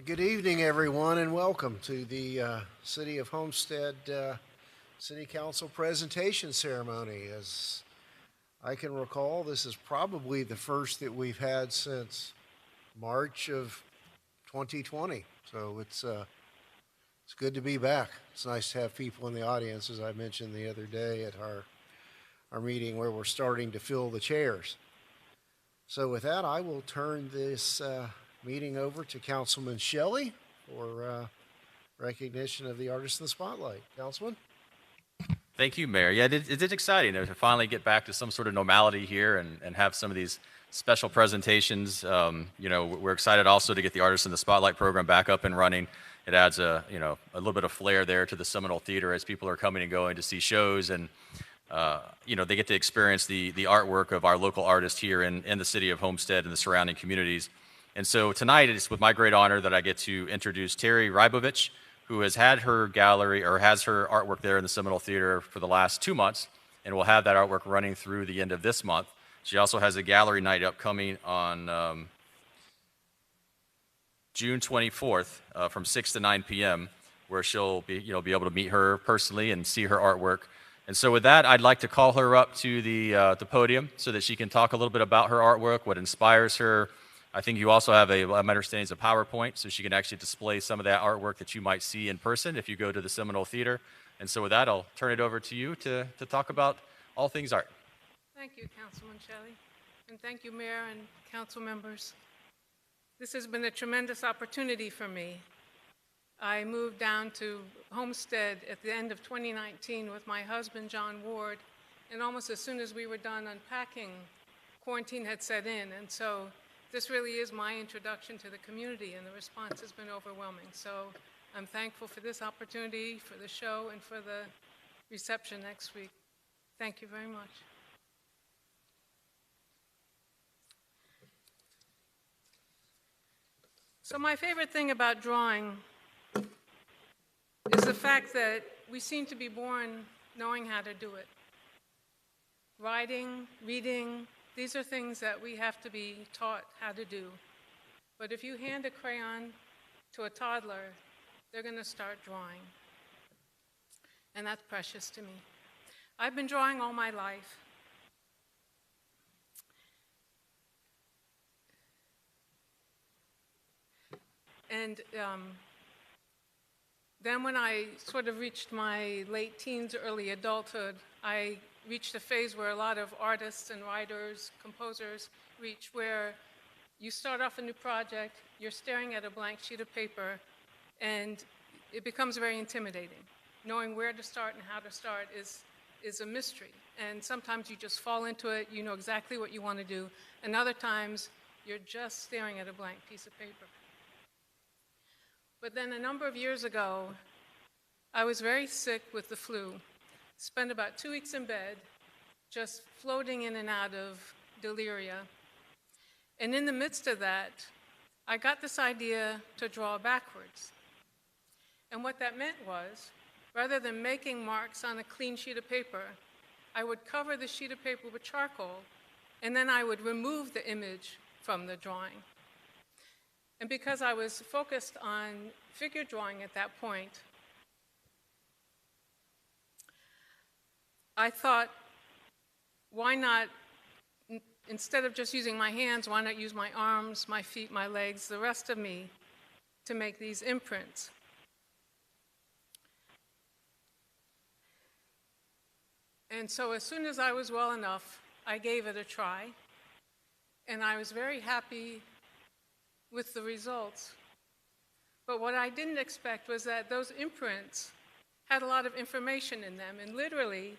Good evening, everyone, and welcome to the City of Homestead City Council presentation ceremony. As I can recall, this is probably the first that we've had since March of 2020. So it's good to be back. It's nice to have people in the audience, as I mentioned the other day at our meeting where we're starting to fill the chairs. So with that, I will turn this meeting over to Councilman Shelley for recognition of the artist in the spotlight. Councilman? Thank you, Mayor. Yeah, it is exciting to finally get back to some sort of normality here and have some of these special presentations. We're excited also to get the Artist in the Spotlight program back up and running. It adds a little bit of flair there to the Seminole Theater as people are coming and going to see shows, and they get to experience the artwork of our local artists here in the city of Homestead and the surrounding communities. And so tonight, it's with my great honor that I get to introduce Terry Rybovich, who has had her gallery, or has her artwork there in the Seminole Theater for the last 2 months, and will have that artwork running through the end of this month. She also has a gallery night upcoming on June 24th from 6 to 9 p.m., where she'll be able to meet her personally and see her artwork. And so with that, I'd like to call her up to the podium so that she can talk a little bit about her artwork, what inspires her. I think you also have my understanding is a PowerPoint, so she can actually display some of that artwork that you might see in person if you go to the Seminole Theater. And so with that, I'll turn it over to you to talk about all things art. Thank you, Councilman Shelley. And thank you, Mayor and council members. This has been a tremendous opportunity for me. I moved down to Homestead at the end of 2019 with my husband, John Ward, and almost as soon as we were done unpacking, quarantine had set in. And so this really is my introduction to the community, and the response has been overwhelming. So I'm thankful for this opportunity, for the show, and for the reception next week. Thank you very much. So my favorite thing about drawing is the fact that we seem to be born knowing how to do it. Writing, reading, these are things that we have to be taught how to do. But if you hand a crayon to a toddler, they're going to start drawing. And that's precious to me. I've been drawing all my life. And then when I sort of reached my late teens, early adulthood, I reached a phase where a lot of artists and writers, composers reach, where you start off a new project, you're staring at a blank sheet of paper, and it becomes very intimidating. Knowing where to start and how to start is a mystery. And sometimes you just fall into it, you know exactly what you want to do, and other times you're just staring at a blank piece of paper. But then a number of years ago, I was very sick with the flu. Spent about 2 weeks in bed, just floating in and out of deliria. And in the midst of that, I got this idea to draw backwards. And what that meant was, rather than making marks on a clean sheet of paper, I would cover the sheet of paper with charcoal, and then I would remove the image from the drawing. And because I was focused on figure drawing at that point, I thought, why not, instead of just using my hands, why not use my arms, my feet, my legs, the rest of me, to make these imprints? And so as soon as I was well enough, I gave it a try, and I was very happy with the results. But what I didn't expect was that those imprints had a lot of information in them, and literally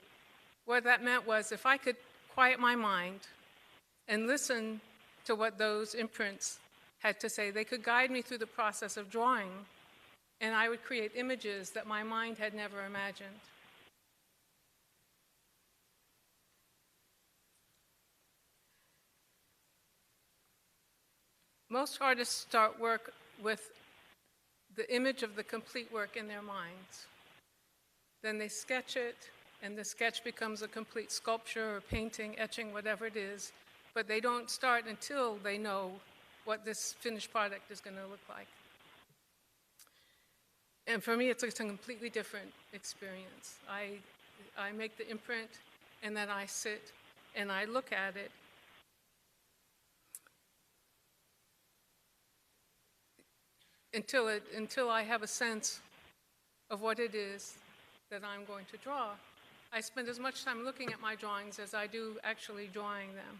what that meant was if I could quiet my mind and listen to what those imprints had to say, they could guide me through the process of drawing, and I would create images that my mind had never imagined. Most artists start work with the image of the complete work in their minds. Then they sketch it, and the sketch becomes a complete sculpture or painting, etching, whatever it is, but they don't start until they know what this finished product is going to look like. And for me, it's a completely different experience. I make the imprint, and then I sit and I look at it. Until I have a sense of what it is that I'm going to draw. I spend as much time looking at my drawings as I do actually drawing them.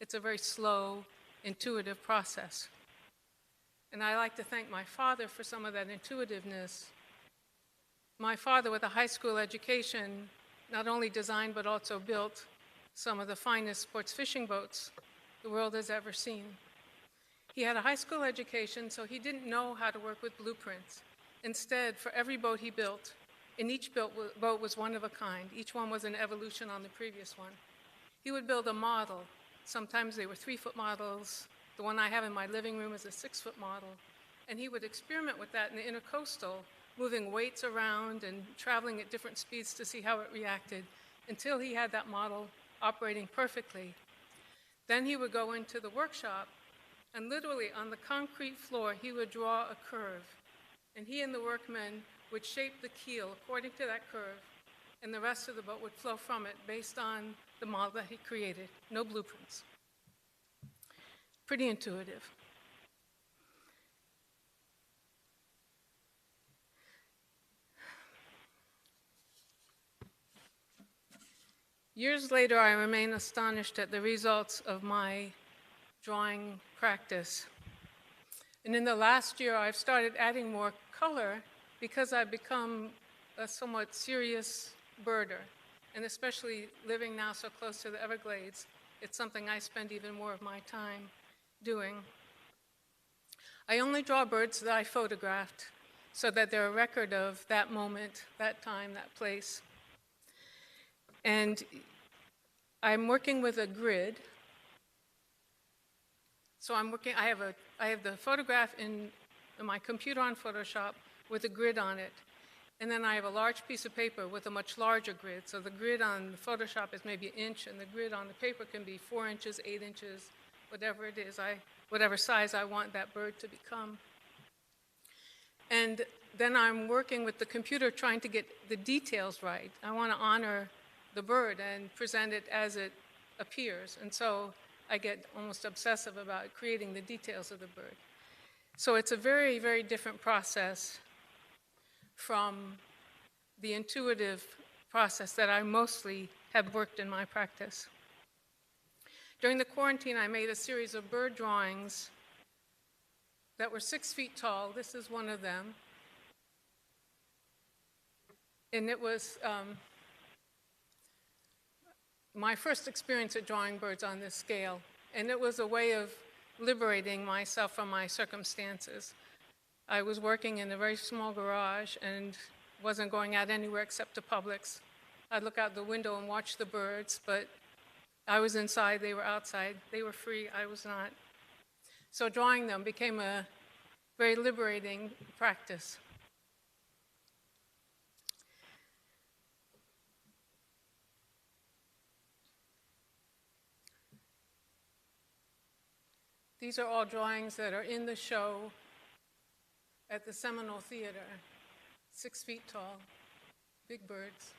It's a very slow, intuitive process. And I like to thank my father for some of that intuitiveness. My father, with a high school education, not only designed but also built some of the finest sports fishing boats the world has ever seen. He had a high school education, so he didn't know how to work with blueprints. Instead, for every boat he built, and each boat was one of a kind, each one was an evolution on the previous one, he would build a model. Sometimes they were 3-foot models. The one I have in my living room is a 6-foot model. And he would experiment with that in the intercoastal, moving weights around and traveling at different speeds to see how it reacted until he had that model operating perfectly. Then he would go into the workshop, and literally on the concrete floor, he would draw a curve. And he and the workmen would shape the keel according to that curve, and the rest of the boat would flow from it based on the model that he created. No blueprints. Pretty intuitive. Years later, I remain astonished at the results of my drawing practice. And in the last year, I've started adding more color because I've become a somewhat serious birder. And especially living now so close to the Everglades, it's something I spend even more of my time doing. I only draw birds that I photographed so that they're a record of that moment, that time, that place. And I'm working with a grid. So I have the photograph in my computer on Photoshop with a grid on it. And then I have a large piece of paper with a much larger grid. So the grid on Photoshop is maybe an inch, and the grid on the paper can be 4 inches, 8 inches, whatever it is, whatever size I want that bird to become. And then I'm working with the computer trying to get the details right. I want to honor the bird and present it as it appears. And so I get almost obsessive about creating the details of the bird. So it's a very, very different process from the intuitive process that I mostly have worked in my practice. During the quarantine, I made a series of bird drawings that were 6 feet tall. This is one of them. And it was my first experience at drawing birds on this scale. And it was a way of liberating myself from my circumstances. I was working in a very small garage and wasn't going out anywhere except to Publix. I'd look out the window and watch the birds, but I was inside, they were outside. They were free, I was not. So drawing them became a very liberating practice. These are all drawings that are in the show at the Seminole Theater, 6 feet tall, big birds.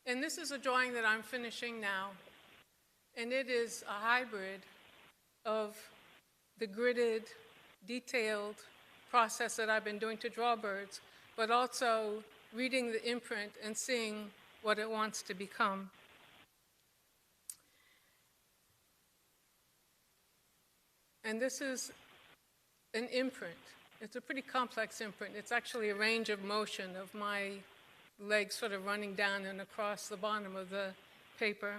And this is a drawing that I'm finishing now, and it is a hybrid of the gridded, detailed process that I've been doing to draw birds, but also reading the imprint and seeing what it wants to become. And this is an imprint. It's a pretty complex imprint. It's actually a range of motion of my legs sort of running down and across the bottom of the paper.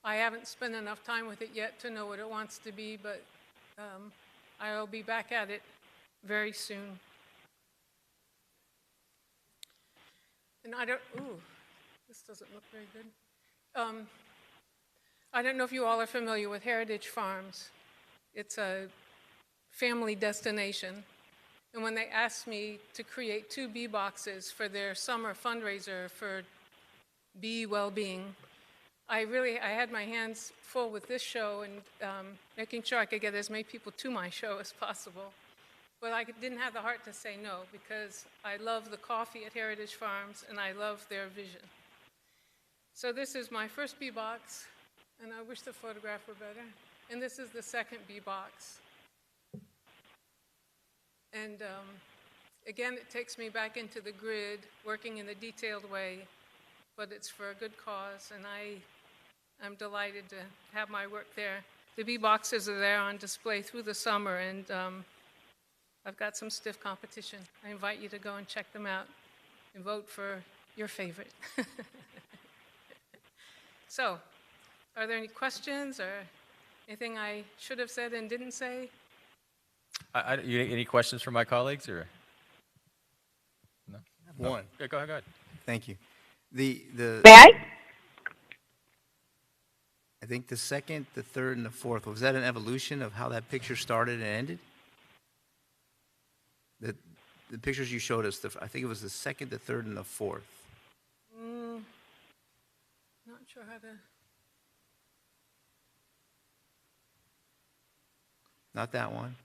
I haven't spent enough time with it yet to know what it wants to be, but I'll be back at it very soon. And this doesn't look very good. I don't know if you all are familiar with Heritage Farms. It's a family destination. And when they asked me to create 2 bee boxes for their summer fundraiser for bee well-being, I had my hands full with this show and making sure I could get as many people to my show as possible. but I didn't have the heart to say no because I love the coffee at Heritage Farms and I love their vision. So this is my first bee box, and I wish the photograph were better. And this is the second bee box. And again, it takes me back into the grid, working in a detailed way, but it's for a good cause, and I'm delighted to have my work there. The bee boxes are there on display through the summer, and I've got some stiff competition. I invite you to go and check them out and vote for your favorite. So, are there any questions or anything I should have said and didn't say? Any questions from my colleagues, or? No? One. Yeah, go ahead. Thank you. May I? I think the second, the third, and the fourth, was that an evolution of how that picture started and ended? The pictures you showed us, I think it was the second, the third, and the fourth. Not sure how to. Not that one,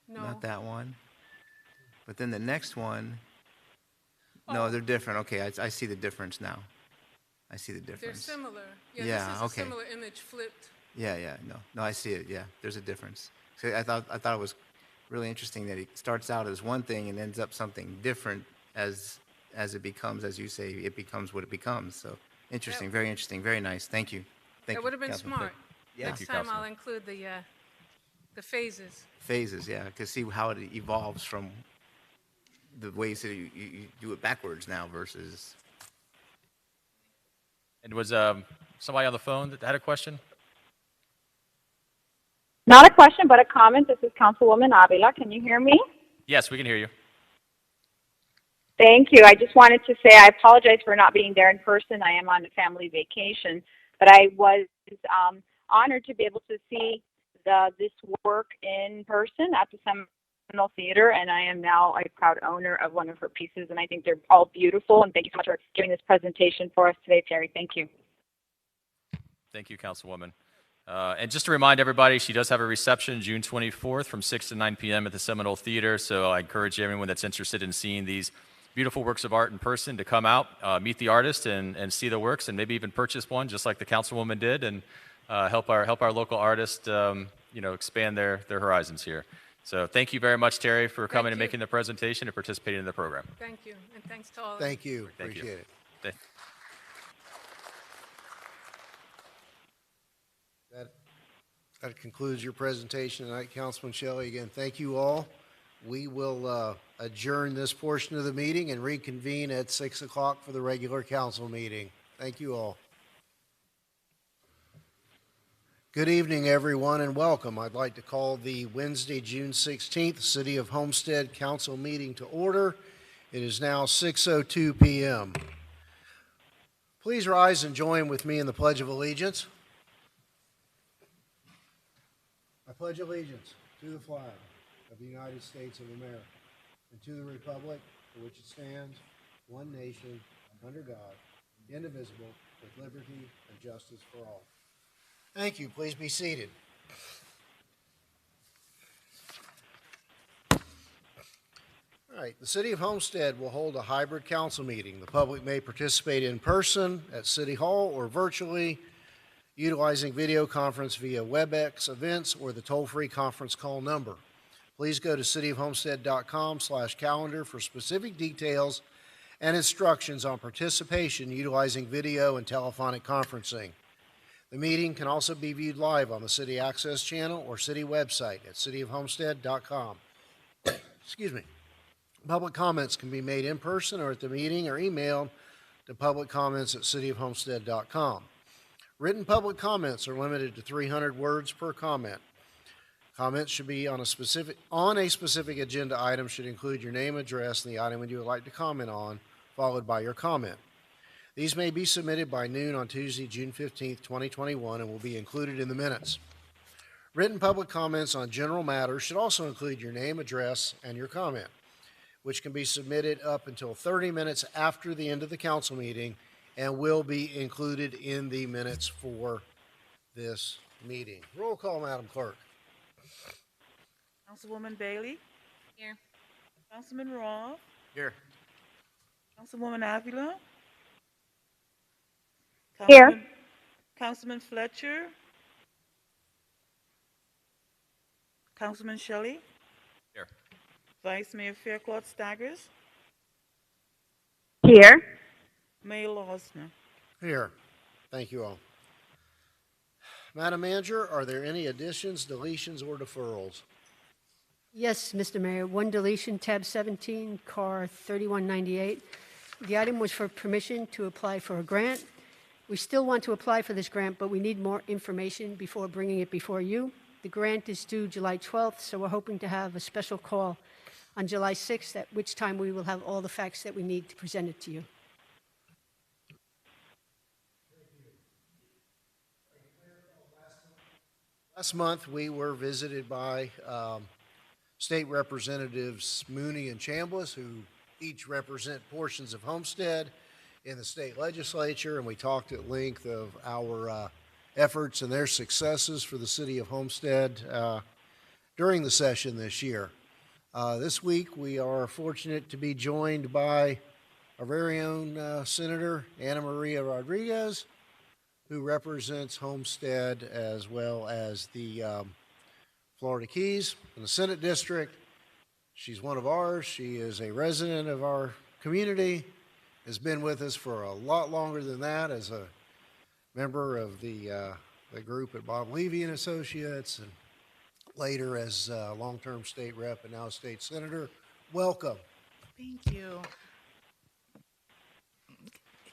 No. not that one. But then the next one, no, they're different. Okay, I see the difference now. I see the They're difference. similar. Yeah, This is okay. a similar image flipped. Yeah, no, I see it. Yeah, there's a difference. So I thought it was really interesting that it starts out as one thing and ends up something different as it becomes, as you say, it becomes what it becomes. So interesting, very interesting, very nice. Thank you. Thank That you, would have been Councilman smart. Clerk. Yeah. Next you, time I'll Councilman. include the phases. Phases, yeah, to see how it evolves from the ways that you do it backwards now versus. And was somebody on the phone that had a question? Not a question, but a comment. This is Councilwoman Avila. Can you hear me? Yes, we can hear you. Thank you. I just wanted to say I apologize for not being there in person. I am on a family vacation, but I was honored to be able to see this work in person at the Seminole Theater, and I am now a proud owner of one of her pieces, and I think they're all beautiful, and thank you so much for giving this presentation for us today, Terry. Thank you. Thank you, Councilwoman. And just to remind everybody, she does have a reception June 24th from 6 to 9 p.m. at the Seminole Theater, so I encourage everyone that's interested in seeing these beautiful works of art in person to come out, meet the artist, and see the works, and maybe even purchase one, just like the Councilwoman did, and help our local artists, expand their horizons here. So thank you very much, Terry, for coming and you. making the presentation and participating in the program. Thank you, and thanks to all of Thank you. Thank you. Appreciate it. Th- That concludes your presentation tonight, Councilman Shelley. Again, thank you all. We will adjourn this portion of the meeting and reconvene at 6 o'clock for the regular council meeting. Thank you all. Good evening, everyone, and welcome. I'd like to call the Wednesday, June 16th, City of Homestead Council meeting to order. It is now 6:02 p.m. Please rise and join with me in the Pledge of Allegiance. I pledge allegiance to the flag of the United States of America and to the republic for which it stands, one nation, under God, indivisible, with liberty and justice for all. Thank you. Please be seated. All right, the City of Homestead will hold a hybrid council meeting. The public may participate in person at City Hall or virtually, utilizing video conference via WebEx events or the toll-free conference call number. Please go to cityofhomestead.com/calendar for specific details and instructions on participation utilizing video and telephonic conferencing. The meeting can also be viewed live on the City Access channel or city website at cityofhomestead.com. Excuse me. Public comments can be made in person or at the meeting or emailed to publiccomments@cityofhomestead.com. Written public comments are limited to 300 words per comment. Comments should be on a specific agenda item, should include your name, address, and the item you would like to comment on, followed by your comment. These may be submitted by noon on Tuesday, June 15th, 2021, and will be included in the minutes. Written public comments on general matters should also include your name, address, and your comment, which can be submitted up until 30 minutes after the end of the council meeting and will be included in the minutes for this meeting. Roll call, Madam Clerk. Councilwoman Bailey, Here. Councilman Roth, Here. Councilwoman Avila, Here. Councilman Fletcher, Councilman Shelley, Here. Vice Mayor Faircloth Staggers, Here. Mayor Losner. Here. Thank you all. Madam Manager, are there any additions, deletions, or deferrals? Yes, Mr. Mayor. One deletion, tab 17, car 3198. The item was for permission to apply for a grant. We still want to apply for this grant, but we need more information before bringing it before you. The grant is due July 12th, so we're hoping to have a special call on July 6th, at which time we will have all the facts that we need to present it to you. Last month, we were visited by State Representatives Mooney and Chambliss, who each represent portions of Homestead in the state legislature, and we talked at length of our efforts and their successes for the city of Homestead during the session this year. This week, we are fortunate to be joined by our very own Senator Ana Maria Rodriguez, who represents Homestead as well as the Florida Keys in the Senate District. She's one of ours. She is a resident of our community, has been with us for a lot longer than that as a member of the group at Bob Levy and Associates, and later as long-term state rep and now state senator. Welcome. Thank you.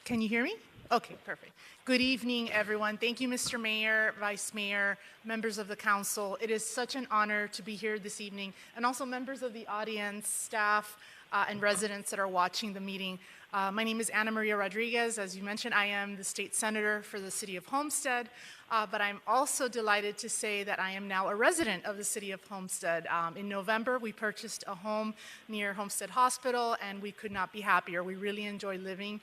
Can you hear me? Okay, perfect. Good evening, everyone. Thank you, Mr. Mayor, Vice Mayor, members of the council. It is such an honor to be here this evening, and also members of the audience, staff, and residents that are watching the meeting. My name is Ana Maria Rodriguez. As you mentioned, I am the state senator for the city of Homestead, but I'm also delighted to say that I am now a resident of the city of Homestead. In November, we purchased a home near Homestead Hospital, and we could not be happier. We really enjoy living,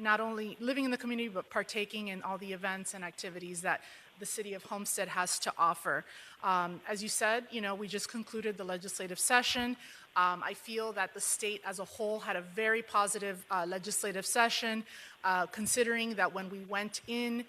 not only living in the community, but partaking in all the events and activities that the city of Homestead has to offer. As you said, we just concluded the legislative session. I feel that the state as a whole had a very positive legislative session, considering that when we went in,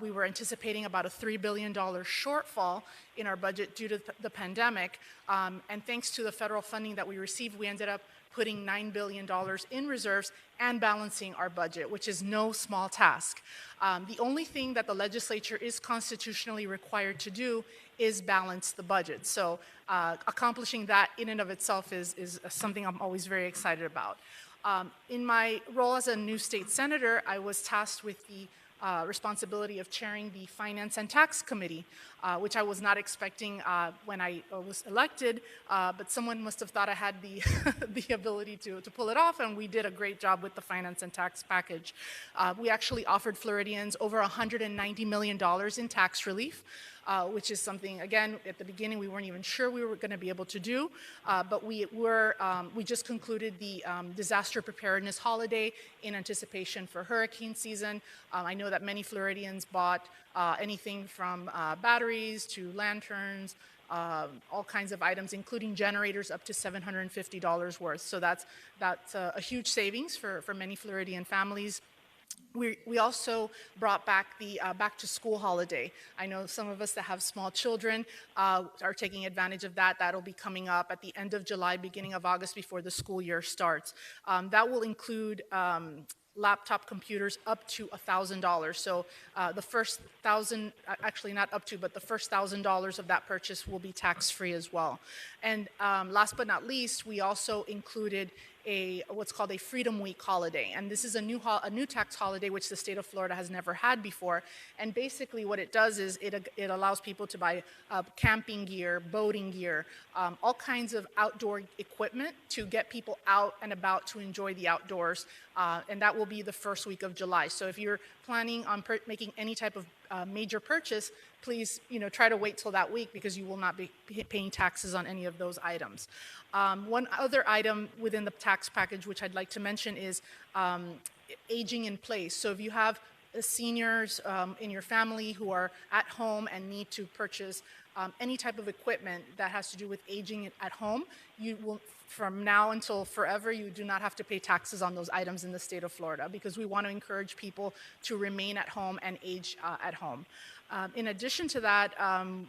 we were anticipating about a $3 billion shortfall in our budget due to the pandemic. And thanks to the federal funding that we received, we ended up putting $9 billion in reserves and balancing our budget, which is no small task. The only thing that the legislature is constitutionally required to do is balance the budget. So accomplishing that in and of itself is something I'm always very excited about. In my role as a new state senator, I was tasked with the responsibility of chairing the Finance and Tax Committee, which I was not expecting when I was elected, but someone must have thought I had the ability to pull it off, and we did a great job with the Finance and Tax package. We actually offered Floridians over $190 million in tax relief, which is something, again, at the beginning we weren't even sure we were going to be able to do, but we just concluded the disaster preparedness holiday in anticipation for hurricane season. I know that many Floridians bought anything from batteries to lanterns, all kinds of items, including generators up to $750 worth. So that's a huge savings for many Floridian families. We also brought back the back to school holiday. I know some of us that have small children are taking advantage of that. That'll be coming up at the end of July, beginning of August, before the school year starts. That will include laptop computers up to $1,000. So the first $1,000, actually not up to, but the first $1,000 of that purchase will be tax-free as well. And last but not least, we also included what's called a Freedom Week holiday. And this is a new tax holiday which the state of Florida has never had before. And basically what it does is it allows people to buy camping gear, boating gear, all kinds of outdoor equipment to get people out and about to enjoy the outdoors. And that will be the first week of July. So if you're planning on making any type of major purchase, please try to wait till that week, because you will not be paying taxes on any of those items. One other item within the tax package which I'd like to mention is aging in place. So if you have seniors in your family who are at home and need to purchase any type of equipment that has to do with aging at home, you will, from now until forever, you do not have to pay taxes on those items in the state of Florida, because we want to encourage people to remain at home and age at home. In addition to that, I'm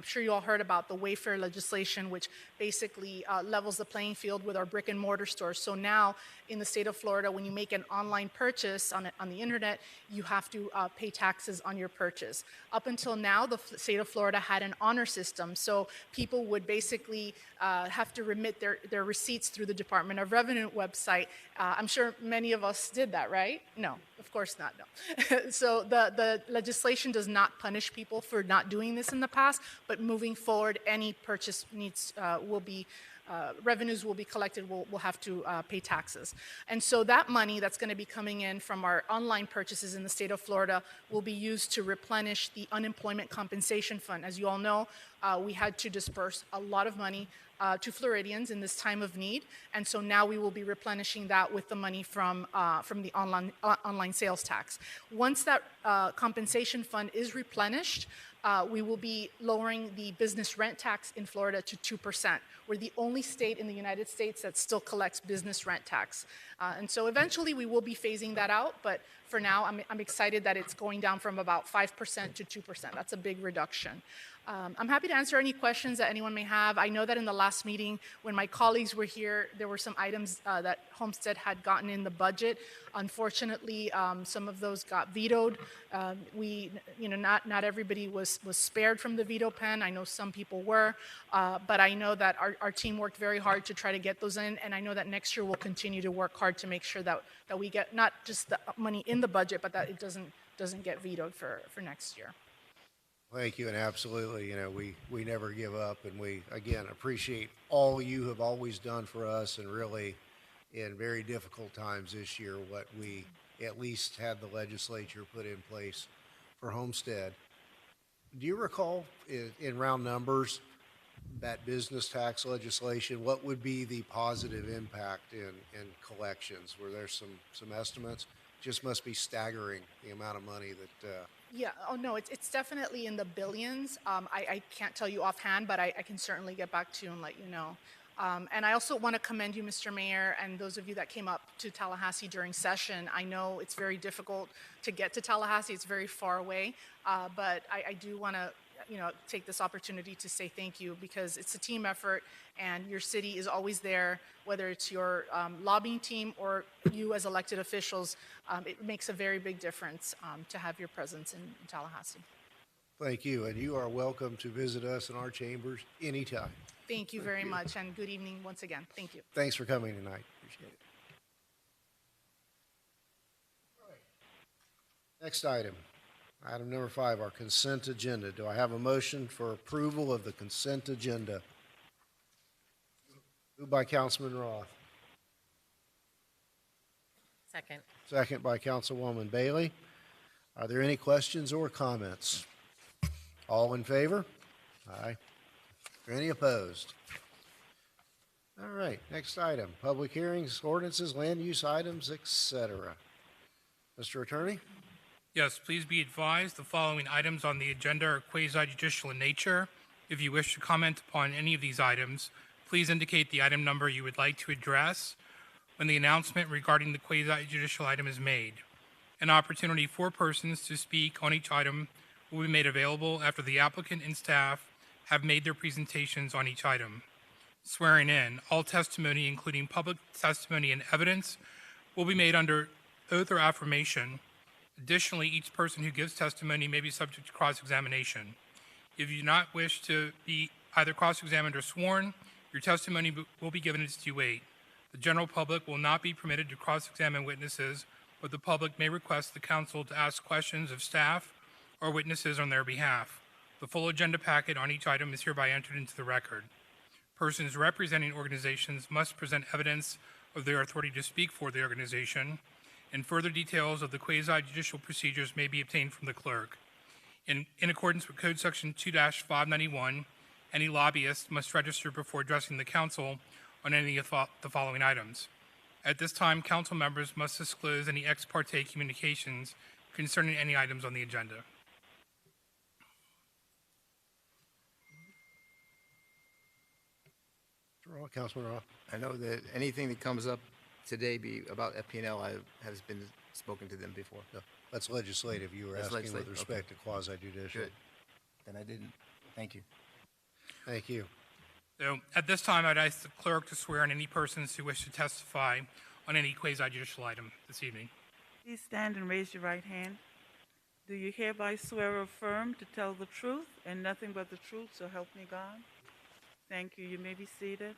sure you all heard about the WAIVER legislation, which basically levels the playing field with our brick and mortar stores. So now in the state of Florida, when you make an online purchase on the internet, you have to pay taxes on your purchase. Up until now, the state of Florida had an honor system. So people would basically have to remit their receipts through the Department of Revenue website. I'm sure many of us did that, right? No, of course not, no. So the legislation does not punish people for not doing this in the past, but moving forward, any purchase needs will be revenues will be collected, we'll have to pay taxes. And so that money that's going to be coming in from our online purchases in the state of Florida will be used to replenish the unemployment compensation fund. As you all know, we had to disperse a lot of money to Floridians in this time of need, and so now we will be replenishing that with the money from the online sales tax. Once that compensation fund is replenished, we will be lowering the business rent tax in Florida to 2%. We're the only state in the United States that still collects business rent tax. And so eventually we will be phasing that out, but for now I'm excited that it's going down from about 5% to 2%. That's a big reduction. I'm happy to answer any questions that anyone may have. I know that in the last meeting, when my colleagues were here, there were some items that Homestead had gotten in the budget. Unfortunately, some of those got vetoed. Not everybody was spared from the veto pen. I know some people were, but I know that our team worked very hard to try to get those in, and I know that next year we'll continue to work hard to make sure that we get not just the money in the budget, but that it doesn't get vetoed for next year. Thank you, and absolutely, we never give up, and we, again, appreciate all you have always done for us, and really, in very difficult times this year, what we at least had the legislature put in place for Homestead. Do you recall, in round numbers, that business tax legislation, what would be the positive impact in collections? Were there some estimates? Just must be staggering, the amount of money that... Yeah, oh no, it's definitely in the billions. I can't tell you offhand, but I can certainly get back to you and let you know. And I also want to commend you, Mr. Mayor, and those of you that came up to Tallahassee during session. I know it's very difficult to get to Tallahassee, it's very far away, but I do want to take this opportunity to say thank you, because it's a team effort and your city is always there, whether it's your lobbying team or you as elected officials. It makes a very big difference to have your presence in Tallahassee. Thank you, and you are welcome to visit us in our chambers anytime. Thank you very much, and good evening once again. Thank you. Thanks for coming tonight. Appreciate it. Next item. Item number 5, our consent agenda. Do I have a motion for approval of the consent agenda? Moved by Councilman Roth. Second. Second by Councilwoman Bailey. Are there any questions or comments? All in favor? Aye. Are any opposed? All right, next item. Public hearings, ordinances, land use items, etc. Mr. Attorney? Yes, please be advised the following items on the agenda are quasi-judicial in nature. If you wish to comment upon any of these items, please indicate the item number you would like to address when the announcement regarding the quasi-judicial item is made. An opportunity for persons to speak on each item will be made available after the applicant and staff have made their presentations on each item. Swearing in, all testimony, including public testimony and evidence, will be made under oath or affirmation. Additionally, each person who gives testimony may be subject to cross-examination. If you do not wish to be either cross-examined or sworn, your testimony will be given in its due weight. The general public will not be permitted to cross-examine witnesses, but the public may request the council to ask questions of staff or witnesses on their behalf. The full agenda packet on each item is hereby entered into the record. Persons representing organizations must present evidence of their authority to speak for the organization, and further details of the quasi-judicial procedures may be obtained from the clerk. In accordance with Code Section 2-591, any lobbyist must register before addressing the council on any of the following items. At this time, council members must disclose any ex parte communications concerning any items on the agenda. Councilman Raw. I know that anything that comes up today about FP&L, has been spoken to them before. No, that's legislative. You were That's asking with legislative, okay. respect to quasi judicial. Good. Then I didn't. Thank you. Thank you. So at this time, I'd ask the clerk to swear in any persons who wish to testify on any quasi-judicial item this evening. Please stand and raise your right hand. Do you hereby swear or affirm to tell the truth and nothing but the truth, so help me God? Thank you. You may be seated.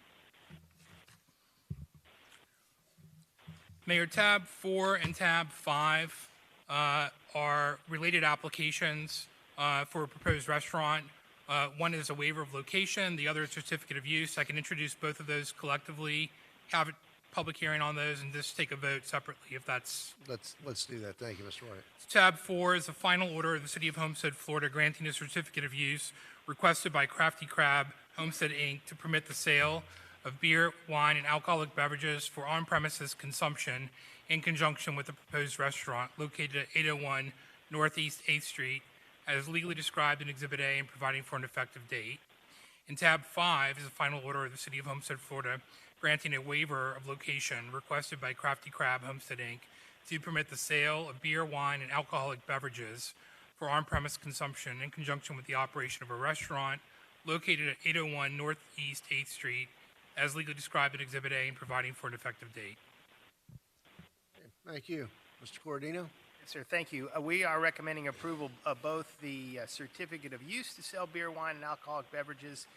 Mayor, tab 4 and tab 5 are related applications for a proposed restaurant. One is a waiver of location, the other is certificate of use. I can introduce both of those collectively, have a public hearing on those, and just take a vote separately if that's... Let's do that. Thank you, Mr. White. Tab 4 is the final order of the City of Homestead, Florida, granting a certificate of use requested by Crafty Crab Homestead, Inc. to permit the sale of beer, wine, and alcoholic beverages for on-premises consumption in conjunction with the proposed restaurant located at 801 Northeast 8th Street, as legally described in Exhibit A and providing for an effective date. In tab 5 is the final order of the City of Homestead, Florida, granting a waiver of location requested by Crafty Crab Homestead, Inc. to permit the sale of beer, wine, and alcoholic beverages for on-premise consumption in conjunction with the operation of a restaurant located at 801 Northeast 8th Street, as legally described in Exhibit A and providing for an effective date. Thank you. Mr. Cordino? Yes, sir. Thank you. We are recommending approval of both the certificate of use to sell beer, wine, and alcoholic beverages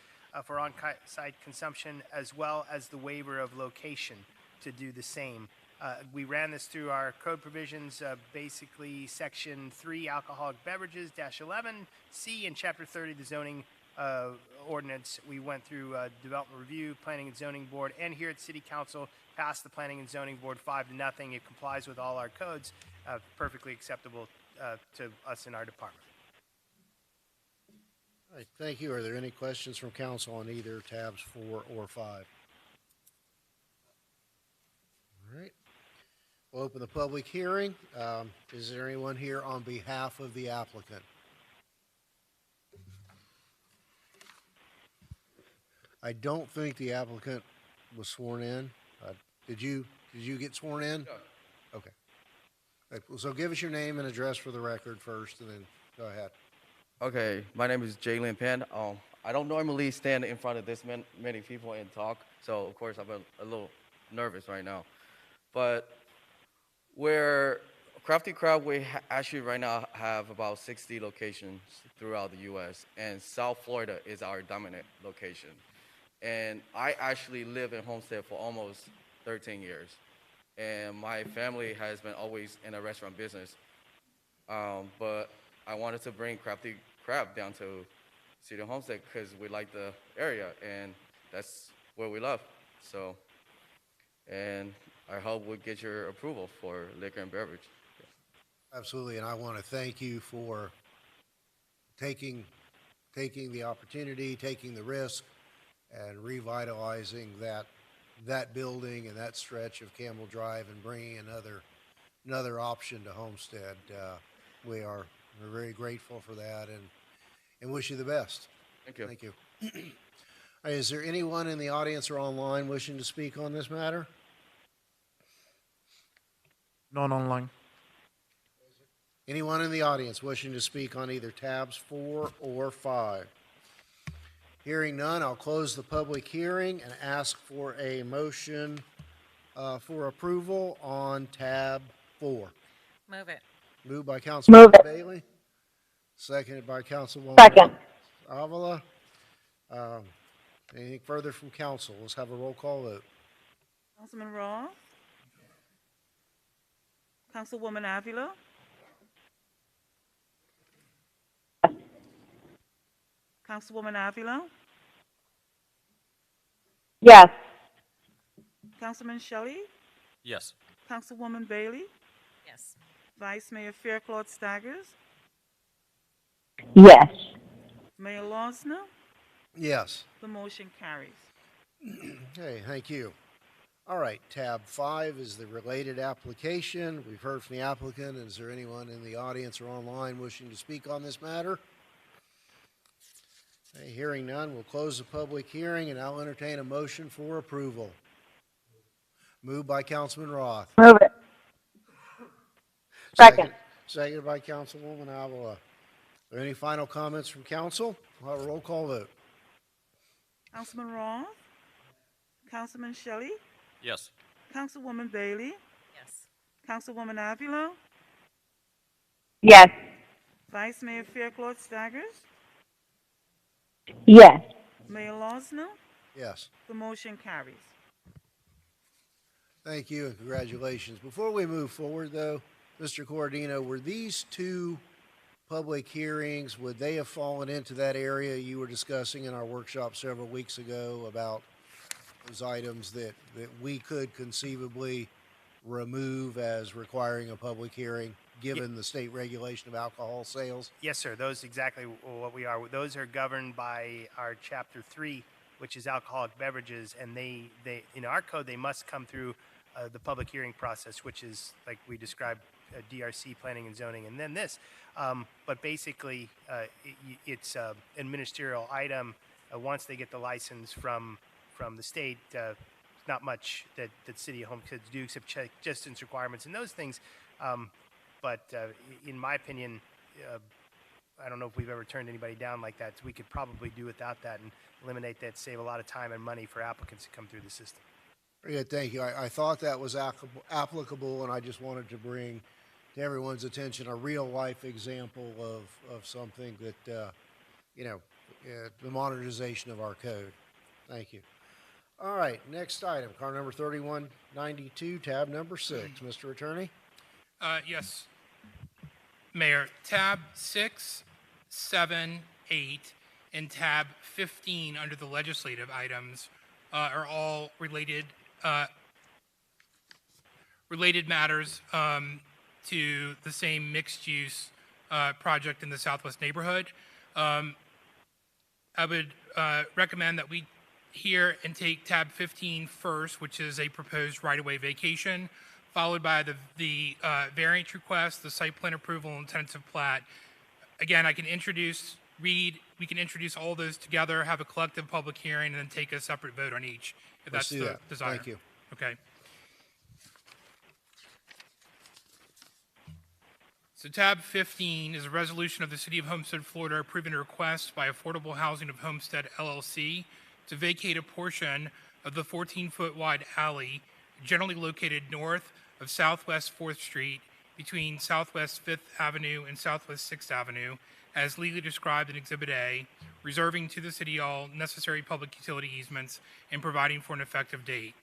for on-site consumption, as well as the waiver of location to do the same. We ran this through our code provisions, basically Section 3, alcoholic beverages, -11C, and Chapter 30, the zoning ordinance. We went through development review, planning and zoning board, and here at City Council, passed the planning and zoning board 5-0. It complies with all our codes, perfectly acceptable to us in our department. All right, thank you. Are there any questions from council on either tabs 4 or 5? All right. We'll open the public hearing. Is there anyone here on behalf of the applicant? I don't think the applicant was sworn in. Did you get sworn in? No. Okay. So give us your name and address for the record first, and then go ahead. Okay, my name is Jalen Penn. I don't normally stand in front of this many people and talk, so of course I'm a little nervous right now. But where Crafty Crab, we actually right now have about 60 locations throughout the U.S., and South Florida is our dominant location. And I actually live in Homestead for almost 13 years. And my family has been always in a restaurant business. But I wanted to bring Crafty Crab down to City of Homestead because we like the area and that's where we love. So, and I hope we get your approval for liquor and beverage. Absolutely, and I want to thank you for taking the opportunity, taking the risk, and revitalizing that building and that stretch of Campbell Drive and bringing another option to Homestead. We're very grateful for that and wish you the best. Thank you. Thank you. Is there anyone in the audience or online wishing to speak on this matter? None online. Anyone in the audience wishing to speak on either tabs 4 or 5? Hearing none, I'll close the public hearing and ask for a motion for approval on tab 4. Move it. Moved by Councilwoman Bailey, seconded by Councilwoman Avila. Anything further from council? Let's have a roll call vote. Councilman Raw? Councilwoman Avila? Councilwoman Avila? Yes. Councilman Shelley? Yes. Councilwoman Bailey? Yes. Vice Mayor Faircloth Staggers? Yes. Mayor Losner? Yes. The motion carries. Okay, thank you. All right, tab 5 is the related application. We've heard from the applicant. Is there anyone in the audience or online wishing to speak on this matter? Okay, hearing none, we'll close the public hearing, and I'll entertain a motion for approval. Moved by Councilman Roth. Move it. Second. Seconded by Councilwoman Avila. Are there any final comments from council? We'll have a roll call vote. Councilman Roth? Councilman Shelley? Yes. Councilwoman Bailey? Yes. Councilwoman Avila? Yes. Vice Mayor Faircloth Staggers? Yes. Mayor Losner? Yes. The motion carries. Thank you and congratulations. Before we move forward, though, Mr. Cordino, were these two public hearings, would they have fallen into that area you were discussing in our workshop several weeks ago about those items that we could conceivably remove as requiring a public hearing, given the state regulation of alcohol sales? Yes, sir. Those exactly what we are. Those are governed by our Chapter 3, which is alcoholic beverages, and they in our code they must come through the public hearing process, which is like we described, DRC, planning and zoning, and then this. But basically, it's a ministerial item. Once they get the license from the state, not much that City of Homestead do except check distance requirements and those things. But in my opinion, I don't know if we've ever turned anybody down like that. So we could probably do without that and eliminate that, save a lot of time and money for applicants to come through the system. Very good, thank you. I thought that was applicable, and I just wanted to bring to everyone's attention a real-life example of something that, the modernization of our code. Thank you. All right, next item, car number 3192, tab number 6. Mr. Attorney? Yes, Mayor. Tab 6, 7, 8, and tab 15 under the legislative items are all related matters to the same mixed-use project in the Southwest neighborhood. I would recommend that we hear and take tab 15 first, which is a proposed right-of-way vacation, followed by the variance request, the site plan approval, and tentative plat. Again, we can introduce all those together, have a collective public hearing, and then take a separate vote on each, if Let's that's do the that. desire. Thank you. Okay. So tab 15 is a resolution of the City of Homestead, Florida, approving a request by Affordable Housing of Homestead, LLC, to vacate a portion of the 14-foot wide alley generally located north of Southwest 4th Street between Southwest 5th Avenue and Southwest 6th Avenue, as legally described in Exhibit A, reserving to the City all necessary public utility easements and providing for an effective date.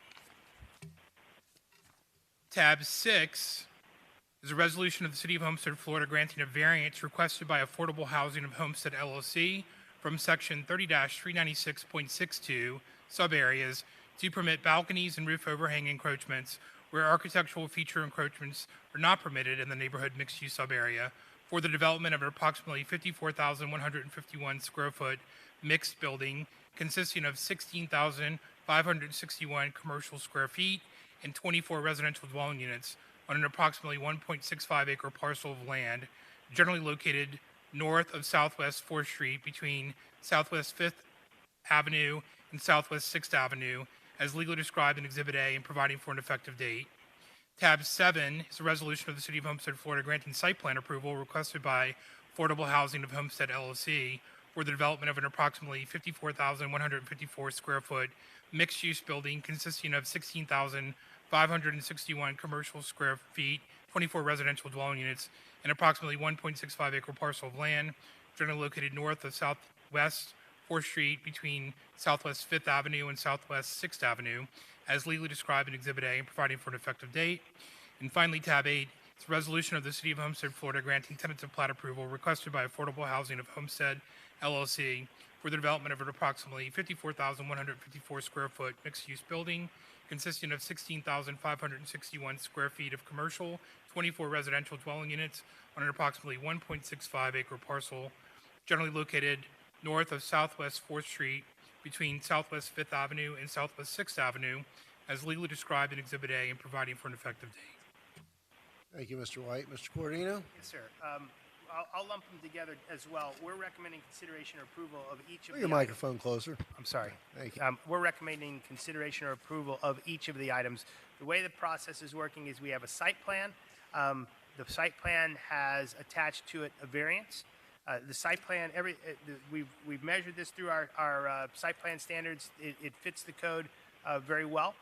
Tab 6 is a resolution of the City of Homestead, Florida, granting a variance requested by Affordable Housing of Homestead, LLC, from Section 30-396.62, subareas, to permit balconies and roof overhang encroachments where architectural feature encroachments are not permitted in the neighborhood mixed-use subarea for the development of an approximately 54,151 square foot mixed building consisting of 16,561 commercial square feet and 24 residential dwelling units on an approximately 1.65 acre parcel of land generally located north of Southwest 4th Street between Southwest 5th Avenue and Southwest 6th Avenue, as legally described in Exhibit A and providing for an effective date. Tab 7 is a resolution of the City of Homestead, Florida, granting site plan approval requested by Affordable Housing of Homestead, LLC, for the development of an approximately 54,154 square foot mixed-use building consisting of 16,561 commercial square feet, 24 residential dwelling units, and approximately 1.65 acre parcel of land, generally located north of Southwest 4th Street between Southwest 5th Avenue and Southwest 6th Avenue, as legally described in Exhibit A and providing for an effective date. And finally, tab 8, it's a resolution of the City of Homestead, Florida, granting tentative plat approval requested by Affordable Housing of Homestead, LLC, for the development of an approximately 54,154 square foot mixed-use building consisting of 16,561 square feet of commercial, 24 residential dwelling units on an approximately 1.65 acre parcel, generally located north of Southwest 4th Street between Southwest 5th Avenue and Southwest 6th Avenue, as legally described in Exhibit A and providing for an effective date. Thank you, Mr. White. Mr. Cordino? Yes, sir. I'll lump them together as well. We're recommending consideration or approval of each of Put the your microphone closer. I'm sorry. Thank you. We're recommending consideration or approval of each of the items. The way the process is working is we have a site plan. The site plan has attached to it a variance. The site plan, we've measured this through our site plan standards. It fits the code very well.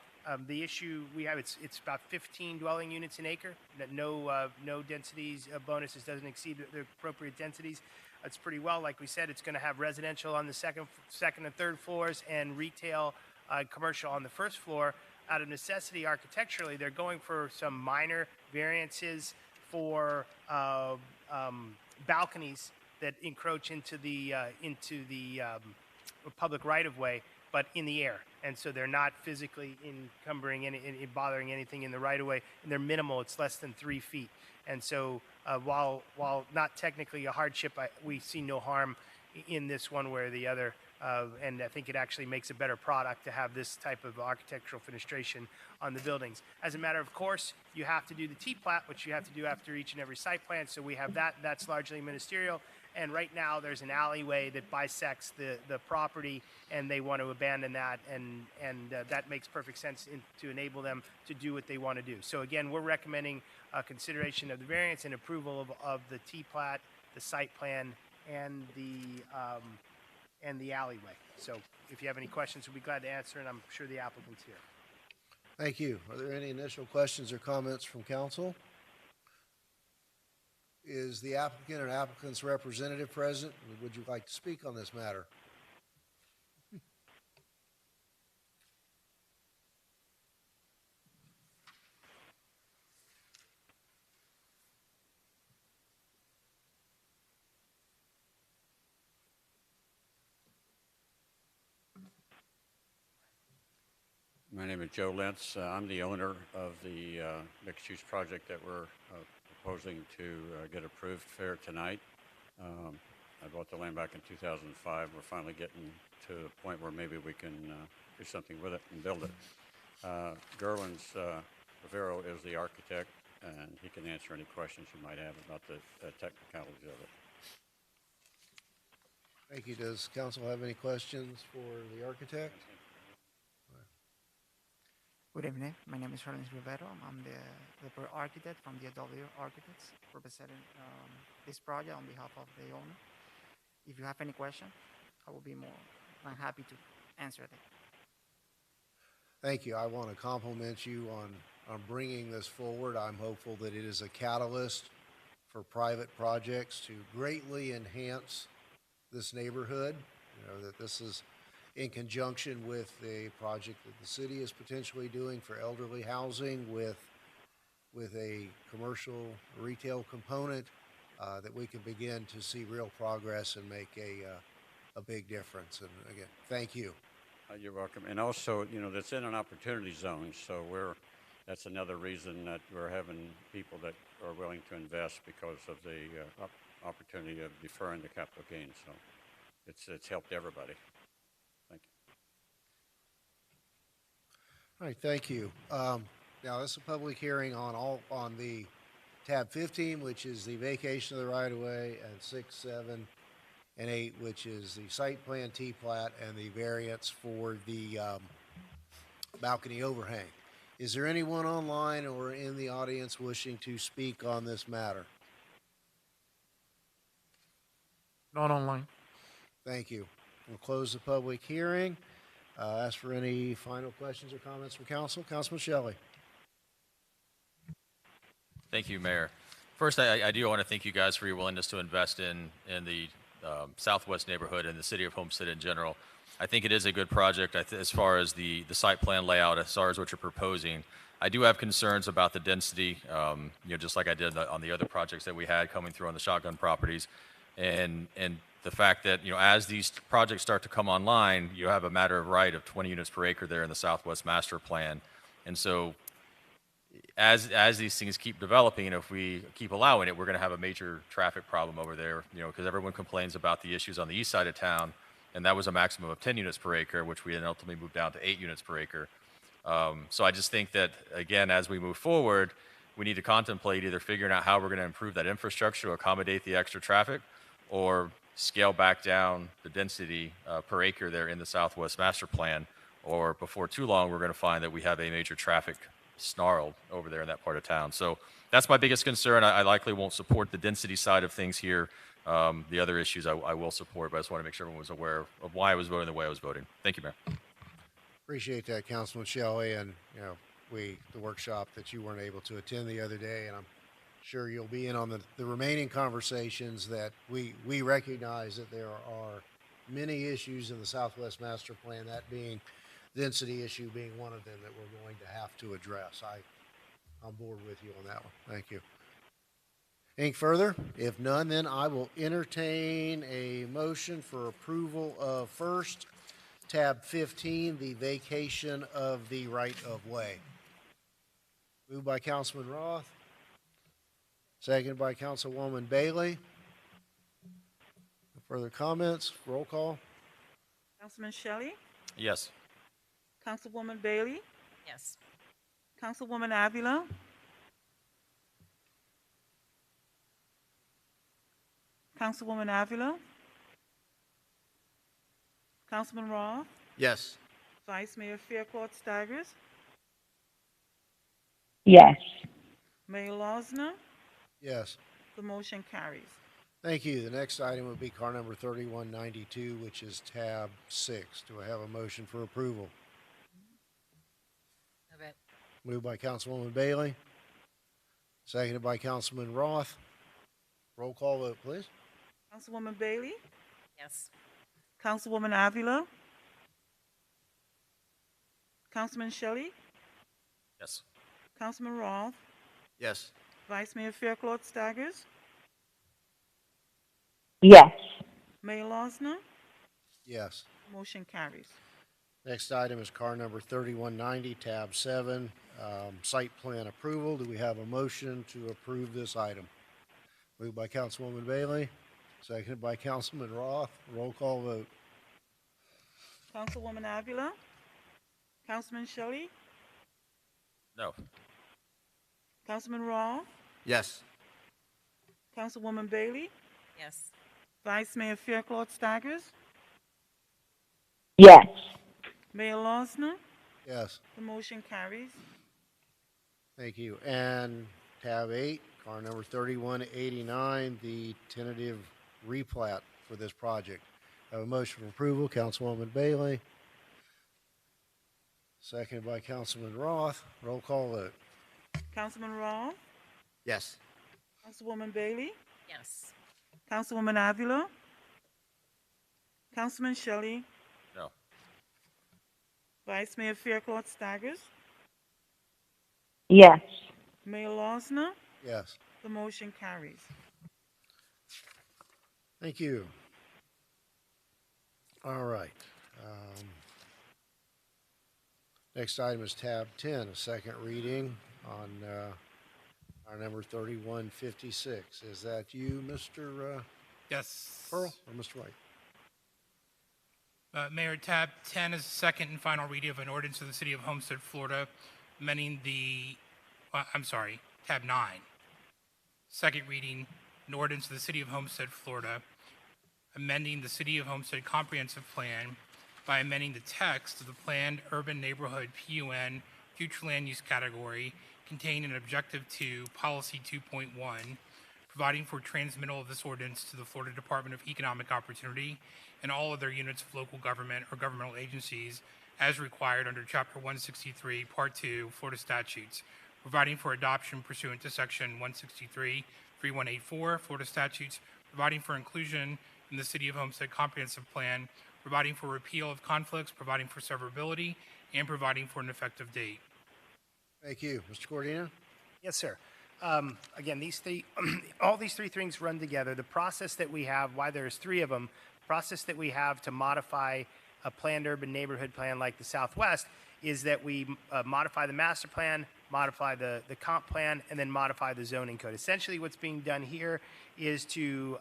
The issue we have, it's about 15 dwelling units an acre. No densities bonuses, doesn't exceed the appropriate densities. It's pretty well. Like we said, it's going to have residential on the second and third floors and retail commercial on the first floor. Out of necessity, architecturally, they're going for some minor variances for balconies that encroach into the public right-of-way, but in the air. And so they're not physically encumbering bothering anything in the right-of-way, and they're minimal. It's less than 3 feet. And so while not technically a hardship, we see no harm in this one way or the other. And I think it actually makes a better product to have this type of architectural fenestration on the buildings. As a matter of course, you have to do the T-plat, which you have to do after each and every site plan. So we have that. That's largely ministerial. And right now, there's an alleyway that bisects the property, and they want to abandon that, and that makes perfect sense to enable them to do what they want to do. So again, we're recommending consideration of the variance and approval of the T-plat, the site plan, and the alleyway. So if you have any questions, we'll be glad to answer, and I'm sure the applicant's here. Thank you. Are there any initial questions or comments from council? Is the applicant or applicant's representative present? Would you like to speak on this matter? My name is Joe Lentz. I'm the owner of the mixed-use project that we're proposing to get approved fair tonight. I bought the land back in 2005. We're finally getting to the point where maybe we can do something with it and build it. Gerwin's Rivero is the architect, and he can answer any questions you might have about the technicalities of it. Thank you. Does council have any questions for the architect? Good evening. My name is Carlos Rivero. I'm the architect from the DW Architects, representing this project on behalf of the owner. If you have any question, I will be more than happy to answer them. Thank you. I want to compliment you on bringing this forward. I'm hopeful that it is a catalyst for private projects to greatly enhance this neighborhood. You know, that this is in conjunction with a project that the city is potentially doing for elderly housing with a commercial retail component, that we can begin to see real progress and make a big difference. And again, thank you. You're welcome. And also, you know, that's in an opportunity zone, so that's another reason that we're having people that are willing to invest because of the opportunity of deferring the capital gains. So it's helped everybody. Thank you. All right, thank you. Now, this is a public hearing on the tab 15, which is the vacation of the right-of-way, and 6, 7, and 8, which is the site plan T-plat and the variance for the balcony overhang. Is there anyone online or in the audience wishing to speak on this matter? Not online. Thank you. We'll close the public hearing. Ask for any final questions or comments from council. Councilman Shelley. Thank you, Mayor. First, I do want to thank you guys for your willingness to invest in the Southwest neighborhood and the city of Homestead in general. I think it is a good project as far as the site plan layout, as far as what you're proposing. I do have concerns about the density, just like I did on the other projects that we had coming through on the shotgun properties. And the fact that, as these projects start to come online, you have a matter of right of 20 units per acre there in the Southwest Master Plan. And so as these things keep developing, if we keep allowing it, we're going to have a major traffic problem over there, because everyone complains about the issues on the east side of town, and that was a maximum of 10 units per acre, which we then ultimately moved down to 8 units per acre. So I just think that, again, as we move forward, we need to contemplate either figuring out how we're going to improve that infrastructure to accommodate the extra traffic, or scale back down the density per acre there in the Southwest Master Plan, or before too long, we're going to find that we have a major traffic snarl over there in that part of town. So that's my biggest concern. I likely won't support the density side of things here. The other issues I will support, but I just want to make sure everyone was aware of why I was voting the way I was voting. Thank you, Mayor. Appreciate that, Councilman Shelley, and, you know, the workshop that you weren't able to attend the other day, and I'm sure you'll be in on the remaining conversations that we recognize that there are many issues in the Southwest Master Plan, that being density issue being one of them that we're going to have to address. I'm board with you on that one. Thank you. Anything further? If none, then I will entertain a motion for approval of first, tab 15, the vacation of the right of way. Moved by Councilman Roth. Seconded by Councilwoman Bailey. Further comments? Roll call. Councilman Shelley? Yes. Councilwoman Bailey? Yes. Councilwoman Avila? Councilwoman Avila? Councilman Roth? Yes. Vice Mayor Fairclough Staggers? Yes. Mayor Losner? Yes. The motion carries. Thank you. The next item would be car number 3192, which is tab 6. Do I have a motion for approval? Move it. Moved by Councilwoman Bailey. Seconded by Councilman Roth. Roll call vote, please. Councilwoman Bailey? Yes. Councilwoman Avila? Councilman Shelley? Yes. Councilman Roth? Yes. Vice Mayor Fairclough Staggers? Yes. Mayor Losner? Yes. Motion carries. Next item is car number 3190, tab 7, site plan approval. Do we have a motion to approve this item? Moved by Councilwoman Bailey, seconded by Councilman Roth. Roll call vote. Councilwoman Avila? Councilman Shelley? No. Councilman Roth? Yes. Councilwoman Bailey? Yes. Vice Mayor Fairclough Staggers? Yes. Mayor Losner? Yes. The motion carries. Thank you. And tab 8, car number 3189, the tentative replat for this project. I have a motion for approval. Councilwoman Bailey, seconded by Councilman Roth. Roll call vote. Councilman Roth? Yes. Councilwoman Bailey? Yes. Councilwoman Avila? Councilman Shelley? No. Vice Mayor Fairclough Staggers? Yes. Mayor Losner? Yes. The motion carries. Thank you. All right. Next item is tab 10, a second reading on our number 3156. Is that you, Mr. Yes. Pearl, or Mr. White? Mayor, tab 10 is the second and final reading of an ordinance of the City of Homestead, Florida, amending the, tab 9. Second reading, an ordinance of the City of Homestead, Florida, amending the City of Homestead Comprehensive Plan by amending the text of the Planned Urban Neighborhood PUN Future Land Use Category contained in Objective 2, Policy 2.1, providing for transmittal of this ordinance to the Florida Department of Economic Opportunity and all other units of local government or governmental agencies as required under Chapter 163, Part 2, Florida statutes, providing for adoption pursuant to Section 163-3184, Florida statutes, providing for inclusion in the City of Homestead Comprehensive Plan, providing for repeal of conflicts, providing for severability, and providing for an effective date. Thank you. Mr. Cordino? Yes, sir. Again, these three, all these three things run together. The process that we have, why there's three of them, process that we have to modify a planned urban neighborhood plan like the Southwest is that we modify the master plan, modify the comp plan, and then modify the zoning code. Essentially, what's being done here is to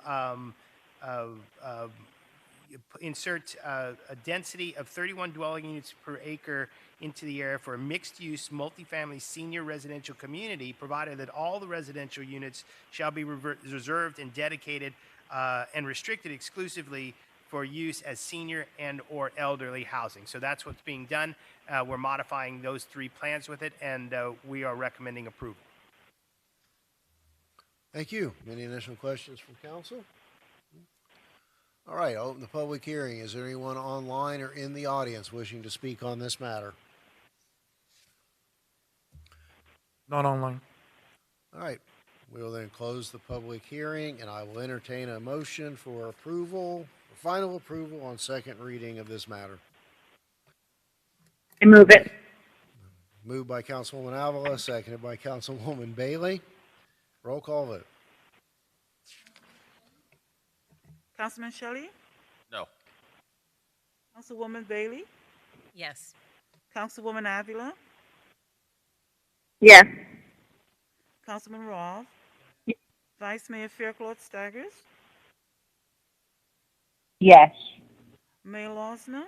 insert a density of 31 dwelling units per acre into the area for a mixed-use multifamily senior residential community, provided that all the residential units shall be reserved and dedicated and restricted exclusively for use as senior and or elderly housing. So that's what's being done. We're modifying those three plans with it, and we are recommending approval. Thank you. Any additional questions from council? All right, I'll open the public hearing. Is there anyone online or in the audience wishing to speak on this matter? Not online. All right, we will then close the public hearing, and I will entertain a motion for approval, final approval on second reading of this matter. I move it. Moved by Councilwoman Avila, seconded by Councilwoman Bailey. Roll call vote. Councilman Shelley? No. Councilwoman Bailey? Yes. Councilwoman Avila? Yes. Councilman Roth? Vice Mayor Faircloth Staggers? Yes. Mayor Losner?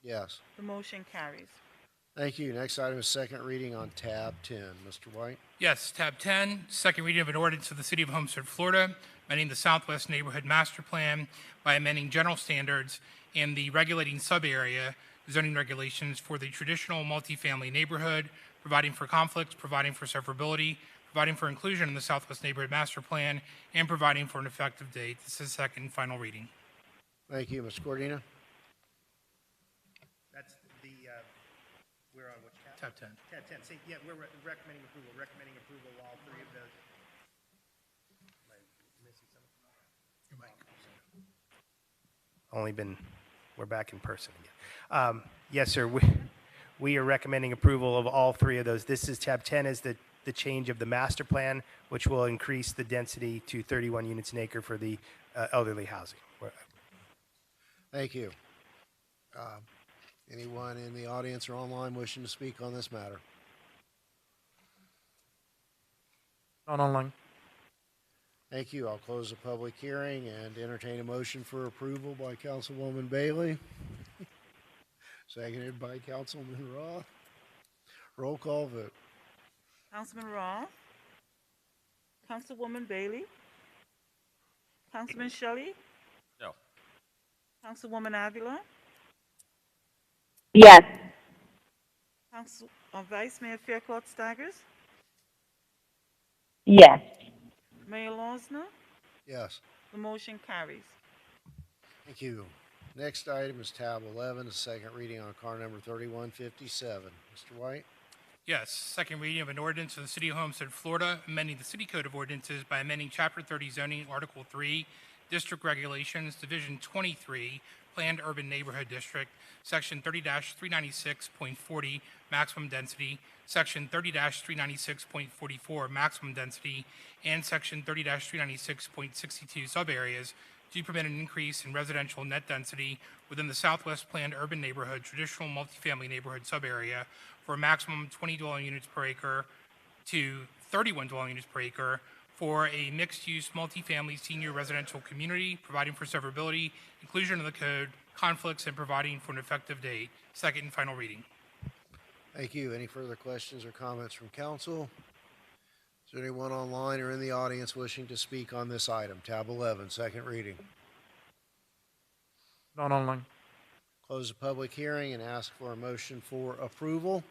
Yes. The motion carries. Thank you. Next item is second reading on tab 10. Mr. White? Yes, tab 10, second reading of an ordinance of the City of Homestead, Florida, amending the Southwest Neighborhood Master Plan by amending general standards and the regulating sub-area zoning regulations for the traditional multifamily neighborhood, providing for conflicts, providing for severability, providing for inclusion in the Southwest Neighborhood Master Plan, and providing for an effective date. This is second and final reading. Thank you. Mr. Cordina? That's the, we're on which tab? Tab 10. Tab 10. See, yeah, we're recommending approval of all three of those. Am I missing something? We're back in person again. Yes, sir, we are recommending approval of all three of those. This is tab 10 is the change of the master plan, which will increase the density to 31 units an acre for the elderly housing. Thank you. Anyone in the audience or online wishing to speak on this matter? Not online. Thank you. I'll close the public hearing and entertain a motion for approval by Councilwoman Bailey, seconded by Councilman Roth. Roll call vote. Councilman Roth? Councilwoman Bailey? Councilman Shelley? No. Councilwoman Avila? Yes. Vice Mayor Faircloth Staggers? Yes. Mayor Losner? Yes. The motion carries. Thank you. Next item is tab 11, the second reading on car number 3157. Mr. White? Yes, second reading of an ordinance of the City of Homestead, Florida, amending the City Code of Ordinances by amending Chapter 30 zoning, Article 3, District Regulations, Division 23, Planned Urban Neighborhood District, Section 30-396.40, maximum density, Section 30-396.44, maximum density, and Section 30-396.62 subareas to permit an increase in residential net density within the Southwest Planned Urban Neighborhood Traditional Multifamily Neighborhood Subarea for a maximum 20 dwelling units per acre to 31 dwelling units per acre for a mixed-use multifamily senior residential community, providing for severability, inclusion of the code, conflicts, and providing for an effective date. Second and final reading. Thank you. Any further questions or comments from council? Is there anyone online or in the audience wishing to speak on this item? Tab 11, second reading. Not online. Close the public hearing and ask for a motion for approval.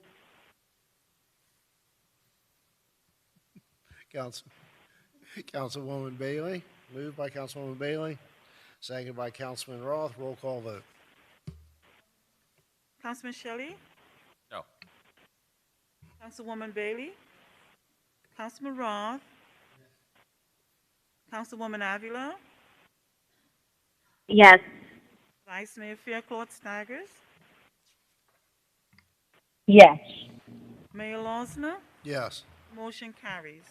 Councilwoman Bailey, moved by Councilwoman Bailey, seconded by Councilman Roth. Roll call vote. Councilman Shelley? No. Councilwoman Bailey? Councilman Roth? Councilwoman Avila? Yes. Vice Mayor Faircloth Staggers? Yes. Mayor Losner? Yes. Motion carries.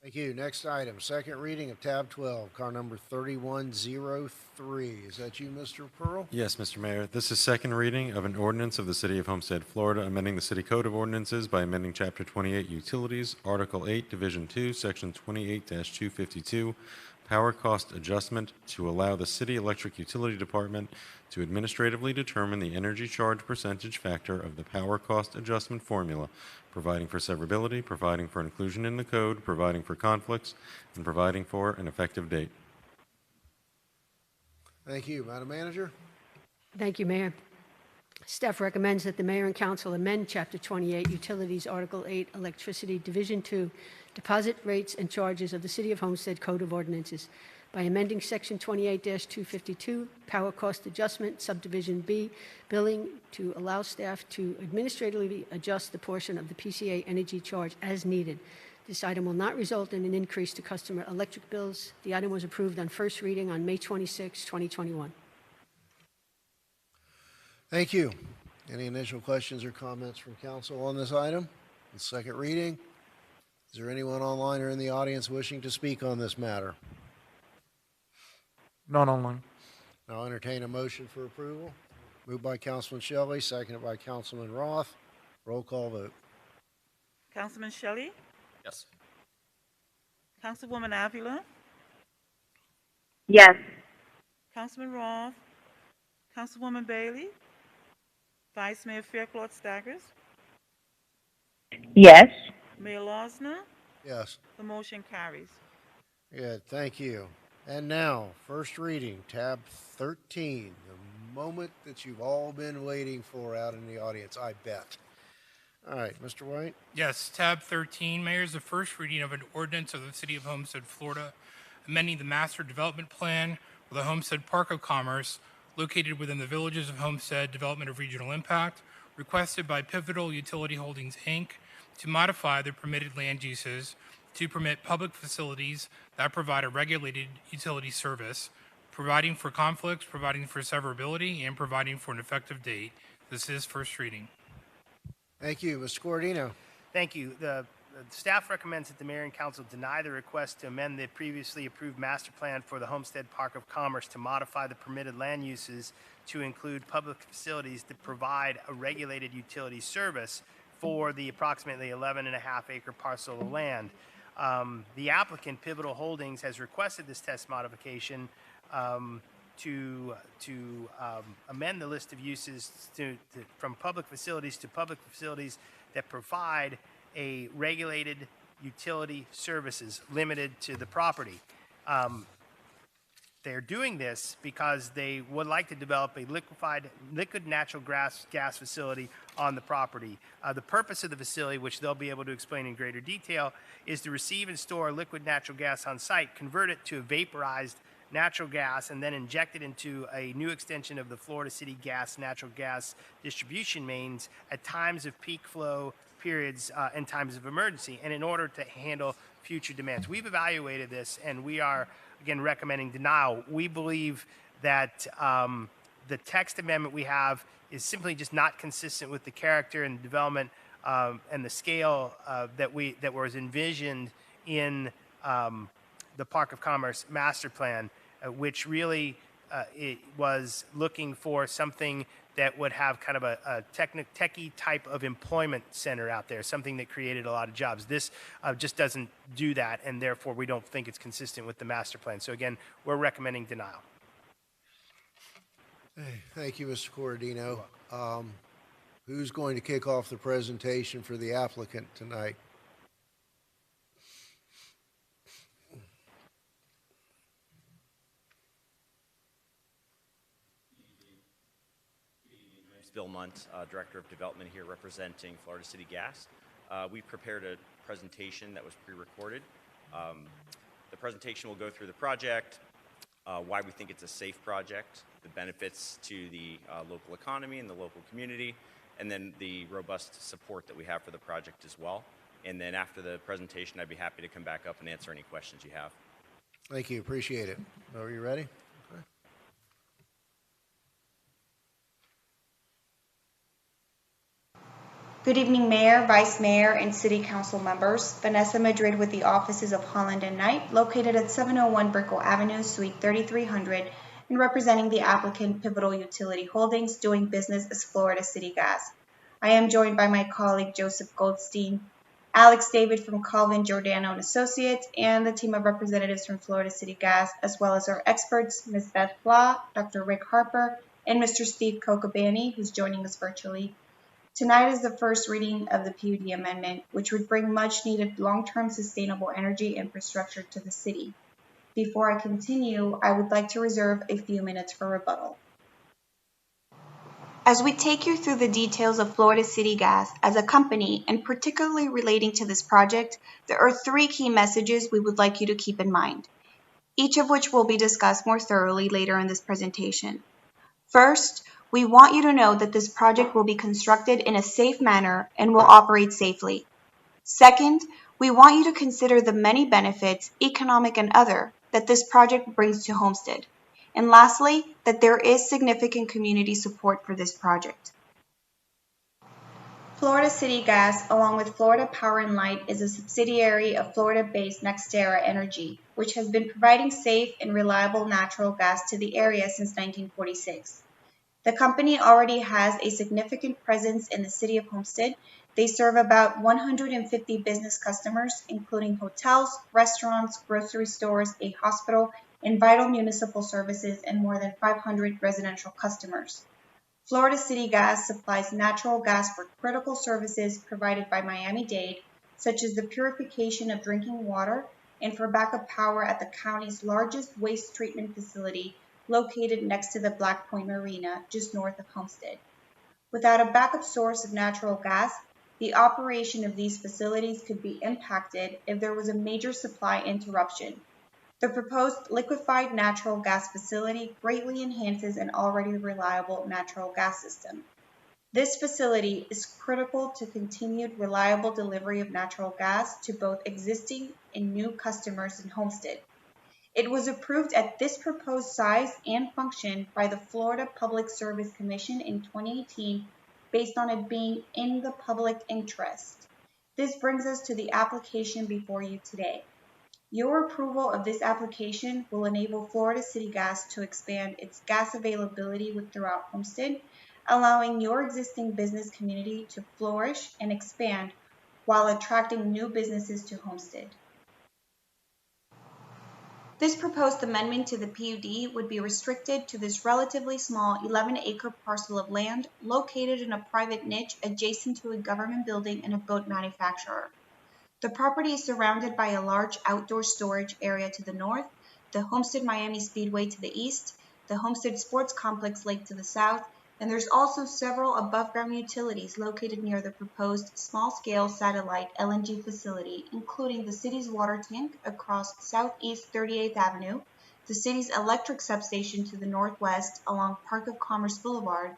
Thank you. Next item, second reading of tab 12, car number 3103. Is that you, Mr. Pearl? Yes, Mr. Mayor. This is second reading of an ordinance of the City of Homestead, Florida, amending the City Code of Ordinances by amending Chapter 28 Utilities, Article 8, Division 2, Section 28-252, power cost adjustment to allow the City Electric Utility Department to administratively determine the energy charge percentage factor of the power cost adjustment formula, providing for severability, providing for inclusion in the code, providing for conflicts, and providing for an effective date. Thank you. Madam Manager? Thank you, Mayor. Staff recommends that the mayor and council amend Chapter 28, Utilities, Article 8, Electricity, Division 2, Deposit Rates and Charges of the City of Homestead Code of Ordinances by amending Section 28-252, Power Cost Adjustment, Subdivision B, Billing, to allow staff to administratively adjust the portion of the PCA energy charge as needed. This item will not result in an increase to customer electric bills. The item was approved on first reading on May 26, 2021. Thank you. Any initial questions or comments from council on this item? The second reading. Is there anyone online or in the audience wishing to speak on this matter? None online. I'll entertain a motion for approval. Moved by Councilman Shelley, seconded by Councilman Roth. Roll call vote. Councilman Shelley, Yes. Councilwoman Avila, Yes. Councilman Roth, Councilwoman Bailey, Vice Mayor Faircloth Staggers, Yes. Mayor Losner. Yes. The motion carries. Good, thank you. And now, first reading, tab 13, the moment that you've all been waiting for out in the audience, I bet. All right, Mr. White? Yes, tab 13, Mayor, is the first reading of an ordinance of the City of Homestead, Florida, amending the master development plan for the Homestead Park of Commerce located within the Villages of Homestead Development of Regional Impact, requested by Pivotal Utility Holdings, Inc., to modify the permitted land uses to permit public facilities that provide a regulated utility service, providing for conflicts, providing for severability, and providing for an effective date. This is first reading. Thank you. Mr. Cordino? Thank you. The staff recommends that the mayor and council deny the request to amend the previously approved master plan for the Homestead Park of Commerce to modify the permitted land uses to include public facilities that provide a regulated utility service for the approximately 11.5 acre parcel of land. The applicant, Pivotal Holdings, has requested this test modification to amend the list of uses from public facilities to public facilities that provide a regulated utility services limited to the property. They're doing this because they would like to develop a liquid natural gas facility on the property. The purpose of the facility, which they'll be able to explain in greater detail, is to receive and store liquid natural gas on site, convert it to a vaporized natural gas, and then inject it into a new extension of the Florida City Gas natural gas distribution mains at times of peak flow periods and times of emergency, and in order to handle future demands. We've evaluated this, and we are, again, recommending denial. We believe that the text amendment we have is simply just not consistent with the character and development and the scale that was envisioned in the Park of Commerce master plan, which really it was looking for something that would have kind of a techie type of employment center out there, something that created a lot of jobs. This just doesn't do that, and therefore we don't think it's consistent with the master plan. So again, we're recommending denial. Hey, thank you, Mr. Cordino. Who's going to kick off the presentation for the applicant tonight? Bill Munt, Director of Development here representing Florida City Gas. We prepared a presentation that was pre-recorded. The presentation will go through the project, why we think it's a safe project, the benefits to the local economy and the local community, and then the robust support that we have for the project as well. And then after the presentation, I'd be happy to come back up and answer any questions you have. Thank you. Appreciate it. Are you ready? Okay. Good evening, Mayor, Vice Mayor, and City Council members. Vanessa Madrid with the offices of Holland & Knight, located at 701 Brickell Avenue, Suite 3300, and representing the applicant Pivotal Utility Holdings, doing business as Florida City Gas. I am joined by my colleague Joseph Goldstein, Alex David from Calvin Giordano and Associates, and the team of representatives from Florida City Gas, as well as our experts, Ms. Beth Blah, Dr. Rick Harper, and Mr. Steve Kokobani, who's joining us virtually. Tonight is the first reading of the PUD amendment, which would bring much-needed long-term sustainable energy infrastructure to the city. Before I continue, I would like to reserve a few minutes for rebuttal. As we take you through the details of Florida City Gas as a company, and particularly relating to this project, there are three key messages we would like you to keep in mind, each of which will be discussed more thoroughly later in this presentation. First, we want you to know that this project will be constructed in a safe manner and will operate safely. Second, we want you to consider the many benefits, economic and other, that this project brings to Homestead. And lastly, that there is significant community support for this project. Florida City Gas, along with Florida Power and Light, is a subsidiary of Florida-based NextEra Energy, which has been providing safe and reliable natural gas to the area since 1946. The company already has a significant presence in the city of Homestead. They serve about 150 business customers, including hotels, restaurants, grocery stores, a hospital, and vital municipal services, and more than 500 residential customers. Florida City Gas supplies natural gas for critical services provided by Miami-Dade, such as the purification of drinking water and for backup power at the county's largest waste treatment facility located next to the Black Point Marina, just north of Homestead. Without a backup source of natural gas, the operation of these facilities could be impacted if there was a major supply interruption. The proposed liquefied natural gas facility greatly enhances an already reliable natural gas system. This facility is critical to continued reliable delivery of natural gas to both existing and new customers in Homestead. It was approved at this proposed size and function by the Florida Public Service Commission in 2018 based on it being in the public interest. This brings us to the application before you today. Your approval of this application will enable Florida City Gas to expand its gas availability throughout Homestead, allowing your existing business community to flourish and expand while attracting new businesses to Homestead. This proposed amendment to the PUD would be restricted to this relatively small 11-acre parcel of land located in a private niche adjacent to a government building and a boat manufacturer. The property is surrounded by a large outdoor storage area to the north, the Homestead Miami Speedway to the east, the Homestead Sports Complex Lake to the south, and there's also several above-ground utilities located near the proposed small-scale satellite LNG facility, including the city's water tank across Southeast 38th Avenue, the city's electric substation to the northwest along Park of Commerce Boulevard,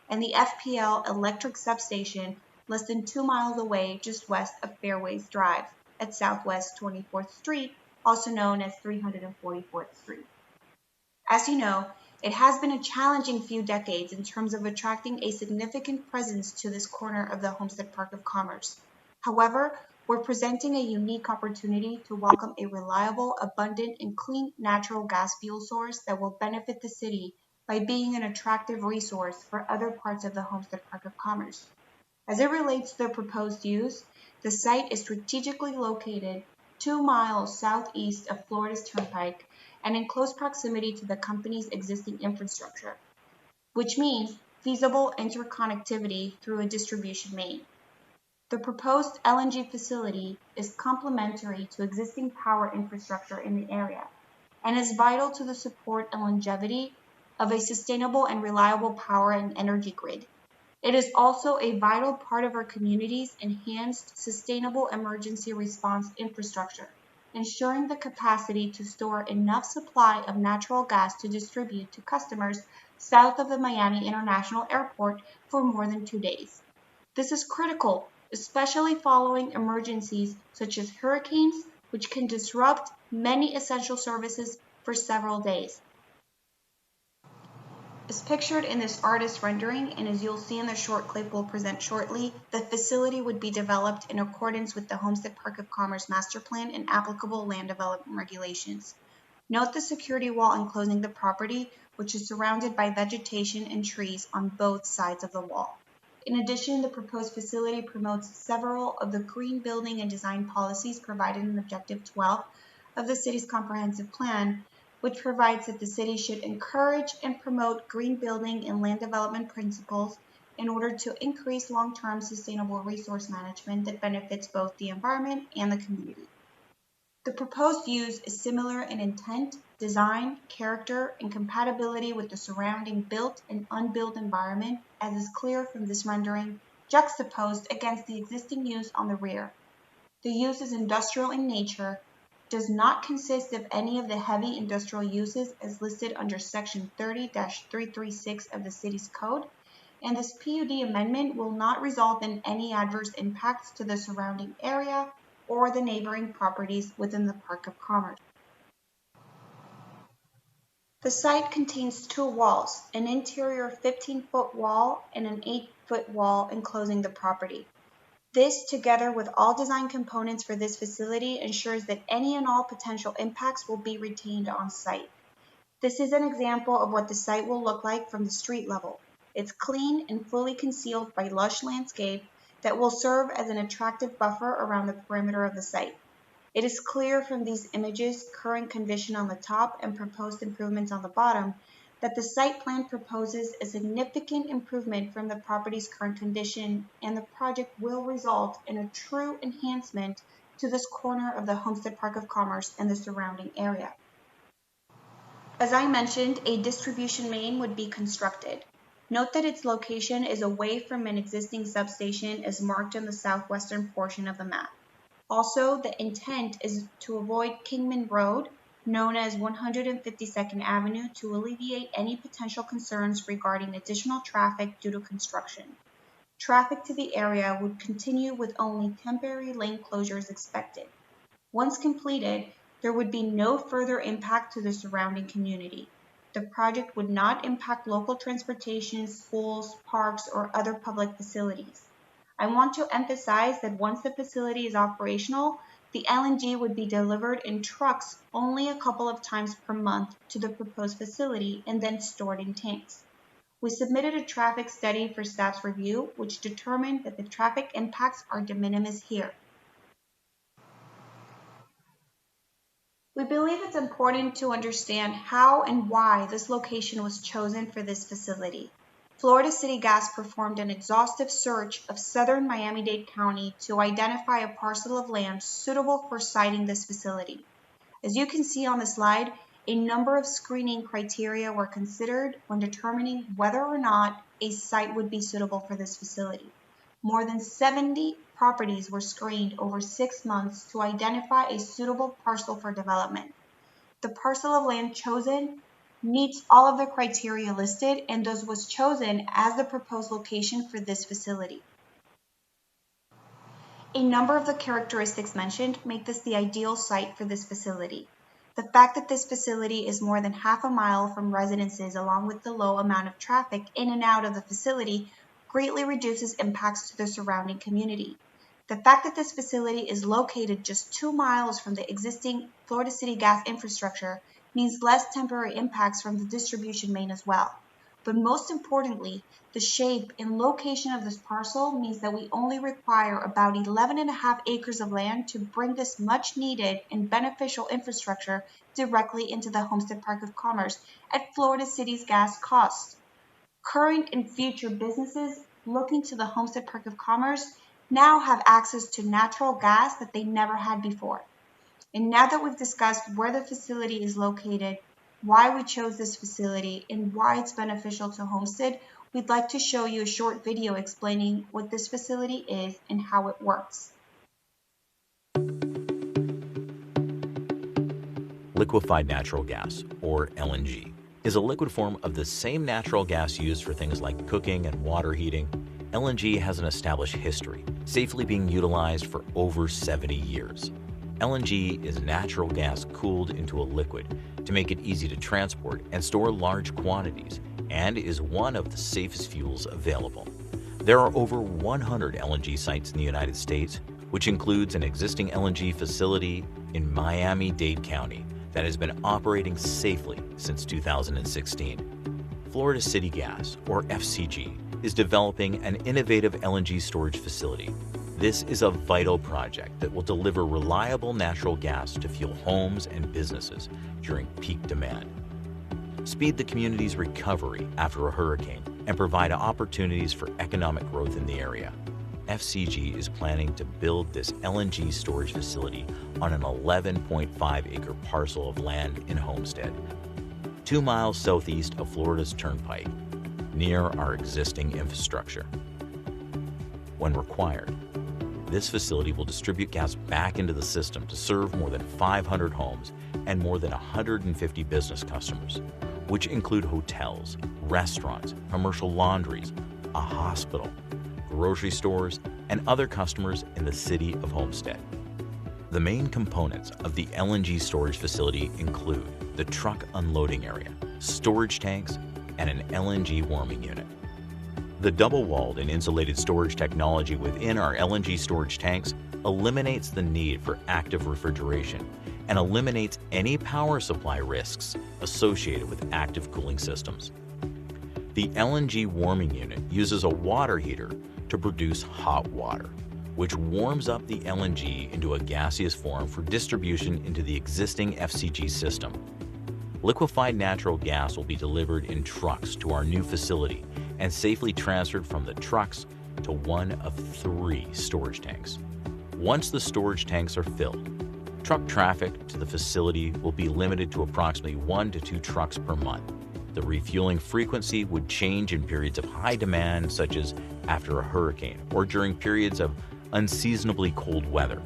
and the FPL electric substation less than 2 miles away just west of Fairways Drive at Southwest 24th Street, also known as 344th Street. As you know, it has been a challenging few decades in terms of attracting a significant presence to this corner of the Homestead Park of Commerce. However, we're presenting a unique opportunity to welcome a reliable, abundant, and clean natural gas fuel source that will benefit the city by being an attractive resource for other parts of the Homestead Park of Commerce. As it relates to the proposed use, the site is strategically located 2 miles southeast of Florida's Turnpike and in close proximity to the company's existing infrastructure, which means feasible interconnectivity through a distribution main. The proposed LNG facility is complementary to existing power infrastructure in the area and is vital to the support and longevity of a sustainable and reliable power and energy grid. It is also a vital part of our community's enhanced sustainable emergency response infrastructure, ensuring the capacity to store enough supply of natural gas to distribute to customers south of the Miami International Airport for more than 2 days. This is critical, especially following emergencies such as hurricanes, which can disrupt many essential services for several days. As pictured in this artist rendering, and as you'll see in the short clip we'll present shortly, the facility would be developed in accordance with the Homestead Park of Commerce Master Plan and applicable land development regulations. Note the security wall enclosing the property, which is surrounded by vegetation and trees on both sides of the wall. In addition, the proposed facility promotes several of the green building and design policies provided in Objective 12 of the city's comprehensive plan, which provides that the city should encourage and promote green building and land development principles in order to increase long-term sustainable resource management that benefits both the environment and the community. The proposed use is similar in intent, design, character, and compatibility with the surrounding built and unbuilt environment, as is clear from this rendering, juxtaposed against the existing use on the rear. The use is industrial in nature, does not consist of any of the heavy industrial uses as listed under Section 30-336 of the city's code, and this PUD amendment will not result in any adverse impacts to the surrounding area or the neighboring properties within the Park of Commerce. The site contains two walls, an interior 15-foot wall and an 8-foot wall enclosing the property. This, together with all design components for this facility, ensures that any and all potential impacts will be retained on site. This is an example of what the site will look like from the street level. It's clean and fully concealed by lush landscape that will serve as an attractive buffer around the perimeter of the site. It is clear from these images, current condition on the top and proposed improvements on the bottom, that the site plan proposes a significant improvement from the property's current condition, and the project will result in a true enhancement to this corner of the Homestead Park of Commerce and the surrounding area. As I mentioned, a distribution main would be constructed. Note that its location is away from an existing substation as marked on the southwestern portion of the map. Also, the intent is to avoid Kingman Road, known as 152nd Avenue, to alleviate any potential concerns regarding additional traffic due to construction. Traffic to the area would continue with only temporary lane closures expected. Once completed, there would be no further impact to the surrounding community. The project would not impact local transportation, schools, parks, or other public facilities. I want to emphasize that once the facility is operational, the LNG would be delivered in trucks only a couple of times per month to the proposed facility and then stored in tanks. We submitted a traffic study for staff's review, which determined that the traffic impacts are de minimis here. We believe it's important to understand how and why this location was chosen for this facility. Florida City Gas performed an exhaustive search of southern Miami-Dade County to identify a parcel of land suitable for siting this facility. As you can see on the slide, a number of screening criteria were considered when determining whether or not a site would be suitable for this facility. More than 70 properties were screened over 6 months to identify a suitable parcel for development. The parcel of land chosen meets all of the criteria listed and thus was chosen as the proposed location for this facility. A number of the characteristics mentioned make this the ideal site for this facility. The fact that this facility is more than half a mile from residences, along with the low amount of traffic in and out of the facility, greatly reduces impacts to the surrounding community. The fact that this facility is located just 2 miles from the existing Florida City Gas infrastructure means less temporary impacts from the distribution main as well. But most importantly, the shape and location of this parcel means that we only require about 11.5 acres of land to bring this much needed and beneficial infrastructure directly into the Homestead Park of Commerce at Florida City's gas cost. Current and future businesses looking to the Homestead Park of Commerce now have access to natural gas that they never had before. And now that we've discussed where the facility is located, why we chose this facility, and why it's beneficial to Homestead, we'd like to show you a short video explaining what this facility is and how it works. Liquefied natural gas, or LNG, is a liquid form of the same natural gas used for things like cooking and water heating. LNG has an established history, safely being utilized for over 70 years. LNG is natural gas cooled into a liquid to make it easy to transport and store large quantities, and is one of the safest fuels available. There are over 100 LNG sites in the United States, which includes an existing LNG facility in Miami-Dade County that has been operating safely since 2016. Florida City Gas, or FCG, is developing an innovative LNG storage facility. This is a vital project that will deliver reliable natural gas to fuel homes and businesses during peak demand, speed the community's recovery after a hurricane, and provide opportunities for economic growth in the area. FCG is planning to build this LNG storage facility on an 11.5-acre parcel of land in Homestead, 2 miles southeast of Florida's Turnpike, near our existing infrastructure. When required, this facility will distribute gas back into the system to serve more than 500 homes and more than 150 business customers, which include hotels, restaurants, commercial laundries, a hospital, grocery stores, and other customers in the city of Homestead. The main components of the LNG storage facility include the truck unloading area, storage tanks, and an LNG warming unit. The double-walled and insulated storage technology within our LNG storage tanks eliminates the need for active refrigeration and eliminates any power supply risks associated with active cooling systems. The LNG warming unit uses a water heater to produce hot water, which warms up the LNG into a gaseous form for distribution into the existing FCG system. Liquefied natural gas will be delivered in trucks to our new facility and safely transferred from the trucks to one of 3 storage tanks. Once the storage tanks are filled, truck traffic to the facility will be limited to approximately 1 to 2 trucks per month. The refueling frequency would change in periods of high demand, such as after a hurricane or during periods of unseasonably cold weather.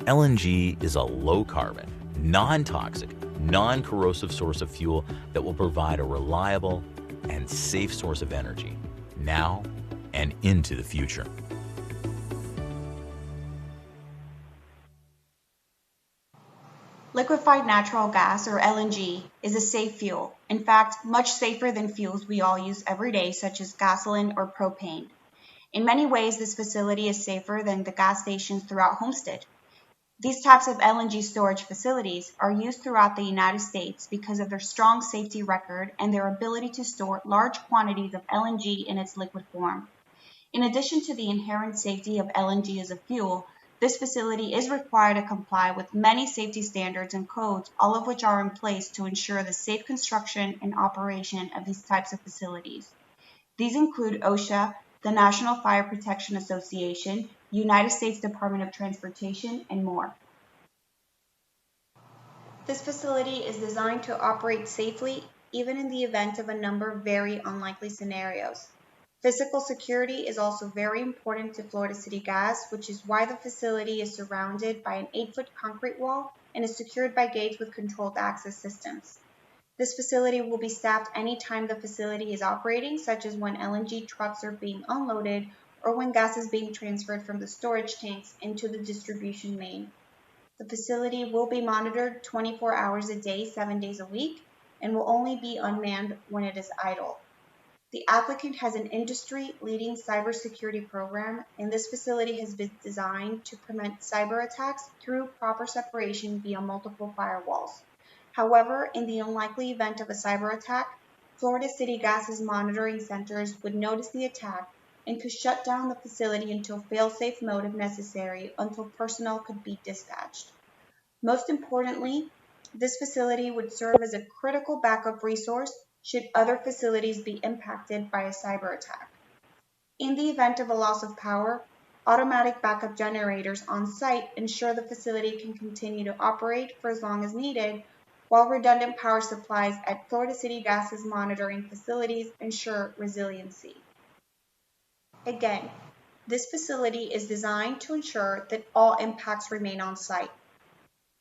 LNG is a low-carbon, non-toxic, non-corrosive source of fuel that will provide a reliable and safe source of energy now and into the future. Liquefied natural gas, or LNG, is a safe fuel. In fact, much safer than fuels we all use every day, such as gasoline or propane. In many ways, this facility is safer than the gas stations throughout Homestead. These types of LNG storage facilities are used throughout the United States because of their strong safety record and their ability to store large quantities of LNG in its liquid form. In addition to the inherent safety of LNG as a fuel, this facility is required to comply with many safety standards and codes, all of which are in place to ensure the safe construction and operation of these types of facilities. These include OSHA, the National Fire Protection Association, United States Department of Transportation, and more. This facility is designed to operate safely, even in the event of a number of very unlikely scenarios. Physical security is also very important to Florida City Gas, which is why the facility is surrounded by an 8-foot concrete wall and is secured by gates with controlled access systems. This facility will be staffed anytime the facility is operating, such as when LNG trucks are being unloaded or when gas is being transferred from the storage tanks into the distribution main. The facility will be monitored 24 hours a day, 7 days a week, and will only be unmanned when it is idle. The applicant has an industry-leading cybersecurity program, and this facility has been designed to prevent cyber attacks through proper separation via multiple firewalls. However, in the unlikely event of a cyber attack, Florida City Gas's monitoring centers would notice the attack and could shut down the facility into fail-safe mode if necessary until personnel could be dispatched. Most importantly, this facility would serve as a critical backup resource should other facilities be impacted by a cyber attack. In the event of a loss of power, automatic backup generators on site ensure the facility can continue to operate for as long as needed, while redundant power supplies at Florida City Gas's monitoring facilities ensure resiliency. Again, this facility is designed to ensure that all impacts remain on site.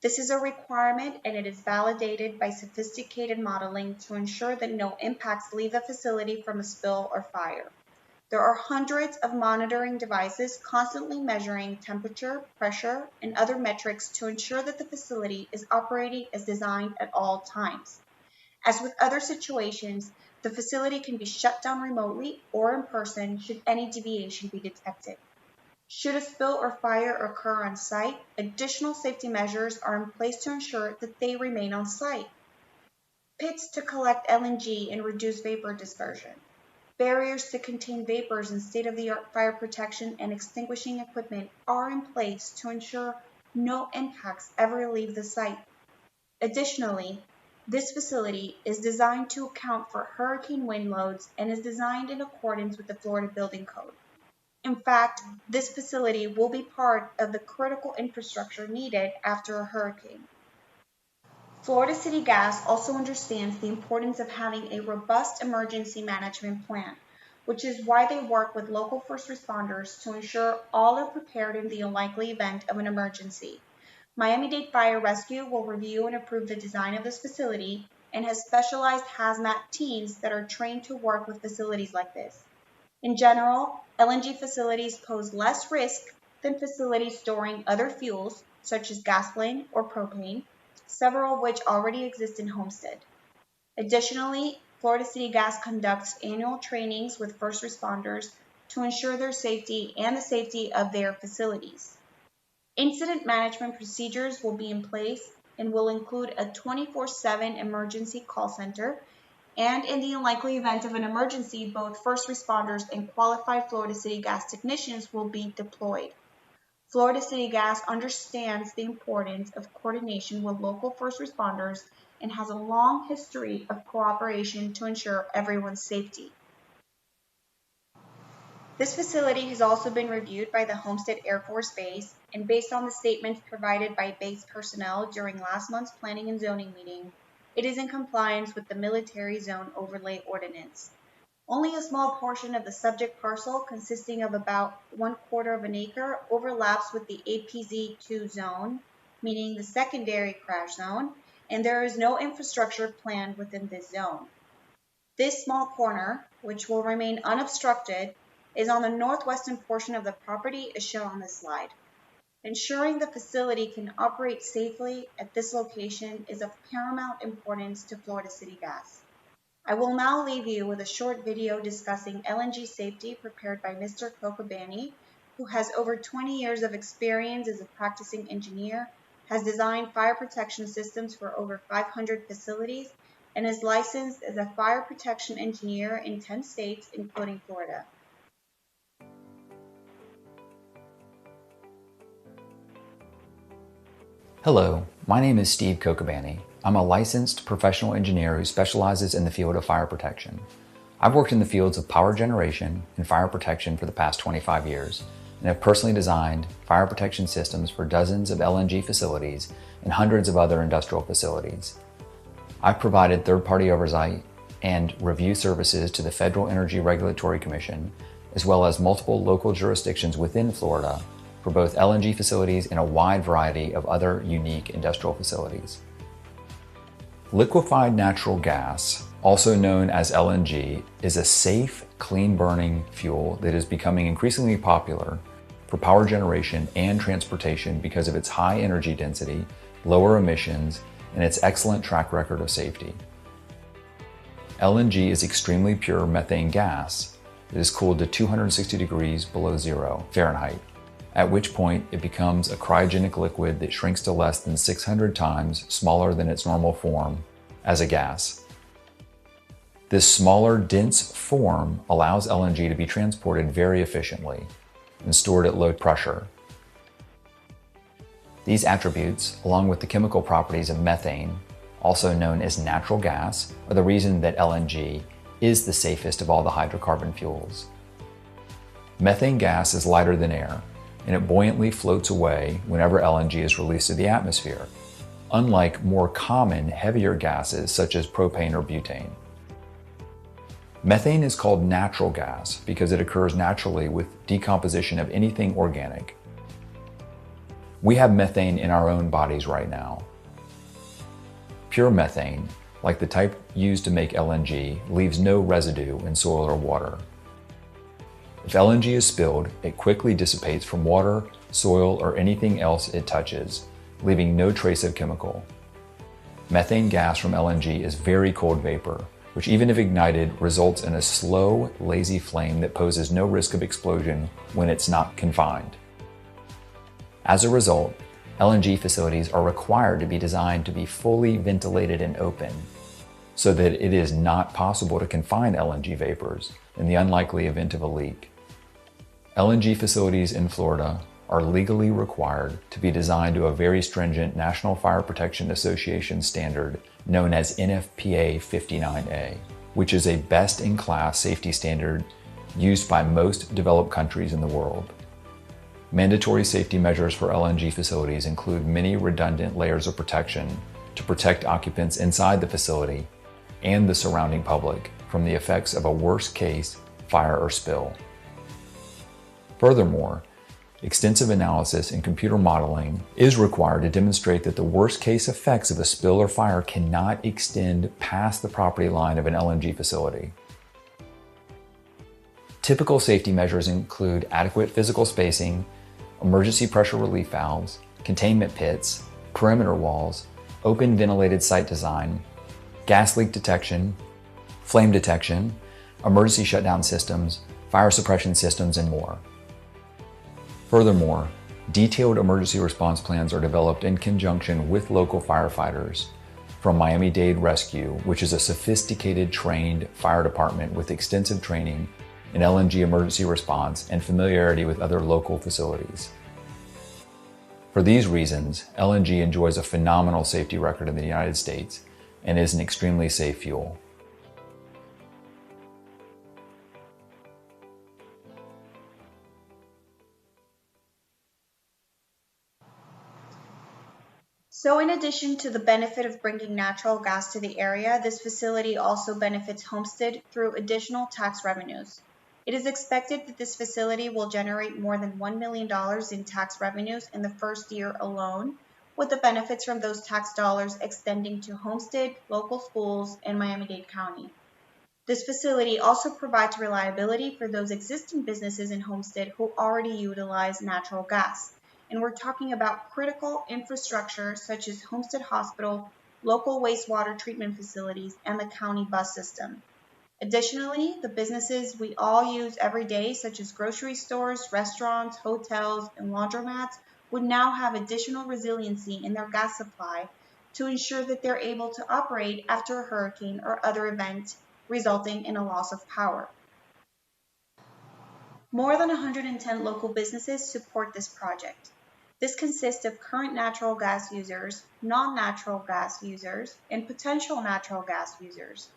This is a requirement, and it is validated by sophisticated modeling to ensure that no impacts leave the facility from a spill or fire. There are hundreds of monitoring devices constantly measuring temperature, pressure, and other metrics to ensure that the facility is operating as designed at all times. As with other situations, the facility can be shut down remotely or in person should any deviation be detected. Should a spill or fire occur on site, additional safety measures are in place to ensure that they remain on site. Pits to collect LNG and reduce vapor dispersion. Barriers to contain vapors and state-of-the-art fire protection and extinguishing equipment are in place to ensure no impacts ever leave the site. Additionally, this facility is designed to account for hurricane wind loads and is designed in accordance with the Florida Building Code. In fact, this facility will be part of the critical infrastructure needed after a hurricane. Florida City Gas also understands the importance of having a robust emergency management plan, which is why they work with local first responders to ensure all are prepared in the unlikely event of an emergency. Miami-Dade Fire Rescue will review and approve the design of this facility and has specialized hazmat teams that are trained to work with facilities like this. In general, LNG facilities pose less risk than facilities storing other fuels, such as gasoline or propane, several of which already exist in Homestead. Additionally, Florida City Gas conducts annual trainings with first responders to ensure their safety and the safety of their facilities. Incident management procedures will be in place and will include a 24/7 emergency call center, and in the unlikely event of an emergency, both first responders and qualified Florida City Gas technicians will be deployed. Florida City Gas understands the importance of coordination with local first responders and has a long history of cooperation to ensure everyone's safety. This facility has also been reviewed by the Homestead Air Force Base, and based on the statements provided by base personnel during last month's Planning and Zoning meeting, it is in compliance with the Military Zone Overlay Ordinance. Only a small portion of the subject parcel, consisting of about 1/4 of an acre, overlaps with the APZ2 zone, meaning the secondary crash zone, and there is no infrastructure planned within this zone. This small corner, which will remain unobstructed, is on the northwestern portion of the property as shown on this slide. Ensuring the facility can operate safely at this location is of paramount importance to Florida City Gas. I will now leave you with a short video discussing LNG safety prepared by Mr. Kokobani, who has over 20 years of experience as a practicing engineer, has designed fire protection systems for over 500 facilities, and is licensed as a fire protection engineer in 10 states, including Florida. Hello, my name is Steve Kokobani. I'm a licensed professional engineer who specializes in the field of fire protection. I've worked in the fields of power generation and fire protection for the past 25 years and have personally designed fire protection systems for dozens of LNG facilities and hundreds of other industrial facilities. I've provided third-party oversight and review services to the Federal Energy Regulatory Commission, as well as multiple local jurisdictions within Florida for both LNG facilities and a wide variety of other unique industrial facilities. Liquefied natural gas, also known as LNG, is a safe, clean-burning fuel that is becoming increasingly popular for power generation and transportation because of its high energy density, lower emissions, and its excellent track record of safety. LNG is extremely pure methane gas that is cooled to 260 degrees below zero Fahrenheit, at which point it becomes a cryogenic liquid that shrinks to less than 600 times smaller than its normal form as a gas. This smaller, dense form allows LNG to be transported very efficiently and stored at low pressure. These attributes, along with the chemical properties of methane, also known as natural gas, are the reason that LNG is the safest of all the hydrocarbon fuels. Methane gas is lighter than air, and it buoyantly floats away whenever LNG is released to the atmosphere, unlike more common, heavier gases such as propane or butane. Methane is called natural gas because it occurs naturally with decomposition of anything organic. We have methane in our own bodies right now. Pure methane, like the type used to make LNG, leaves no residue in soil or water. If LNG is spilled, it quickly dissipates from water, soil, or anything else it touches, leaving no trace of chemical. Methane gas from LNG is very cold vapor, which even if ignited, results in a slow, lazy flame that poses no risk of explosion when it's not confined. As a result, LNG facilities are required to be designed to be fully ventilated and open, so that it is not possible to confine LNG vapors, in the unlikely event of a leak. LNG facilities in Florida are legally required to be designed to a very stringent National Fire Protection Association standard known as NFPA 59A, which is a best-in-class safety standard used by most developed countries in the world. Mandatory safety measures for LNG facilities include many redundant layers of protection to protect occupants inside the facility and the surrounding public from the effects of a worst-case fire or spill. Furthermore, extensive analysis and computer modeling is required to demonstrate that the worst-case effects of a spill or fire cannot extend past the property line of an LNG facility. Typical safety measures include adequate physical spacing, emergency pressure relief valves, containment pits, perimeter walls, open ventilated site design, gas leak detection, flame detection, emergency shutdown systems, fire suppression systems, and more. Furthermore, detailed emergency response plans are developed in conjunction with local firefighters from Miami-Dade Rescue, which is a sophisticated, trained fire department with extensive training in LNG emergency response and familiarity with other local facilities. For these reasons, LNG enjoys a phenomenal safety record in the United States and is an extremely safe fuel. So in addition to the benefit of bringing natural gas to the area, this facility also benefits Homestead through additional tax revenues. It is expected that this facility will generate more than $1 million in tax revenues in the first year alone, with the benefits from those tax dollars extending to Homestead, local schools, and Miami-Dade County. This facility also provides reliability for those existing businesses in Homestead who already utilize natural gas. And we're talking about critical infrastructure such as Homestead Hospital, local wastewater treatment facilities, and the county bus system. Additionally, the businesses we all use every day, such as grocery stores, restaurants, hotels, and laundromats, would now have additional resiliency in their gas supply to ensure that they're able to operate after a hurricane or other event resulting in a loss of power. More than 110 local businesses support this project. This consists of current natural gas users, non-natural gas users, and potential natural gas users.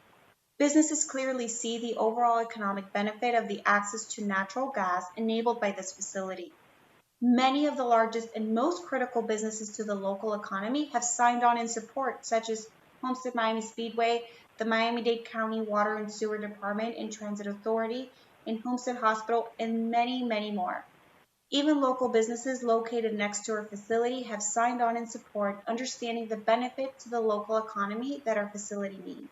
Businesses clearly see the overall economic benefit of the access to natural gas enabled by this facility. Many of the largest and most critical businesses to the local economy have signed on in support, such as Homestead Miami Speedway, the Miami-Dade County Water and Sewer Department and Transit Authority, and Homestead Hospital, and many, many more. Even local businesses located next to our facility have signed on in support, understanding the benefit to the local economy that our facility needs.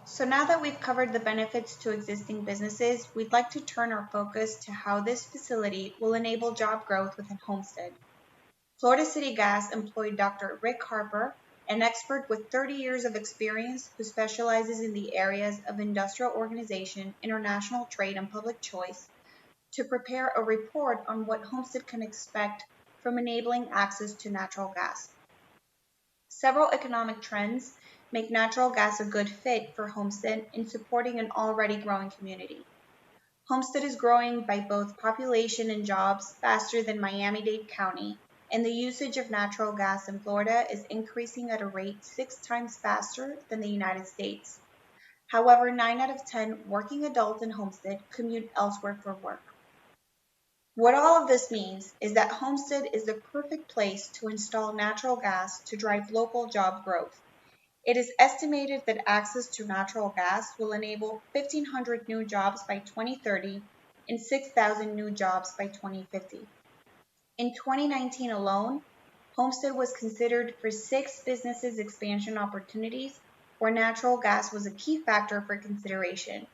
So now that we've covered the benefits to existing businesses, we'd like to turn our focus to how this facility will enable job growth within Homestead. Florida City Gas employed Dr. Rick Harper, an expert with 30 years of experience who specializes in the areas of industrial organization, international trade, and public choice, to prepare a report on what Homestead can expect from enabling access to natural gas. Several economic trends make natural gas a good fit for Homestead in supporting an already growing community. Homestead is growing by both population and jobs faster than Miami-Dade County, and the usage of natural gas in Florida is increasing at a rate 6 times faster than the United States. However, 9 out of 10 working adults in Homestead commute elsewhere for work. What all of this means is that Homestead is the perfect place to install natural gas to drive local job growth. It is estimated that access to natural gas will enable 1,500 new jobs by 2030 and 6,000 new jobs by 2050. In 2019 alone, Homestead was considered for 6 businesses expansion opportunities where natural gas was a key factor for consideration.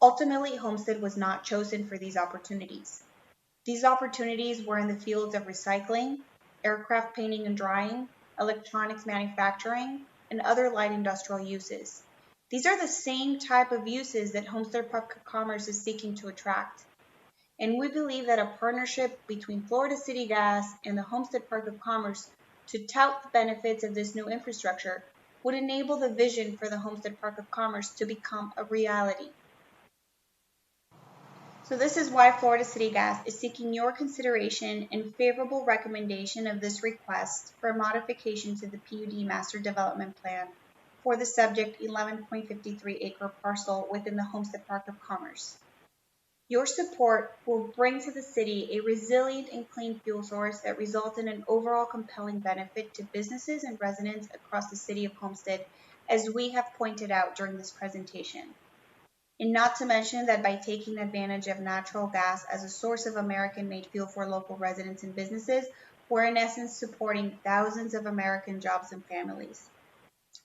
Ultimately, Homestead was not chosen for these opportunities. These opportunities were in the fields of recycling, aircraft painting and drying, electronics manufacturing, and other light industrial uses. These are the same type of uses that Homestead Park of Commerce is seeking to attract. And we believe that a partnership between Florida City Gas and the Homestead Park of Commerce to tout the benefits of this new infrastructure would enable the vision for the Homestead Park of Commerce to become a reality. So this is why Florida City Gas is seeking your consideration and favorable recommendation of this request for a modification to the PUD Master Development Plan for the subject 11.53 acre parcel within the Homestead Park of Commerce. Your support will bring to the city a resilient and clean fuel source that results in an overall compelling benefit to businesses and residents across the city of Homestead, as we have pointed out during this presentation. And not to mention that by taking advantage of natural gas as a source of American-made fuel for local residents and businesses, we're in essence supporting thousands of American jobs and families.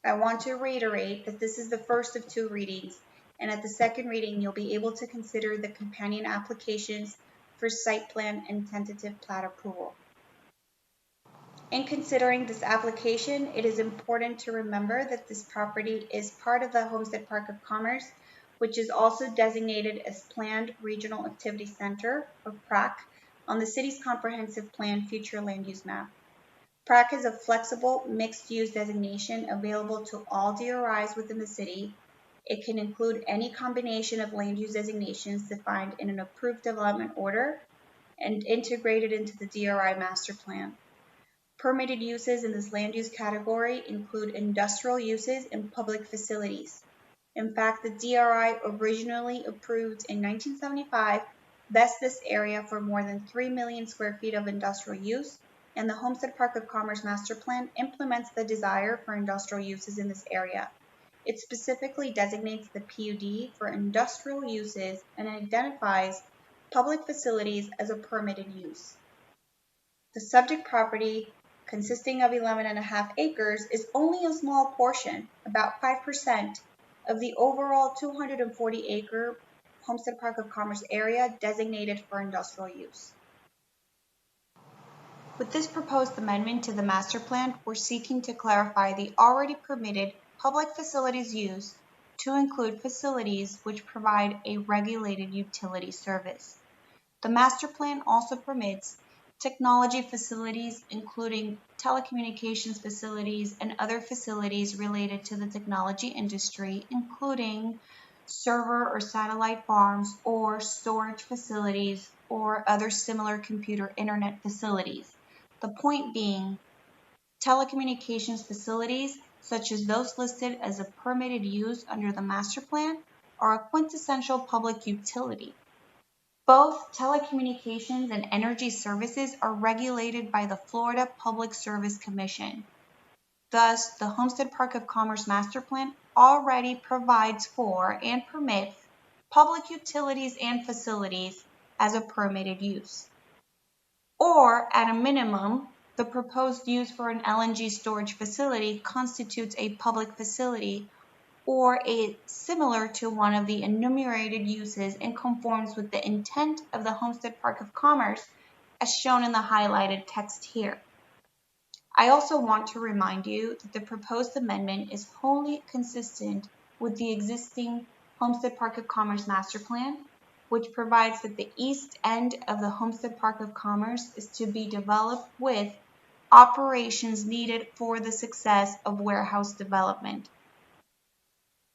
I want to reiterate that this is the first of 2 readings, and at the second reading, you'll be able to consider the companion applications for site plan and tentative plat approval. In considering this application, it is important to remember that this property is part of the Homestead Park of Commerce, which is also designated as Planned Regional Activity Center, or PRAC, on the city's Comprehensive Plan Future Land Use Map. PRAC is a flexible, mixed-use designation available to all DRIs within the city. It can include any combination of land use designations defined in an approved development order and integrated into the DRI master plan. Permitted uses in this land use category include industrial uses and public facilities. In fact, the DRI originally approved in 1975 vests this area for more than 3 million square feet of industrial use, and the Homestead Park of Commerce Master Plan implements the desire for industrial uses in this area. It specifically designates the PUD for industrial uses and identifies public facilities as a permitted use. The subject property, consisting of 11.5 acres, is only a small portion, about 5%, of the overall 240-acre Homestead Park of Commerce area designated for industrial use. With this proposed amendment to the master plan, we're seeking to clarify the already permitted public facilities use to include facilities which provide a regulated utility service. The master plan also permits technology facilities, including telecommunications facilities and other facilities related to the technology industry, including server or satellite farms or storage facilities or other similar computer internet facilities. The point being, telecommunications facilities, such as those listed as a permitted use under the master plan, are a quintessential public utility. Both telecommunications and energy services are regulated by the Florida Public Service Commission. Thus, the Homestead Park of Commerce Master Plan already provides for and permits public utilities and facilities as a permitted use. Or, at a minimum, the proposed use for an LNG storage facility constitutes a public facility or similar to one of the enumerated uses and conforms with the intent of the Homestead Park of Commerce as shown in the highlighted text here. I also want to remind you that the proposed amendment is wholly consistent with the existing Homestead Park of Commerce Master Plan, which provides that the east end of the Homestead Park of Commerce is to be developed with operations needed for the success of warehouse development.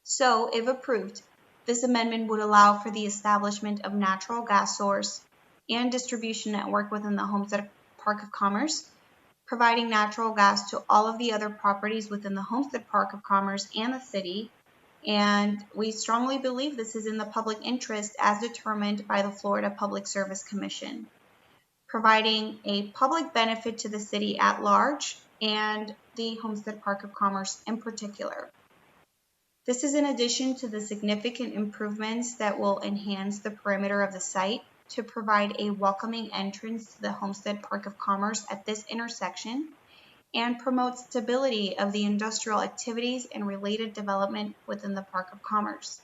So, if approved, this amendment would allow for the establishment of natural gas source and distribution network within the Homestead Park of Commerce, providing natural gas to all of the other properties within the Homestead Park of Commerce and the city, and we strongly believe this is in the public interest as determined by the Florida Public Service Commission, providing a public benefit to the city at large and the Homestead Park of Commerce in particular. This is in addition to the significant improvements that will enhance the perimeter of the site to provide a welcoming entrance to the Homestead Park of Commerce at this intersection and promote stability of the industrial activities and related development within the Park of Commerce.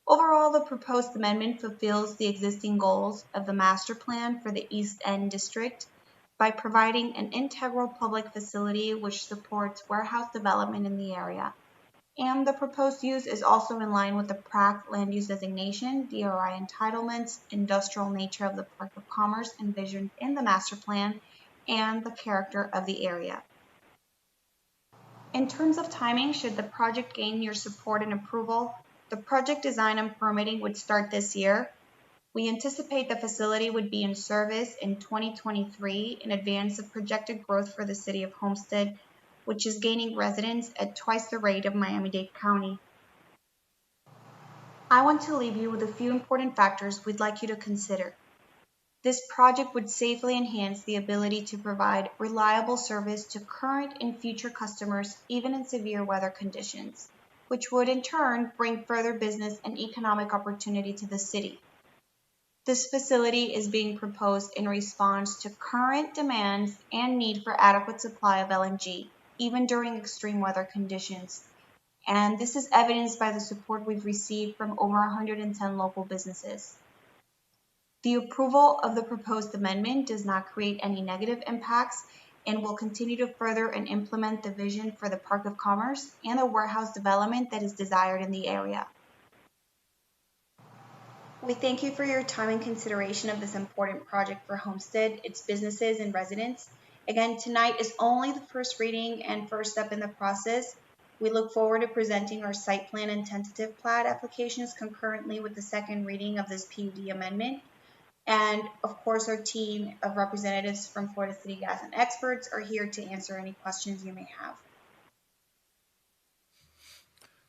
Overall, the proposed amendment fulfills the existing goals of the master plan for the East End District by providing an integral public facility which supports warehouse development in the area. And the proposed use is also in line with the PRAC land use designation, DRI entitlements, industrial nature of the Park of Commerce envisioned in the master plan, and the character of the area. In terms of timing, should the project gain your support and approval, the project design and permitting would start this year. We anticipate the facility would be in service in 2023 in advance of projected growth for the city of Homestead, which is gaining residents at twice the rate of Miami-Dade County. I want to leave you with a few important factors we'd like you to consider. This project would safely enhance the ability to provide reliable service to current and future customers, even in severe weather conditions, which would in turn bring further business and economic opportunity to the city. This facility is being proposed in response to current demands and need for adequate supply of LNG, even during extreme weather conditions. And this is evidenced by the support we've received from over 110 local businesses. The approval of the proposed amendment does not create any negative impacts and will continue to further and implement the vision for the Park of Commerce and the warehouse development that is desired in the area. We thank you for your time and consideration of this important project for Homestead, its businesses, and residents. Again, tonight is only the first reading and first step in the process. We look forward to presenting our site plan and tentative plat applications concurrently with the second reading of this PUD amendment. And of course, our team of representatives from Florida City Gas and experts are here to answer any questions you may have.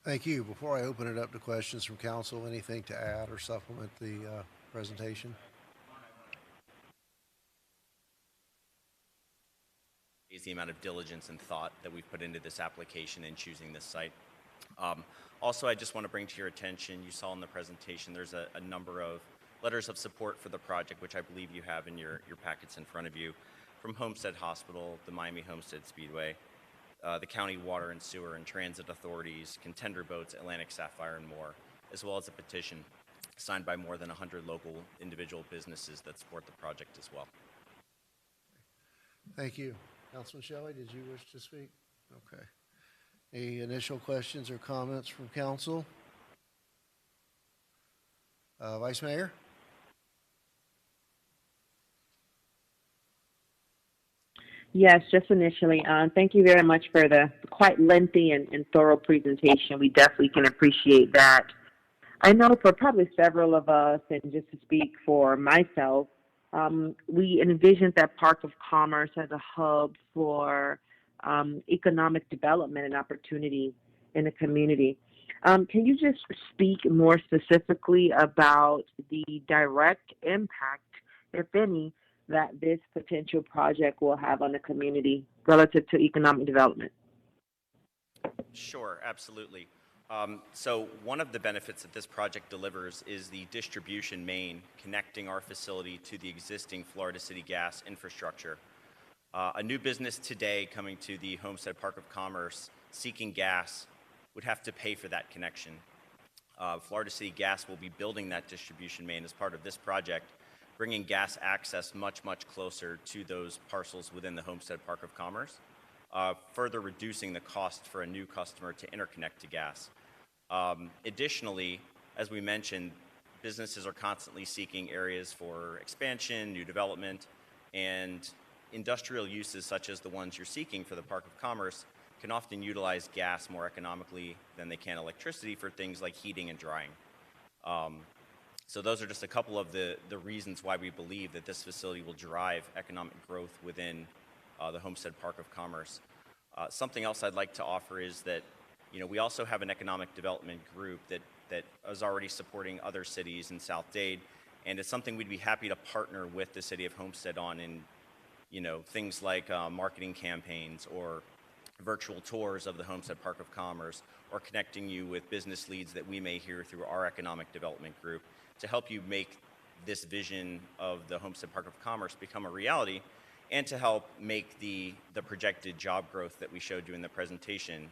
Thank you. Before I open it up to questions from council, anything to add or supplement the presentation? Is the amount of diligence and thought that we've put into this application and choosing this site. Also, I just want to bring to your attention, you saw in the presentation, there's a number of letters of support for the project, which I believe you have in your packets in front of you, from Homestead Hospital, the Miami Homestead Speedway, the county water and sewer and transit authorities, contender boats, Atlantic Sapphire, and more, as well as a petition signed by more than 100 local individual businesses that support the project as well. Thank you. Councilman Shelley, did you wish to speak? Okay. Any initial questions or comments from council? Vice Mayor? Yes, just initially. Thank you very much for the quite lengthy and thorough presentation. We definitely can appreciate that. I know for probably several of us, and just to speak for myself, we envisioned that Park of Commerce as a hub for economic development and opportunity in the community. Can you just speak more specifically about the direct impact, if any, that this potential project will have on the community relative to economic development? Sure, absolutely. So one of the benefits that this project delivers is the distribution main connecting our facility to the existing Florida City Gas infrastructure. A new business today coming to the Homestead Park of Commerce seeking gas would have to pay for that connection. Florida City Gas will be building that distribution main as part of this project, bringing gas access much, much closer to those parcels within the Homestead Park of Commerce, further reducing the cost for a new customer to interconnect to gas. Additionally, as we mentioned, businesses are constantly seeking areas for expansion, new development, and industrial uses such as the ones you're seeking for the Park of Commerce can often utilize gas more economically than they can electricity for things like heating and drying. So those are just a couple of the reasons why we believe that this facility will drive economic growth within the Homestead Park of Commerce. Something else I'd like to offer is that, we also have an economic development group that is already supporting other cities in South Dade, and it's something we'd be happy to partner with the city of Homestead on in, things like marketing campaigns or virtual tours of the Homestead Park of Commerce, or connecting you with business leads that we may hear through our economic development group to help you make this vision of the Homestead Park of Commerce become a reality, and to help make the projected job growth that we showed you in the presentation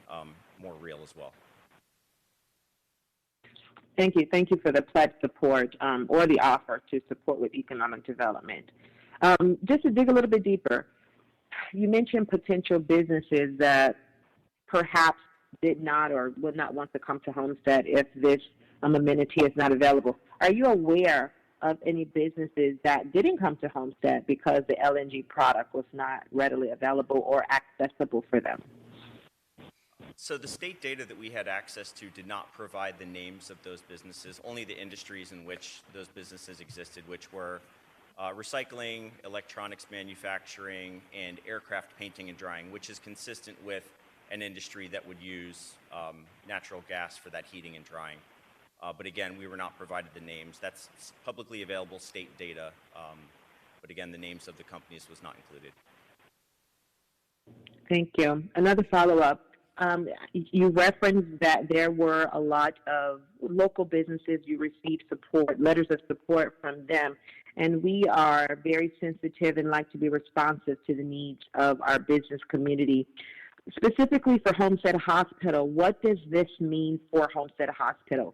more real as well. Thank you. Thank you for the pledge support or the offer to support with economic development. Just to dig a little bit deeper, you mentioned potential businesses that perhaps did not or would not want to come to Homestead if this amenity is not available. Are you aware of any businesses that didn't come to Homestead because the LNG product was not readily available or accessible for them? So the state data that we had access to did not provide the names of those businesses, only the industries in which those businesses existed, which were recycling, electronics manufacturing, and aircraft painting and drying, which is consistent with an industry that would use natural gas for that heating and drying. But again, we were not provided the names. That's publicly available state data, but again, the names of the companies was not included. Thank you. Another follow-up. You referenced that there were a lot of local businesses you received support, letters of support from them, and we are very sensitive and like to be responsive to the needs of our business community. Specifically for Homestead Hospital, what does this mean for Homestead Hospital?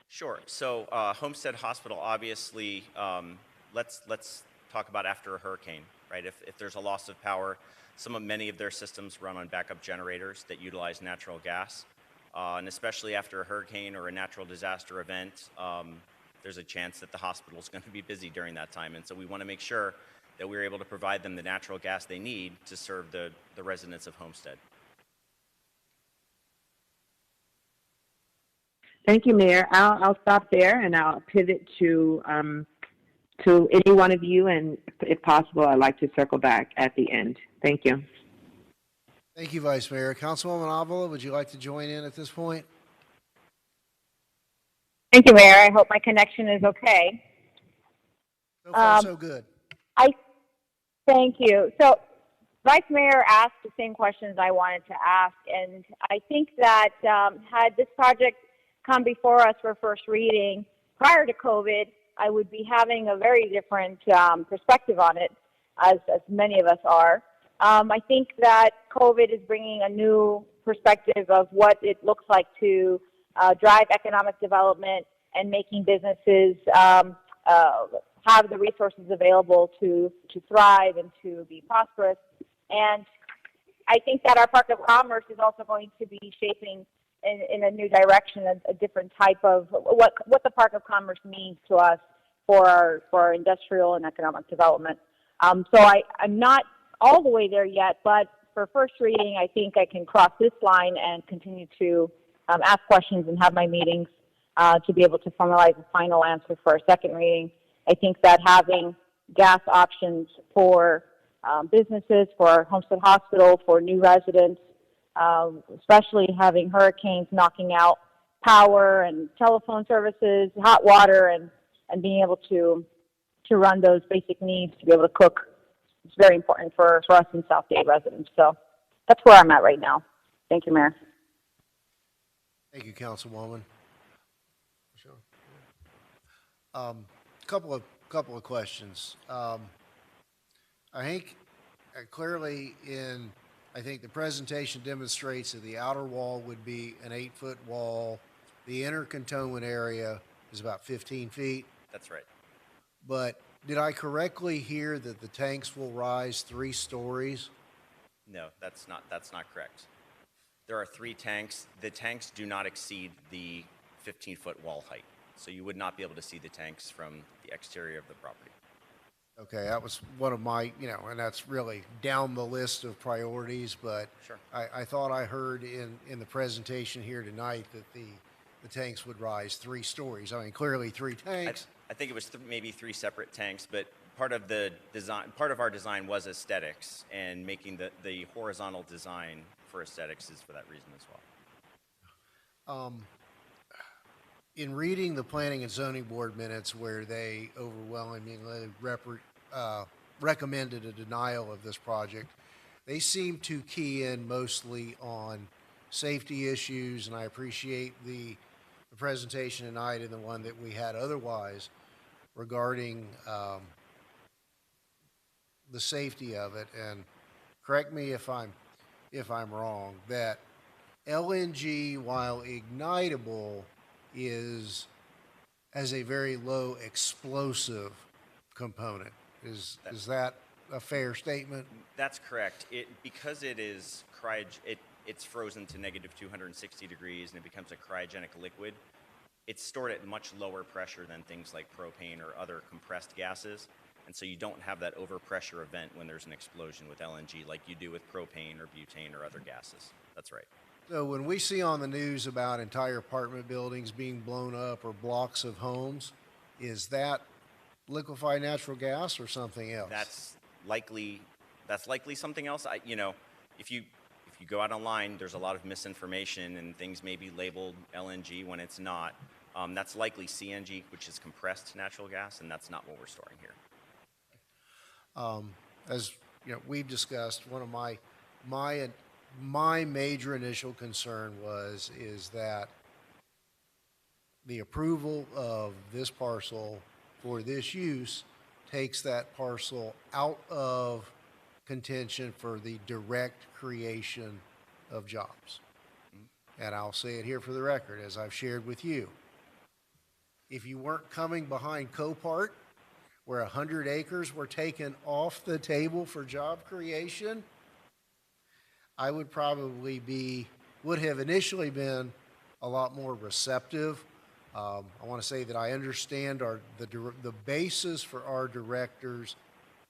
Sure. So Homestead Hospital, obviously, let's talk about after a hurricane, right? If there's a loss of power, many of their systems run on backup generators that utilize natural gas. And especially after a hurricane or a natural disaster event, there's a chance that the hospital is going to be busy during that time. And so we want to make sure that we're able to provide them the natural gas they need to serve the residents of Homestead. Thank you, Mayor. I'll stop there and I'll pivot to any one of you, and if possible, I'd like to circle back at the end. Thank you. Thank you, Vice Mayor. Councilwoman Avila, would you like to join in at this point? Thank you, Mayor. I hope my connection is okay. So far, so good. Thank you. So, Vice Mayor asked the same questions I wanted to ask, and I think that had this project come before us for first reading prior to COVID, I would be having a very different perspective on it, as many of us are. I think that COVID is bringing a new perspective of what it looks like to drive economic development and making businesses have the resources available to thrive and to be prosperous. And I think that our Park of Commerce is also going to be shaping in a new direction, a different type of what the Park of Commerce means to us for our industrial and economic development. So I'm not all the way there yet, but for first reading, I think I can cross this line and continue to ask questions and have my meetings to be able to formalize a final answer for a second reading. I think that having gas options for businesses, for Homestead Hospital, for new residents, especially having hurricanes knocking out power and telephone services, hot water, and being able to run those basic needs, to be able to cook, it's very important for us in South Dade residents. So that's where I'm at right now. Thank you, Mayor. Thank you, Councilwoman. Sure. Couple of questions. I think clearly I think the presentation demonstrates that the outer wall would be an 8-foot wall. The inner cantonment area is about 15 feet. That's right. But did I correctly hear that the tanks will rise 3 stories? No, that's not correct. There are 3 tanks. The tanks do not exceed the 15-foot wall height. So you would not be able to see the tanks from the exterior of the property. Okay, that was one of my, and that's really down the list of priorities, but sure. I thought I heard in the presentation here tonight that the tanks would rise 3 stories. I mean, clearly 3 tanks. I think it was maybe 3 separate tanks, but part of our design was aesthetics, and making the horizontal design for aesthetics is for that reason as well. In reading the Planning and Zoning Board minutes where they overwhelmingly recommended a denial of this project, they seem to key in mostly on safety issues, and I appreciate the presentation tonight and the one that we had otherwise regarding the safety of it. And correct me if I'm wrong, that LNG, while ignitable, has a very low explosive component. Is that a fair statement? That's correct. Because it is it's frozen to negative 260 degrees and it becomes a cryogenic liquid. It's stored at much lower pressure than things like propane or other compressed gases. And so you don't have that overpressure event when there's an explosion with LNG like you do with propane or butane or other gases. That's right. So when we see on the news about entire apartment buildings being blown up or blocks of homes, is that liquefied natural gas or something else? That's likely something else. If you go out online, there's a lot of misinformation and things may be labeled LNG when it's not. That's likely CNG, which is compressed natural gas, and that's not what we're storing here. As you know, we've discussed, one of my major initial concern is that the approval of this parcel for this use takes that parcel out of contention for the direct creation of jobs. And I'll say it here for the record, as I've shared with you. If you weren't coming behind Copart, where 100 acres were taken off the table for job creation, I would have initially been a lot more receptive. I want to say that I understand the basis for our director's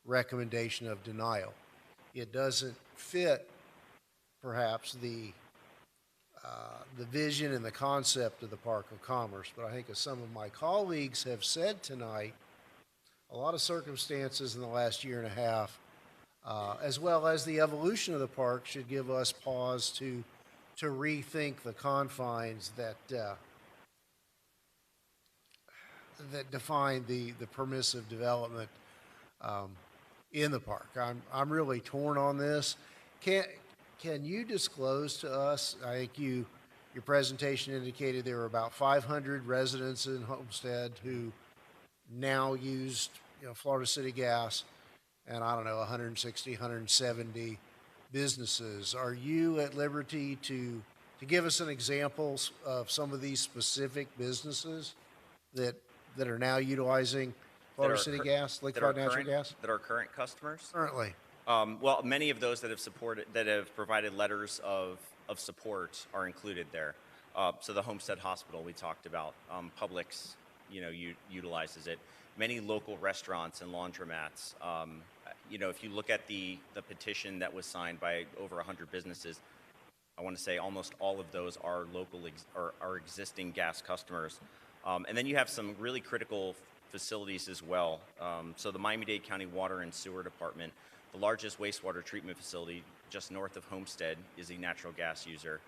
recommendation of denial. It doesn't fit, perhaps, the vision and the concept of the Park of Commerce, but I think as some of my colleagues have said tonight, a lot of circumstances in the last year and a half, as well as the evolution of the park, should give us pause to rethink the confines that define the permissive development in the park. I'm really torn on this. Can you disclose to us? I think your presentation indicated there were about 500 residents in Homestead who now used, Florida City Gas, and I don't know, 160, 170 businesses. Are you at liberty to give us an example of some of these specific businesses that are now utilizing Florida City Gas, liquefied natural gas? That are current customers? Currently. Well, many of those that have provided letters of support are included there. So the Homestead Hospital we talked about, Publix, utilizes it. Many local restaurants and laundromats. If you look at the petition that was signed by over 100 businesses, I want to say almost all of those are local are existing gas customers. And then you have some really critical facilities as well. So the Miami-Dade County Water and Sewer Department, the largest wastewater treatment facility just north of Homestead, is a natural gas user,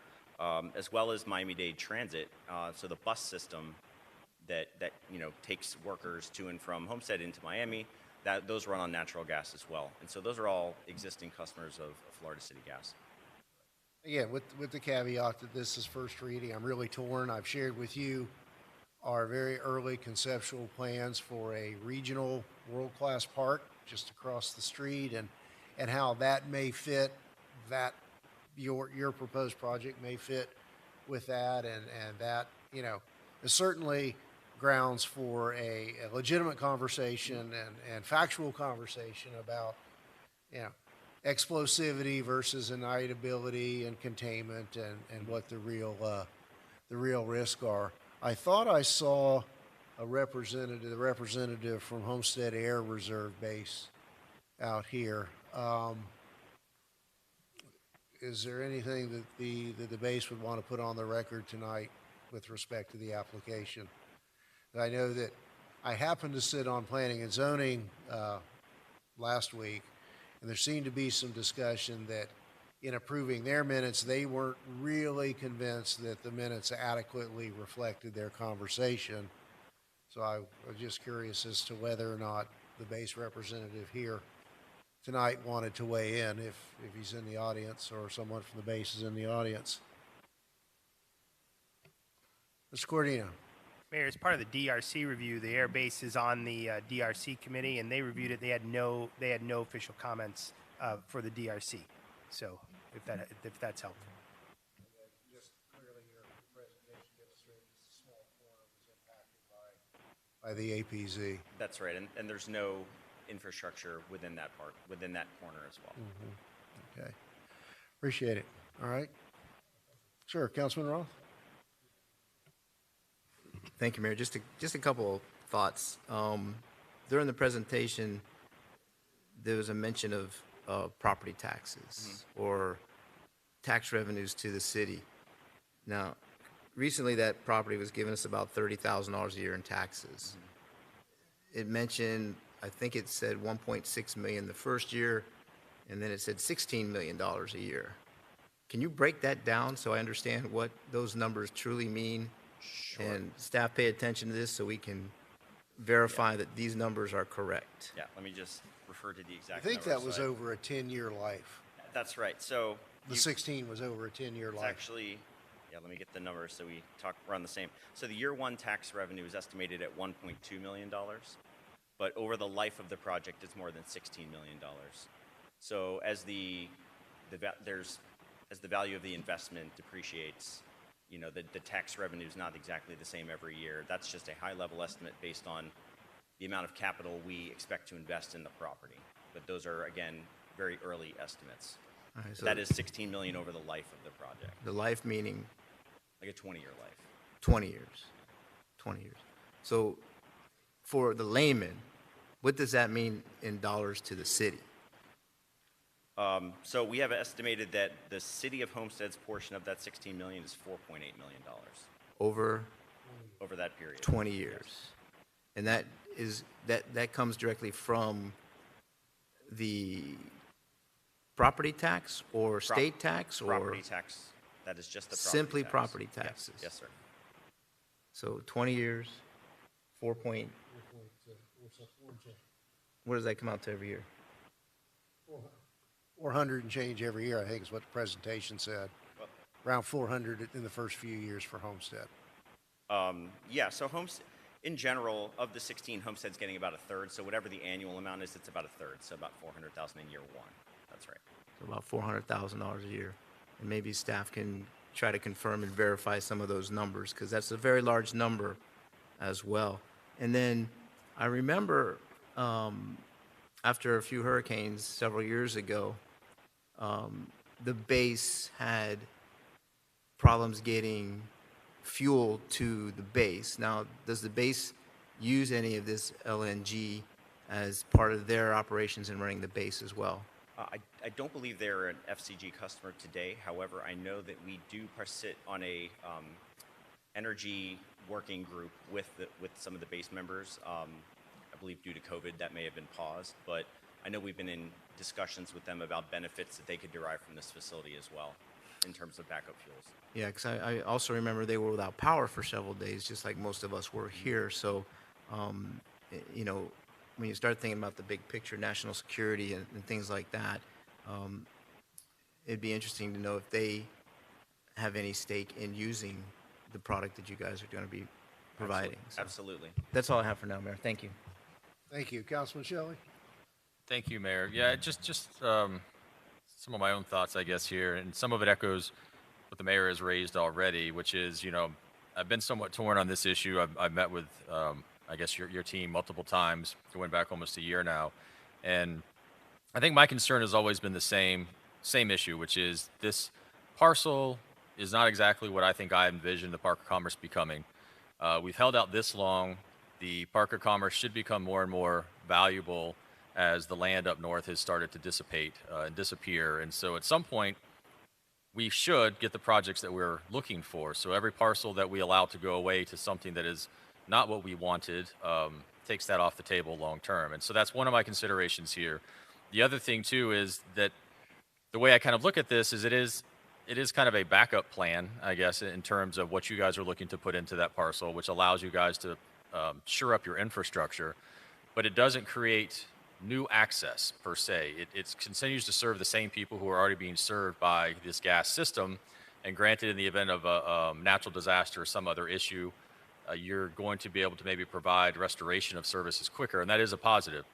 as well as Miami-Dade Transit. So the bus system that takes workers to and from Homestead into Miami, those run on natural gas as well. And so those are all existing customers of Florida City Gas. Again, with the caveat that this is first reading, I'm really torn. I've shared with you our very early conceptual plans for a regional world-class park just across the street, and how that may fit, that your proposed project may fit with that, and that is certainly grounds for a legitimate conversation and factual conversation about explosivity versus ignitability and containment and what the real risks are. I thought I saw the representative from Homestead Air Reserve Base out here. Is there anything that the base would want to put on the record tonight with respect to the application? I know that I happened to sit on planning and zoning last week, and there seemed to be some discussion that in approving their minutes, they weren't really convinced that the minutes adequately reflected their conversation. So I was just curious as to whether or not the base representative here tonight wanted to weigh in, if he's in the audience or someone from the base is in the audience. Mr. Cordino. Mayor, as part of the DRC review, the Air Base is on the DRC committee, and they reviewed it. They had no official comments for the DRC. So if that's helpful. Just clearly your presentation demonstrated a small corner was impacted by the APZ. That's right, and there's no infrastructure within that park, within that corner as well. Mm-hmm. Okay, appreciate it. All right, sure, Councilman Roth. Thank you, Mayor. Just a couple of thoughts. During the presentation, there was a mention of property taxes or tax revenues to the city. Now, recently that property was giving us about $30,000 a year in taxes. It mentioned, I think it said 1.6 million the first year, and then it said $16 million a year. Can you break that down so I understand what those numbers truly mean? Sure. And staff pay attention to this so we can verify that these numbers are correct. Yeah, let me just refer to the I exact think number. that was over a 10-year life. That's right. So The 16 was over a 10-year it's life. actually, yeah, let me get the numbers so we're on the same. So the year one tax revenue is estimated at $1.2 million, but over the life of the project, it's more than $16 million. So as the value of the investment depreciates, you know, the tax revenue is not exactly the same every year. That's just a high-level estimate based on the amount of capital we expect to invest in the property. But those are, again, very early estimates. All right, so That is $16 million over the life of the project, the life meaning like a 20-year life. 20 years. 20 years. So for the layman, what does that mean in dollars to the city? So we have estimated that the city of Homestead's portion of that $16 million is $4.8 million Over that period. 20 years. And that comes directly from the property tax or state tax or property tax. That is just the property simply tax. property taxes. Yes, sir. So 20 years, 4 point. What does that come out to every year? 400 and change every year, I think is what the presentation said. Around 400 in the first few years for Homestead. Yeah, so Homestead, in general, of the 16, Homestead's getting about a third. So whatever the annual amount is, it's about a third. So about $400,000 in year one. That's right. So about $400,000 a year. And maybe staff can try to confirm and verify some of those numbers because that's a very large number as well. And then I remember after a few hurricanes several years ago, the base had problems getting fuel to the base. Now, does the base use any of this LNG as part of their operations in running the base as well? I don't believe they're an FCG customer today. However, I know that we do sit on a energy working group with some of the base members. I believe due to COVID that may have been paused, but I know we've been in discussions with them about benefits that they could derive from this facility as well in terms of backup fuels. Yeah, because I also remember they were without power for several days, just like most of us were here. So, you know, when you start thinking about the big picture, national security and things like that, it'd be interesting to know if they have any stake in using the product that you guys are going to be providing. So Absolutely. that's all I have for now, Mayor. Thank you. Thank you. Councilman Shelley? Thank you, Mayor. Yeah, just some of my own thoughts, I guess, here, and some of it echoes what the mayor has raised already, which is, you know, I've been somewhat torn on this issue. I've met with, I guess, your team multiple times, going back almost a year now, and I think my concern has always been the same issue, which is this parcel is not exactly what I think I envisioned the Park of Commerce becoming. We've held out this long. The Park of Commerce should become more and more valuable as the land up north has started to dissipate and disappear. And so at some point, we should get the projects that we're looking for. So every parcel that we allow to go away to something that is not what we wanted takes that off the table long term. And so that's one of my considerations here. The other thing, too, is that the way I kind of look at this is it is kind of a backup plan, I guess, in terms of what you guys are looking to put into that parcel, which allows you guys to shore up your infrastructure. But it doesn't create new access per se. It continues to serve the same people who are already being served by this gas system. And granted, in the event of a natural disaster or some other issue, you're going to be able to maybe provide restoration of services quicker, and that is a positive.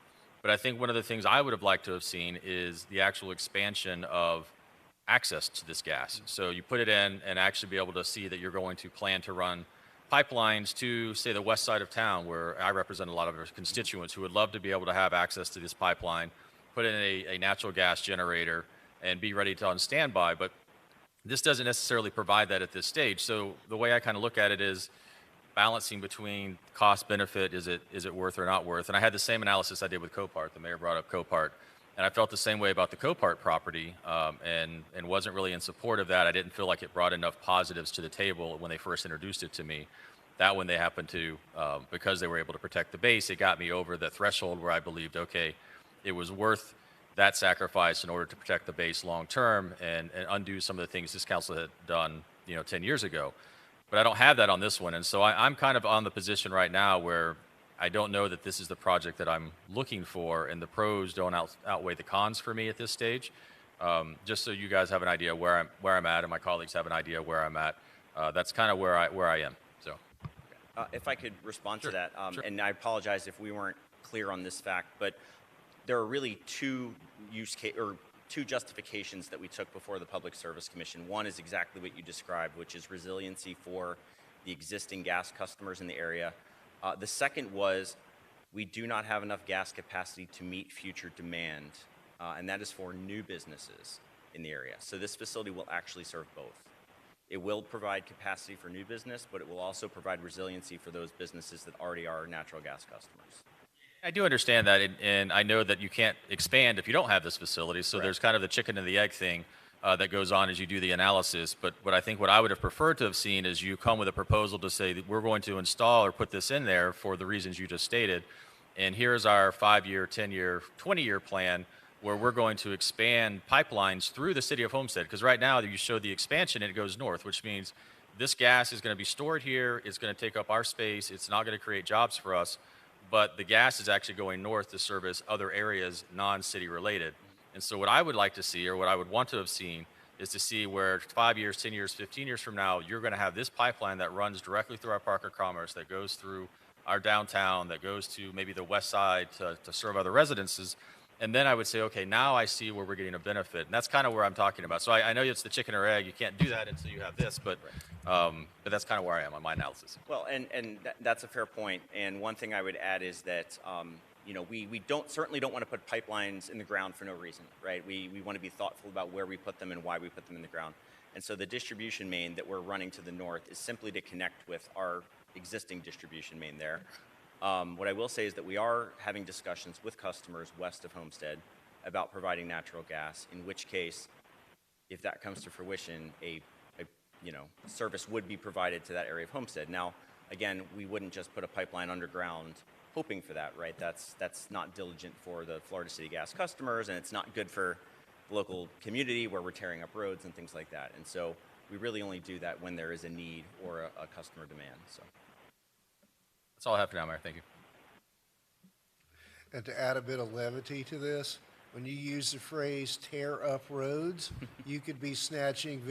But I think one of the things I would have liked to have seen is the actual expansion of access to this gas. So you put it in and actually be able to see that you're going to plan to run pipelines to, say, the west side of town, where I represent a lot of our constituents who would love to be able to have access to this pipeline, put in a natural gas generator, and be ready to on standby. But this doesn't necessarily provide that at this stage. So the way I kind of look at it is, balancing between cost benefit, is it worth or not worth? And I had the same analysis I did with Copart. The mayor brought up Copart, and I felt the same way about the Copart property, and wasn't really in support of that. I didn't feel like it brought enough positives to the table when they first introduced it to me. That one they happened to, because they were able to protect the base, it got me over the threshold where I believed, okay, it was worth that sacrifice in order to protect the base long term and undo some of the things this council had done, 10 years ago. But I don't have that on this one, and so I'm kind of on the position right now where I don't know that this is the project that I'm looking for, and the pros don't outweigh the cons for me at this stage. Just so you guys have an idea where I'm at, and my colleagues have an idea where I'm at. That's kind of where I am. So, if I could respond Sure, to that, sure. and I apologize if we weren't clear on this fact, but there are really two justifications that we took before the Public Service Commission. One is exactly what you described, which is resiliency for the existing gas customers in the area. The second was we do not have enough gas capacity to meet future demand, and that is for new businesses in the area. So this facility will actually serve both. It will provide capacity for new business, but it will also provide resiliency for those businesses that already are natural gas customers. I do understand that, and I know that you can't expand if you don't have this facility, so there's kind of the chicken and the egg thing that goes on as you do the analysis. But what I would have preferred to have seen is you come with a proposal to say that we're going to install or put this in there for the reasons you just stated, and here's our 5-year, 10-year, 20-year plan where we're going to expand pipelines through the city of Homestead. Because right now you show the expansion and it goes north, which means this gas is going to be stored here, it's going to take up our space, it's not going to create jobs for us, but the gas is actually going north to service other areas non-city related. And so what I would like to see, or what I would want to have seen, is to see where 5 years, 10 years, 15 years from now, you're going to have this pipeline that runs directly through our Park of Commerce, that goes through our downtown, that goes to maybe the west side to serve other residences. And then I would say, okay, now I see where we're getting a benefit. And that's kind of where I'm talking about. So I know it's the chicken or egg. You can't do that until you have this, but that's kind of where I am on my analysis. Well, and that's a fair point. And one thing I would add is that, we certainly don't want to put pipelines in the ground for no reason, right? We want to be thoughtful about where we put them and why we put them in the ground. And so the distribution main that we're running to the north is simply to connect with our existing distribution main there. What I will say is that we are having discussions with customers west of Homestead about providing natural gas, in which case, if that comes to fruition, a service would be provided to that area of Homestead. Now, again, we wouldn't just put a pipeline underground hoping for that, right? That's not diligent for the Florida City Gas customers, and it's not good for the local community where we're tearing up roads and things like that. And so we really only do that when there is a need or a customer demand. So that's all I have for now, Mayor. Thank you. And to add a bit of levity to this, when you use the phrase tear up roads, you could be snatching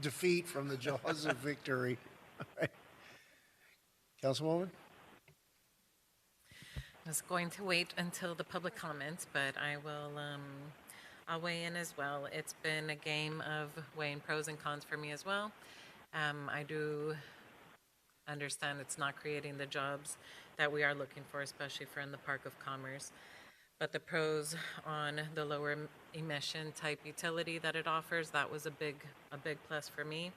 defeat from the jaws of victory. All right. Councilwoman? I was going to wait until the public comments, but I will, I'll weigh in as well. It's been a game of weighing pros and cons for me as well. I do understand it's not creating the jobs that we are looking for, especially for in the Park of Commerce. But the pros on the lower emission type utility that it offers, that was a big plus for me.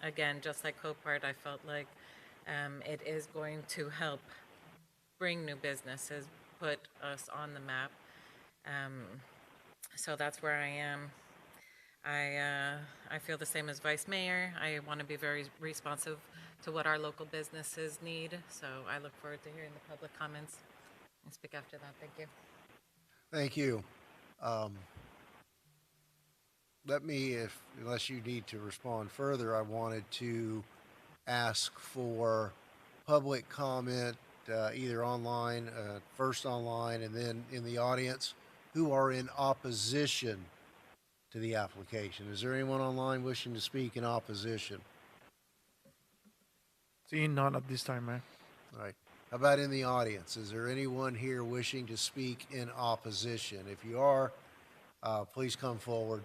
Again, just like Copart, I felt like it is going to help bring new businesses, put us on the map. So that's where I am. I feel the same as Vice Mayor. I want to be very responsive to what our local businesses need. So I look forward to hearing the public comments and speak after that. Thank you. Thank you. Unless you need to respond further, I wanted to ask for public comment, either online, first online, and then in the audience, who are in opposition to the application. Is there anyone online wishing to speak in opposition? Seeing none at this time, Mayor. All right. How about in the audience? Is there anyone here wishing to speak in opposition? If you are, please come forward.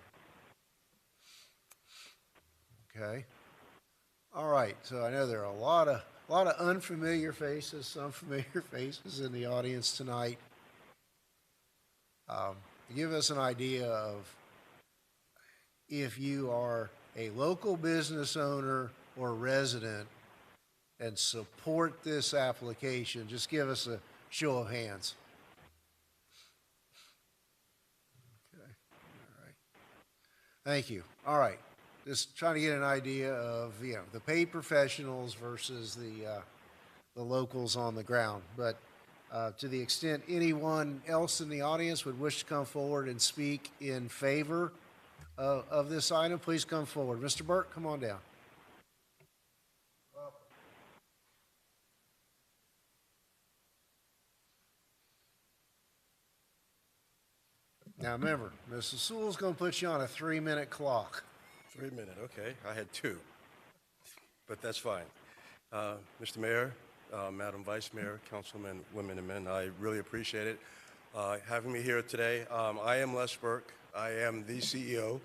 Okay. All right. So I know there are a lot of unfamiliar faces, some familiar faces in the audience tonight. Give us an idea of if you are a local business owner or resident and support this application? Just give us a show of hands. Okay, all right. Thank you. All right. Just trying to get an idea of, the paid professionals versus the locals on the ground. But to the extent anyone else in the audience would wish to come forward and speak in favor of this item, please come forward. Mr. Burke, come on down. Now remember, Mrs. Sewell's going to put you on a 3-minute clock. 3 minute, okay. I had 2, but that's fine. Mr. Mayor, Madam Vice Mayor, Councilmen, women and men, I really appreciate it. Having me here today. I am Les Burke. I am the CEO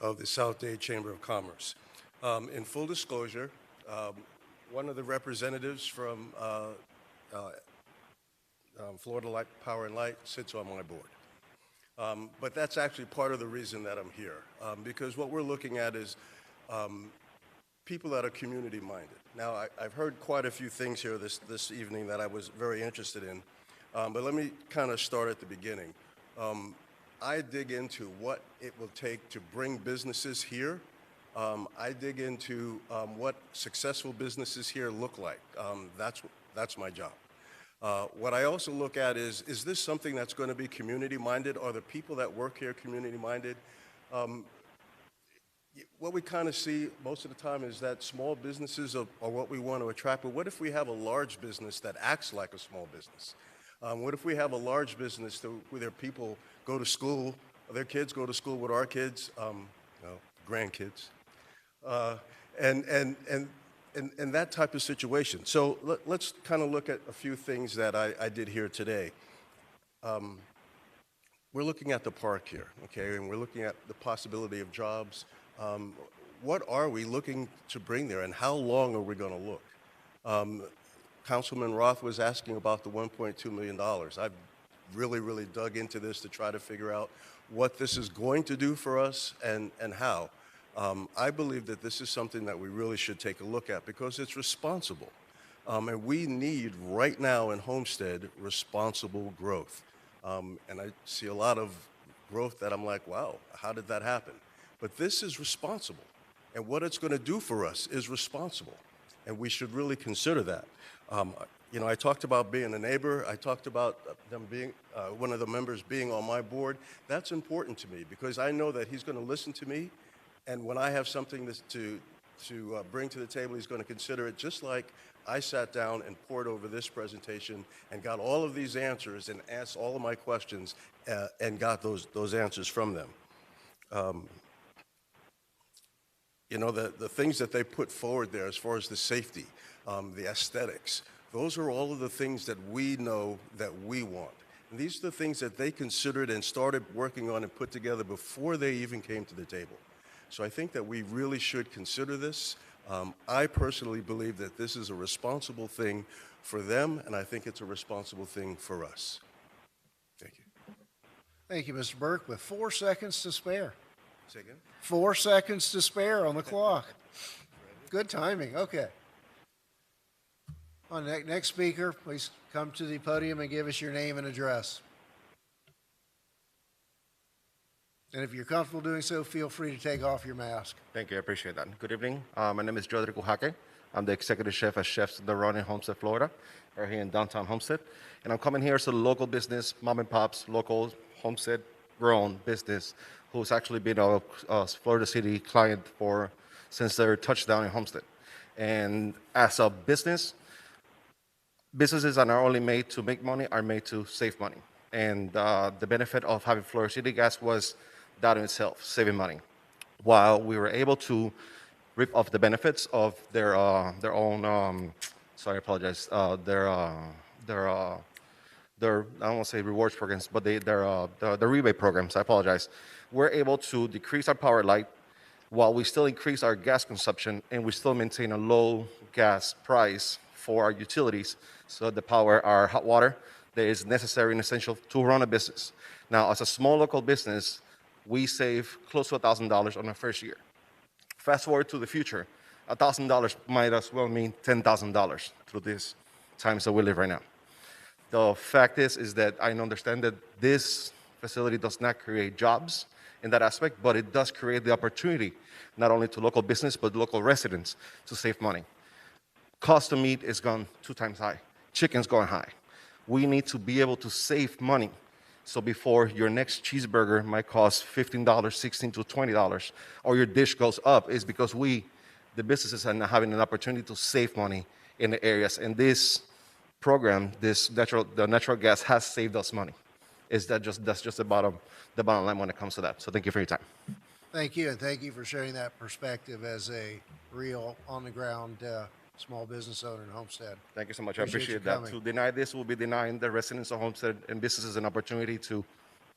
of the South Dade Chamber of Commerce. In full disclosure, one of the representatives from Florida Light, Power and Light sits on my board. But that's actually part of the reason that I'm here, because what we're looking at is people that are community-minded. Now, I've heard quite a few things here this evening that I was very interested in, but let me kind of start at the beginning. I dig into what it will take to bring businesses here. I dig into what successful businesses here look like. That's my job. What I also look at is this something that's going to be community-minded? Are the people that work here community-minded? What we kind of see most of the time is that small businesses are what we want to attract, but what if we have a large business that acts like a small business? What if we have a large business where their people go to school, their kids go to school with our kids, grandkids, and that type of situation. So let's kind of look at a few things that I did here today. We're looking at the park here, okay, and we're looking at the possibility of jobs. What are we looking to bring there, and how long are we going to look? Councilman Roth was asking about the $1.2 million. I've really dug into this to try to figure out what this is going to do for us and how. I believe that this is something that we really should take a look at because it's responsible. And we need right now in Homestead responsible growth. And I see a lot of growth that I'm like, wow, how did that happen? But this is responsible. And what it's going to do for us is responsible. And we should really consider that. I talked about being a neighbor. I talked about them being, one of the members being on my board. That's important to me because I know that he's going to listen to me. And when I have something to bring to the table, he's going to consider it just like I sat down and poured over this presentation and got all of these answers and asked all of my questions and got those answers from them. The things that they put forward there as far as the safety, the aesthetics, those are all of the things that we know that we want. And these are the things that they considered and started working on and put together before they even came to the table. So I think that we really should consider this. I personally believe that this is a responsible thing for them, and I think it's a responsible thing for us. Thank you. Thank you, Mr. Burke, with 4 seconds to spare. Say again? 4 seconds to spare on the clock. Good timing. Okay. Next speaker, please come to the podium and give us your name and address. And if you're comfortable doing so, feel free to take off your mask. Thank you. I appreciate that. Good evening. My name is Rodrigo Jaque. I'm the executive chef at Chefs The Run in Homestead, Florida, right here in downtown Homestead. And I'm coming here as a local business, mom and pops, local Homestead-grown business who's actually been a Florida City client since their touchdown in Homestead. And as a business, businesses are not only made to make money, are made to save money. And the benefit of having Florida City Gas was that in itself, saving money. While we were able to rip off the benefits of their own, sorry, I apologize, their I don't want to say rewards programs, but the rebate programs, I apologize. We're able to decrease our power light while we still increase our gas consumption and we still maintain a low gas price for our utilities so that the power, our hot water, that is necessary and essential to run a business. Now, as a small local business, we save close to $1,000 on our first year. Fast forward to the future, $1,000 might as well mean $10,000 through these times that we live right now. The fact is that I understand that this facility does not create jobs in that aspect, but it does create the opportunity, not only to local business, but local residents to save money. Cost of meat is gone 2 times high. Chicken's going high. We need to be able to save money. So before your next cheeseburger might cost $15, $16 to $20, or your dish goes up, is because we, the businesses, are not having an opportunity to save money in the areas. And this program, the natural gas has saved us money. That's just the bottom line when it comes to that. So thank you for your time. Thank you, and thank you for sharing that perspective as a real, on-the-ground small business owner in Homestead. Thank you so much. I appreciate that. To deny this will be denying the residents of Homestead and businesses an opportunity to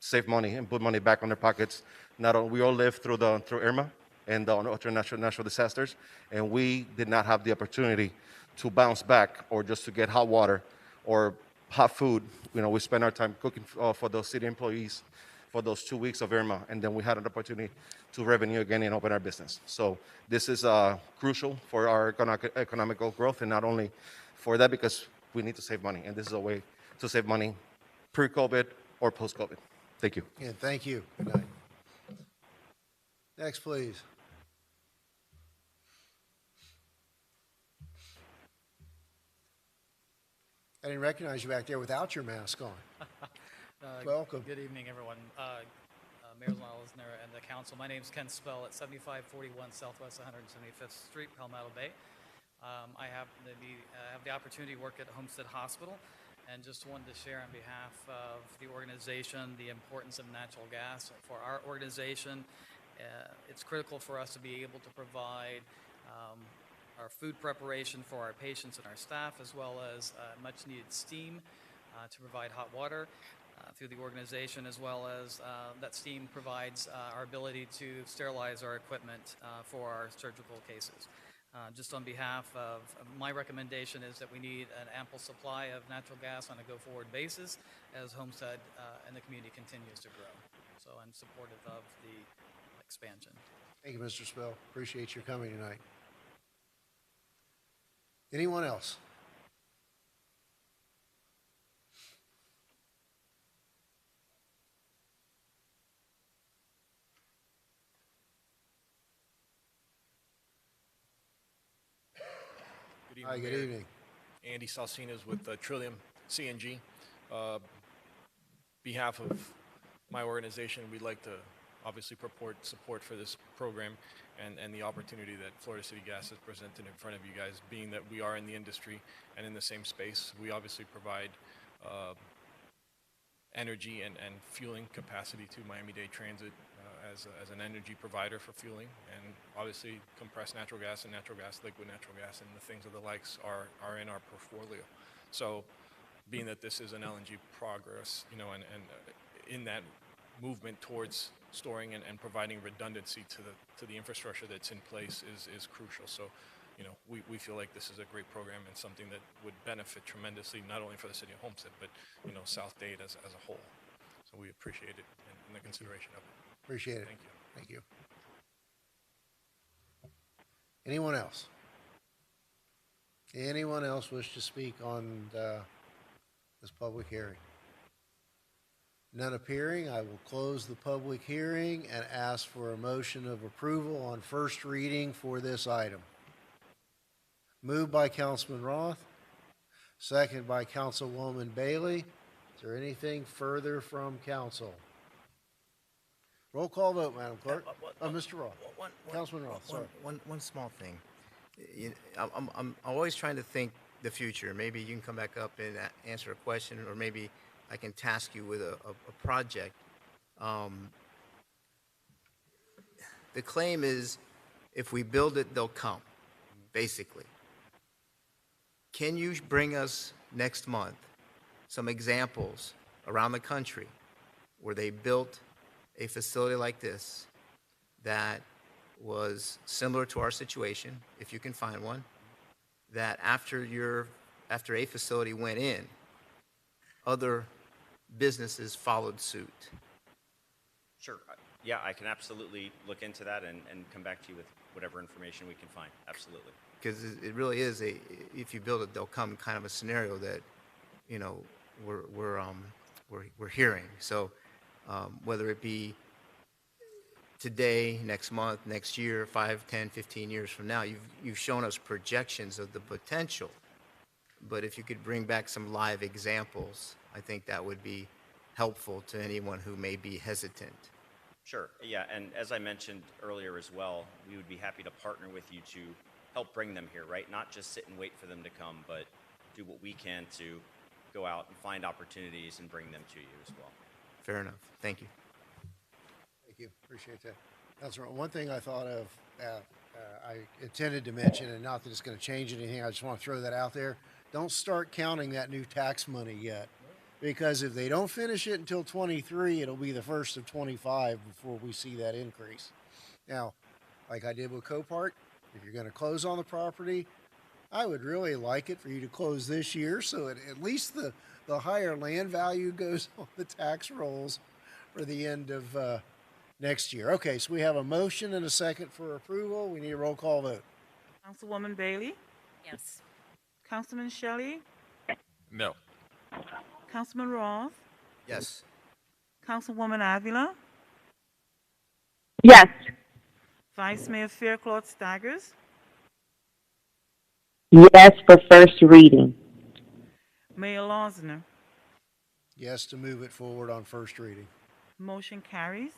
save money and put money back on their pockets. Not only we all lived through Irma and the other natural disasters, and we did not have the opportunity to bounce back or just to get hot water or hot food. You know, we spent our time cooking for those city employees for those 2 weeks of Irma, and then we had an opportunity to revenue again and open our business. So this is crucial for our economical growth, and not only for that, because we need to save money, and this is a way to save money pre-COVID or post-COVID. Thank you. Yeah, thank you. Good night. Next, please. I didn't recognize you back there without your mask on. Welcome. Good evening, everyone. Mayor Lisner and the council. My name is Ken Spell at 7541 Southwest 175th Street, Palmetto Bay. I have the opportunity to work at Homestead Hospital, and just wanted to share on behalf of the organization the importance of natural gas. For our organization, it's critical for us to be able to provide our food preparation for our patients and our staff, as well as much needed steam to provide hot water through the organization, as well as that steam provides our ability to sterilize our equipment for our surgical cases. Just on behalf of my recommendation is that we need an ample supply of natural gas on a go-forward basis as Homestead and the community continues to grow. So I'm supportive of the expansion. Thank you, Mr. Spell. Appreciate your coming tonight. Anyone else? Good evening. Hi, good Mayor. evening. Andy Salcinas with Trillium CNG. Behalf of my organization, we'd like to obviously purport support for this program and the opportunity that Florida City Gas has presented in front of you guys, being that we are in the industry and in the same space. We obviously provide energy and fueling capacity to Miami-Dade Transit as an energy provider for fueling, and obviously compressed natural gas and liquid natural gas and the things of the likes are in our portfolio. So being that this is an LNG progress, you know, and in that movement towards storing and providing redundancy to the infrastructure that's in place is crucial. So, you know, we feel like this is a great program and something that would benefit tremendously, not only for the city of Homestead, but, you know, South Dade as a whole. So we appreciate it and the consideration of it. Appreciate it. Thank you. Thank you. Anyone else? Anyone else wish to speak on this public hearing? None appearing. I will close the public hearing and ask for a motion of approval on first reading for this item. Moved by Councilman Roth, second by Councilwoman Bailey. Is there anything further from council? Roll call vote, Madam Clerk. Mr. Roth. Councilman Roth, sorry. One small thing. I'm always trying to think the future. Maybe you can come back up and answer a question, or maybe I can task you with a project. The claim is, if we build it, they'll come, basically. Can you bring us next month some examples around the country where they built a facility like this that was similar to our situation, if you can find one, that after a facility went in, other businesses followed suit? Sure. Yeah, I can absolutely look into that and come back to you with whatever information we can find. Absolutely. Because it really is if you build it, they'll come kind of a scenario that, you know, we're hearing. So whether it be today, next month, next year, 5, 10, 15 years from now, you've shown us projections of the potential. But if you could bring back some live examples, I think that would be helpful to anyone who may be hesitant. Sure. Yeah, and as I mentioned earlier as well, we would be happy to partner with you to help bring them here, right? Not just sit and wait for them to come, but do what we can to go out and find opportunities and bring them to you as well. Fair enough. Thank you. Thank you. Appreciate that. Councilor, one thing I thought of, I intended to mention, and not that it's going to change anything, I just want to throw that out there. Don't start counting that new tax money yet, because if they don't finish it until 23, it'll be the first of 25 before we see that increase. Now, like I did with Copart, if you're going to close on the property, I would really like it for you to close this year, so at least the higher land value goes on the tax rolls for the end of next year. Okay, so we have a motion and a second for approval. We need a roll call vote. Councilwoman Bailey? Yes. Councilman Shelley? No. Councilman Roth? Yes. Councilwoman Avila? Yes. Vice Mayor Faircloth Staggers? Yes for first reading. Mayor Losner? Yes to move it forward on first reading. Motion carries.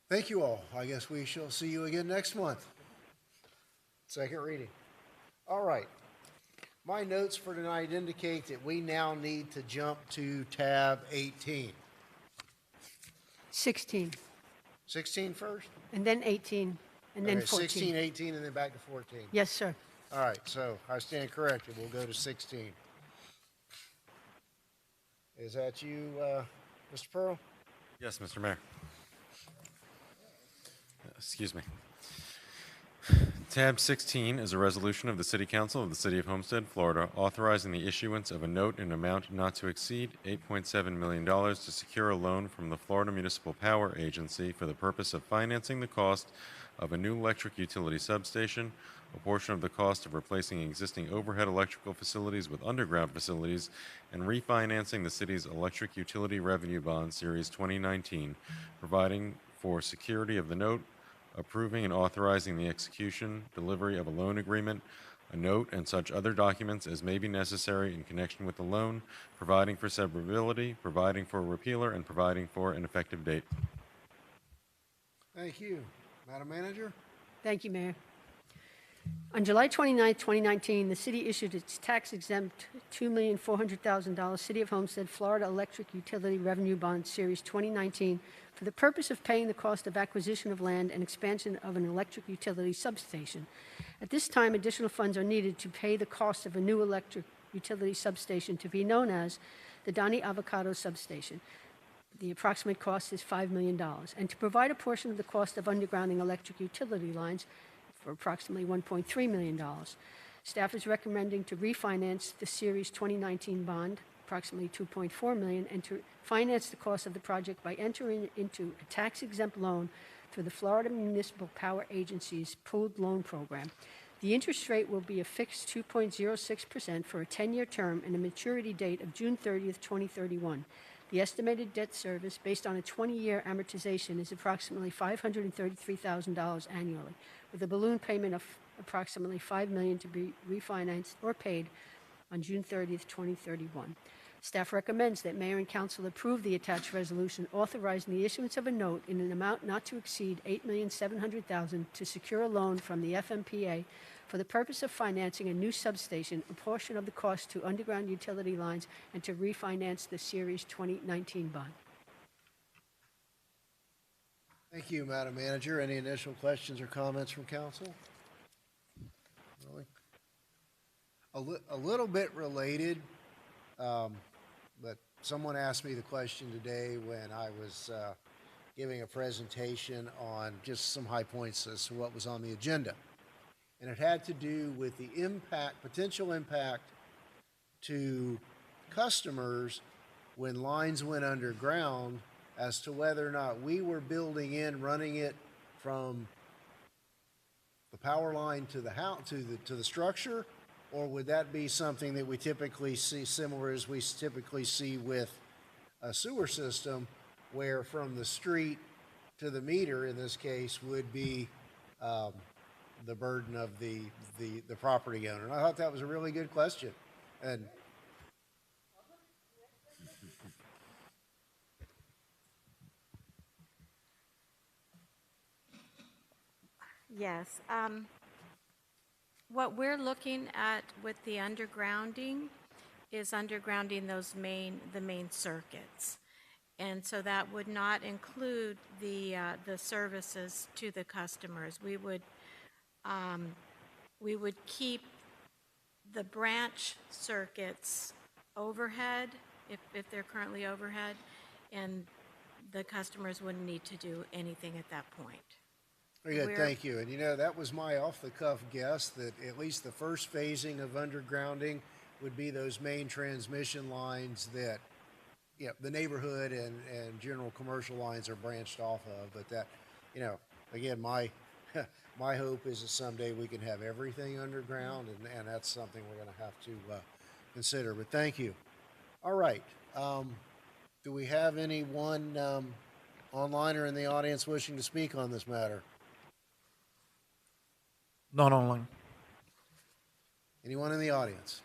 Thank you all. I guess we shall see you again next month. Second reading. All right. My notes for tonight indicate that we now need to jump to tab 18. 16, 16 first? and then 18, and then Okay, 14. 16, 18, and then back to 14. Yes, sir. All right, so I stand corrected. We'll go to 16. Is that you, Mr. Pearl? Yes, Mr. Mayor. Excuse me. Tab 16 is a resolution of the City Council of the City of Homestead, Florida, authorizing the issuance of a note in an amount not to exceed $8.7 million to secure a loan from the Florida Municipal Power Agency for the purpose of financing the cost of a new electric utility substation, a portion of the cost of replacing existing overhead electrical facilities with underground facilities, and refinancing the city's electric utility revenue bond series 2019, providing for security of the note, approving and authorizing the execution, delivery of a loan agreement, a note, and such other documents as may be necessary in connection with the loan, providing for severability, providing for a repealer, and providing for an effective date. Thank you. Madam Manager? Thank you, Mayor. On July 29, 2019, the city issued its tax-exempt $2,400,000 City of Homestead, Florida Electric Utility Revenue Bond Series 2019 for the purpose of paying the cost of acquisition of land and expansion of an electric utility substation. At this time, additional funds are needed to pay the cost of a new electric utility substation to be known as the Donny Avocado Substation. The approximate cost is $5 million, and to provide a portion of the cost of undergrounding electric utility lines for approximately $1.3 million. Staff is recommending to refinance the Series 2019 bond, approximately $2.4 million, and to finance the cost of the project by entering into a tax-exempt loan through the Florida Municipal Power Agency's pooled loan program. The interest rate will be a fixed 2.06% for a 10-year term and a maturity date of June 30th, 2031. The estimated debt service based on a 20-year amortization is approximately $533,000 annually, with a balloon payment of approximately $5 million to be refinanced or paid on June 30th, 2031. Staff recommends that Mayor and Council approve the attached resolution authorizing the issuance of a note in an amount not to exceed $8,700,000 to secure a loan from the FMPA for the purpose of financing a new substation, a portion of the cost to underground utility lines, and to refinance the Series 2019 bond. Thank you, Madam Manager. Any initial questions or comments from council? Really? A little bit related, but someone asked me the question today when I was giving a presentation on just some high points as to what was on the agenda. And it had to do with the impact, potential impact to customers when lines went underground as to whether or not we were building in, running it from the power line to the house, to the structure, or would that be something that we typically see similar as we typically see with a sewer system, where from the street to the meter in this case would be the burden of the property owner? And I thought that was a really good question. And Yes. What we're looking at with the undergrounding is undergrounding the main circuits. And so that would not include the services to the customers. We would keep the branch circuits overhead, if they're currently overhead, and the customers wouldn't need to do anything at that point. very good, thank you. And you know, that was my off-the-cuff guess, that at least the first phasing of undergrounding would be those main transmission lines that, yeah, the neighborhood and general commercial lines are branched off of. But that, you know, again, my my hope is that someday we can have everything underground, and that's something we're going to have to consider. But thank you. All right. Do we have anyone online or in the audience wishing to speak on this matter? Not online. Anyone in the audience?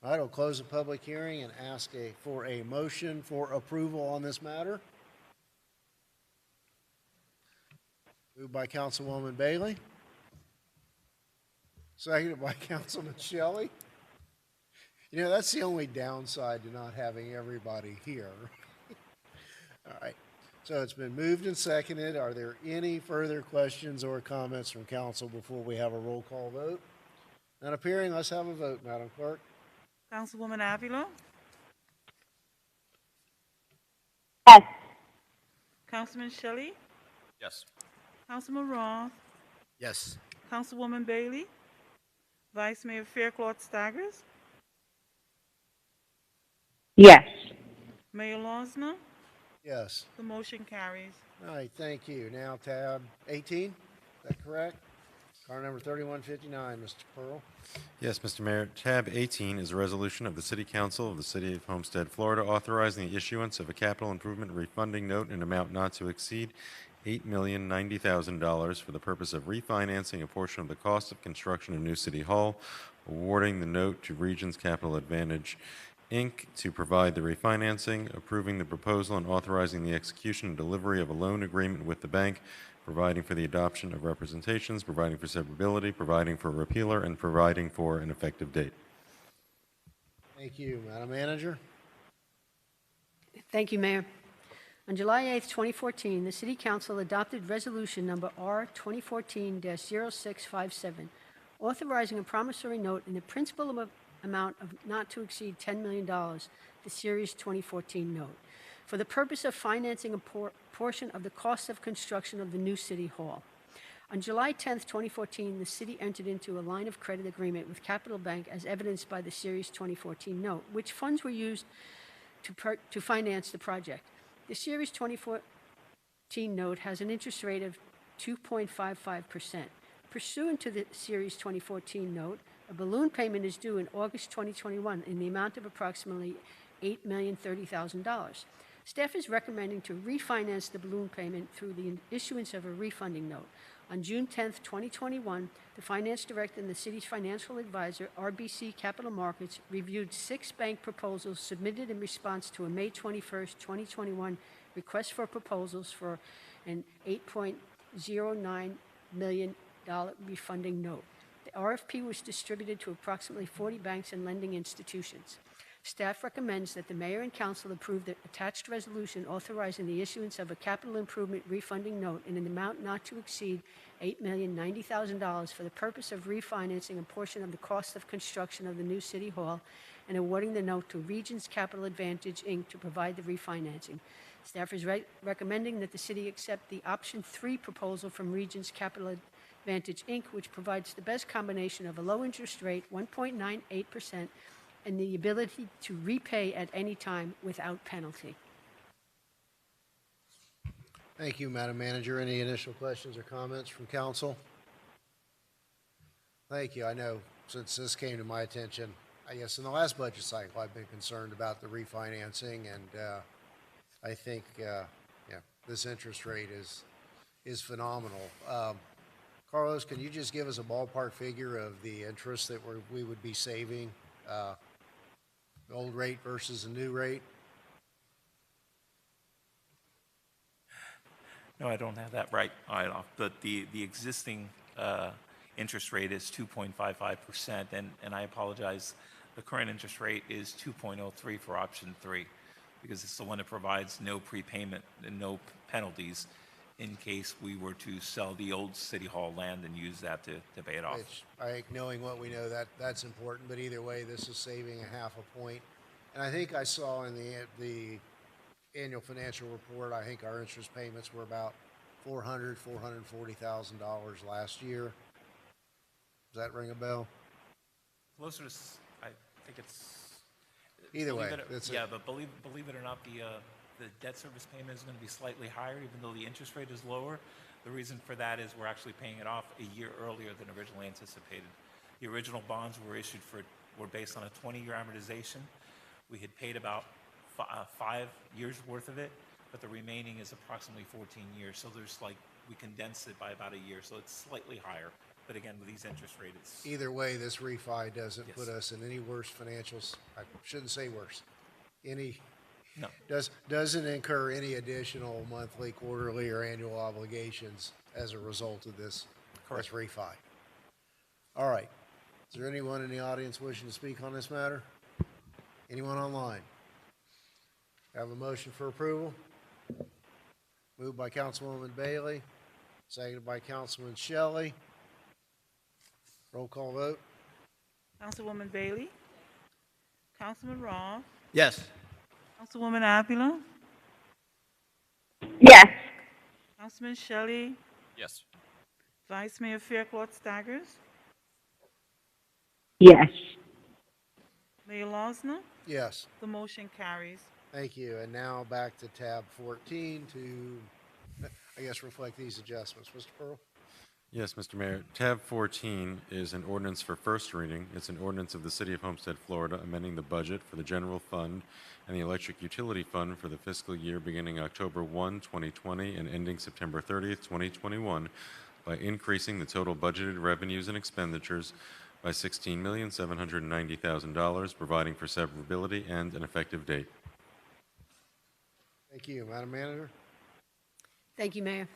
All right, I'll close the public hearing and ask for a motion for approval on this matter. Moved by Councilwoman Bailey. Seconded by Councilman Shelley. You know, that's the only downside to not having everybody here. All right, so it's been moved and seconded. Are there any further questions or comments from council before we have a roll call vote? Not appearing, let's have a vote, Madam Clerk. Councilwoman Avila? Yes. Councilman Shelley? Yes. Councilman Roth? Yes. Councilwoman Bailey? Vice Mayor Faircloth Staggers? Yes. Mayor Losner? Yes. The motion carries. All right, thank you. Now tab 18, is that correct? Car number 3159, Mr. Pearl. Yes, Mr. Mayor. Tab 18 is a resolution of the City Council of the City of Homestead, Florida, authorizing the issuance of a capital improvement refunding note in amount not to exceed $8,090,000 for the purpose of refinancing a portion of the cost of construction of New City Hall, awarding the note to Regions Capital Advantage, Inc. to provide the refinancing, approving the proposal, and authorizing the execution and delivery of a loan agreement with the bank, providing for the adoption of representations, providing for severability, providing for a repealer, and providing for an effective date. Thank you, Madam Manager. Thank you, Mayor. On July 8th, 2014, the City Council adopted Resolution Number R 2014-0657, authorizing a promissory note in the principal amount of not to exceed $10 million, the Series 2014 note, for the purpose of financing a portion of the cost of construction of the new City Hall. On July 10th, 2014, the city entered into a line of credit agreement with Capital Bank as evidenced by the Series 2014 note, which funds were used to finance the project. The Series 2014 note has an interest rate of 2.55%. Pursuant to the Series 2014 note, a balloon payment is due in August 2021 in the amount of approximately $8,030,000. Staff is recommending to refinance the balloon payment through the issuance of a refunding note. On June 10th, 2021, the Finance Director and the City's Financial Advisor, RBC Capital Markets, reviewed 6 bank proposals submitted in response to a May 21st, 2021 request for proposals for an $8.09 million refunding note. The RFP was distributed to approximately 40 banks and lending institutions. Staff recommends that the Mayor and Council approve the attached resolution authorizing the issuance of a capital improvement refunding note in an amount not to exceed $8,090,000 for the purpose of refinancing a portion of the cost of construction of the new City Hall and awarding the note to Regions Capital Advantage, Inc. to provide the refinancing. Staff is recommending that the City accept the Option 3 proposal from Regions Capital Advantage, Inc., which provides the best combination of a low interest rate, 1.98%, and the ability to repay at any time without penalty. Thank you, Madam Manager. Any initial questions or comments from council? Thank you. I know since this came to my attention, I guess in the last budget cycle, I've been concerned about the refinancing, and I think, yeah, this interest rate is phenomenal. Carlos, can you just give us a ballpark figure of the interest that we would be saving, the old rate versus the new rate? No, I don't have that right off, but the existing interest rate is 2.55%, and I apologize, the current interest rate is 2.03 for option 3, because it's the one that provides no prepayment and no penalties in case we were to sell the old City Hall land and use that to pay it off. Which, knowing what we know, that's important, but either way, this is saving a half a point. And I think I saw in the annual financial report, I think our interest payments were about $440,000 last year. Does that ring a bell? Closer to, I think it's. Either way, but believe it or not, the debt service payment is going to be slightly higher, even though the interest rate is lower. The reason for that is we're actually paying it off a year earlier than originally anticipated. The original bonds were based on a 20-year amortization. We had paid about 5 years worth of it, but the remaining is approximately 14 years. So we condensed it by about a year, so it's slightly higher. But again, with these interest rates, either way, this refi doesn't put us in any worse financials. I shouldn't say worse. No. Doesn't incur any additional monthly, quarterly, or annual obligations as a result of this refi. All right. Is there anyone in the audience wishing to speak on this matter? Anyone online? Have a motion for approval? Moved by Councilwoman Bailey, seconded by Councilman Shelley. Roll call vote. Councilwoman Bailey? Councilman Roth? Yes. Councilwoman Avila? Yes. Councilman Shelley? Yes. Vice Mayor Faircloth Staggers? Yes. Mayor Losner? Yes. The motion carries. Thank you. And now back to tab 14 to, I guess, reflect these adjustments. Mr. Pearl? Yes, Mr. Mayor. Tab 14 is an ordinance for first reading. It's an ordinance of the City of Homestead, Florida, amending the budget for the general fund and the electric utility fund for the fiscal year beginning October 1, 2020 and ending September 30th, 2021 by increasing the total budgeted revenues and expenditures by $16,790,000, providing for severability and an effective date. Thank you. Madam Manager? Thank you, Mayor.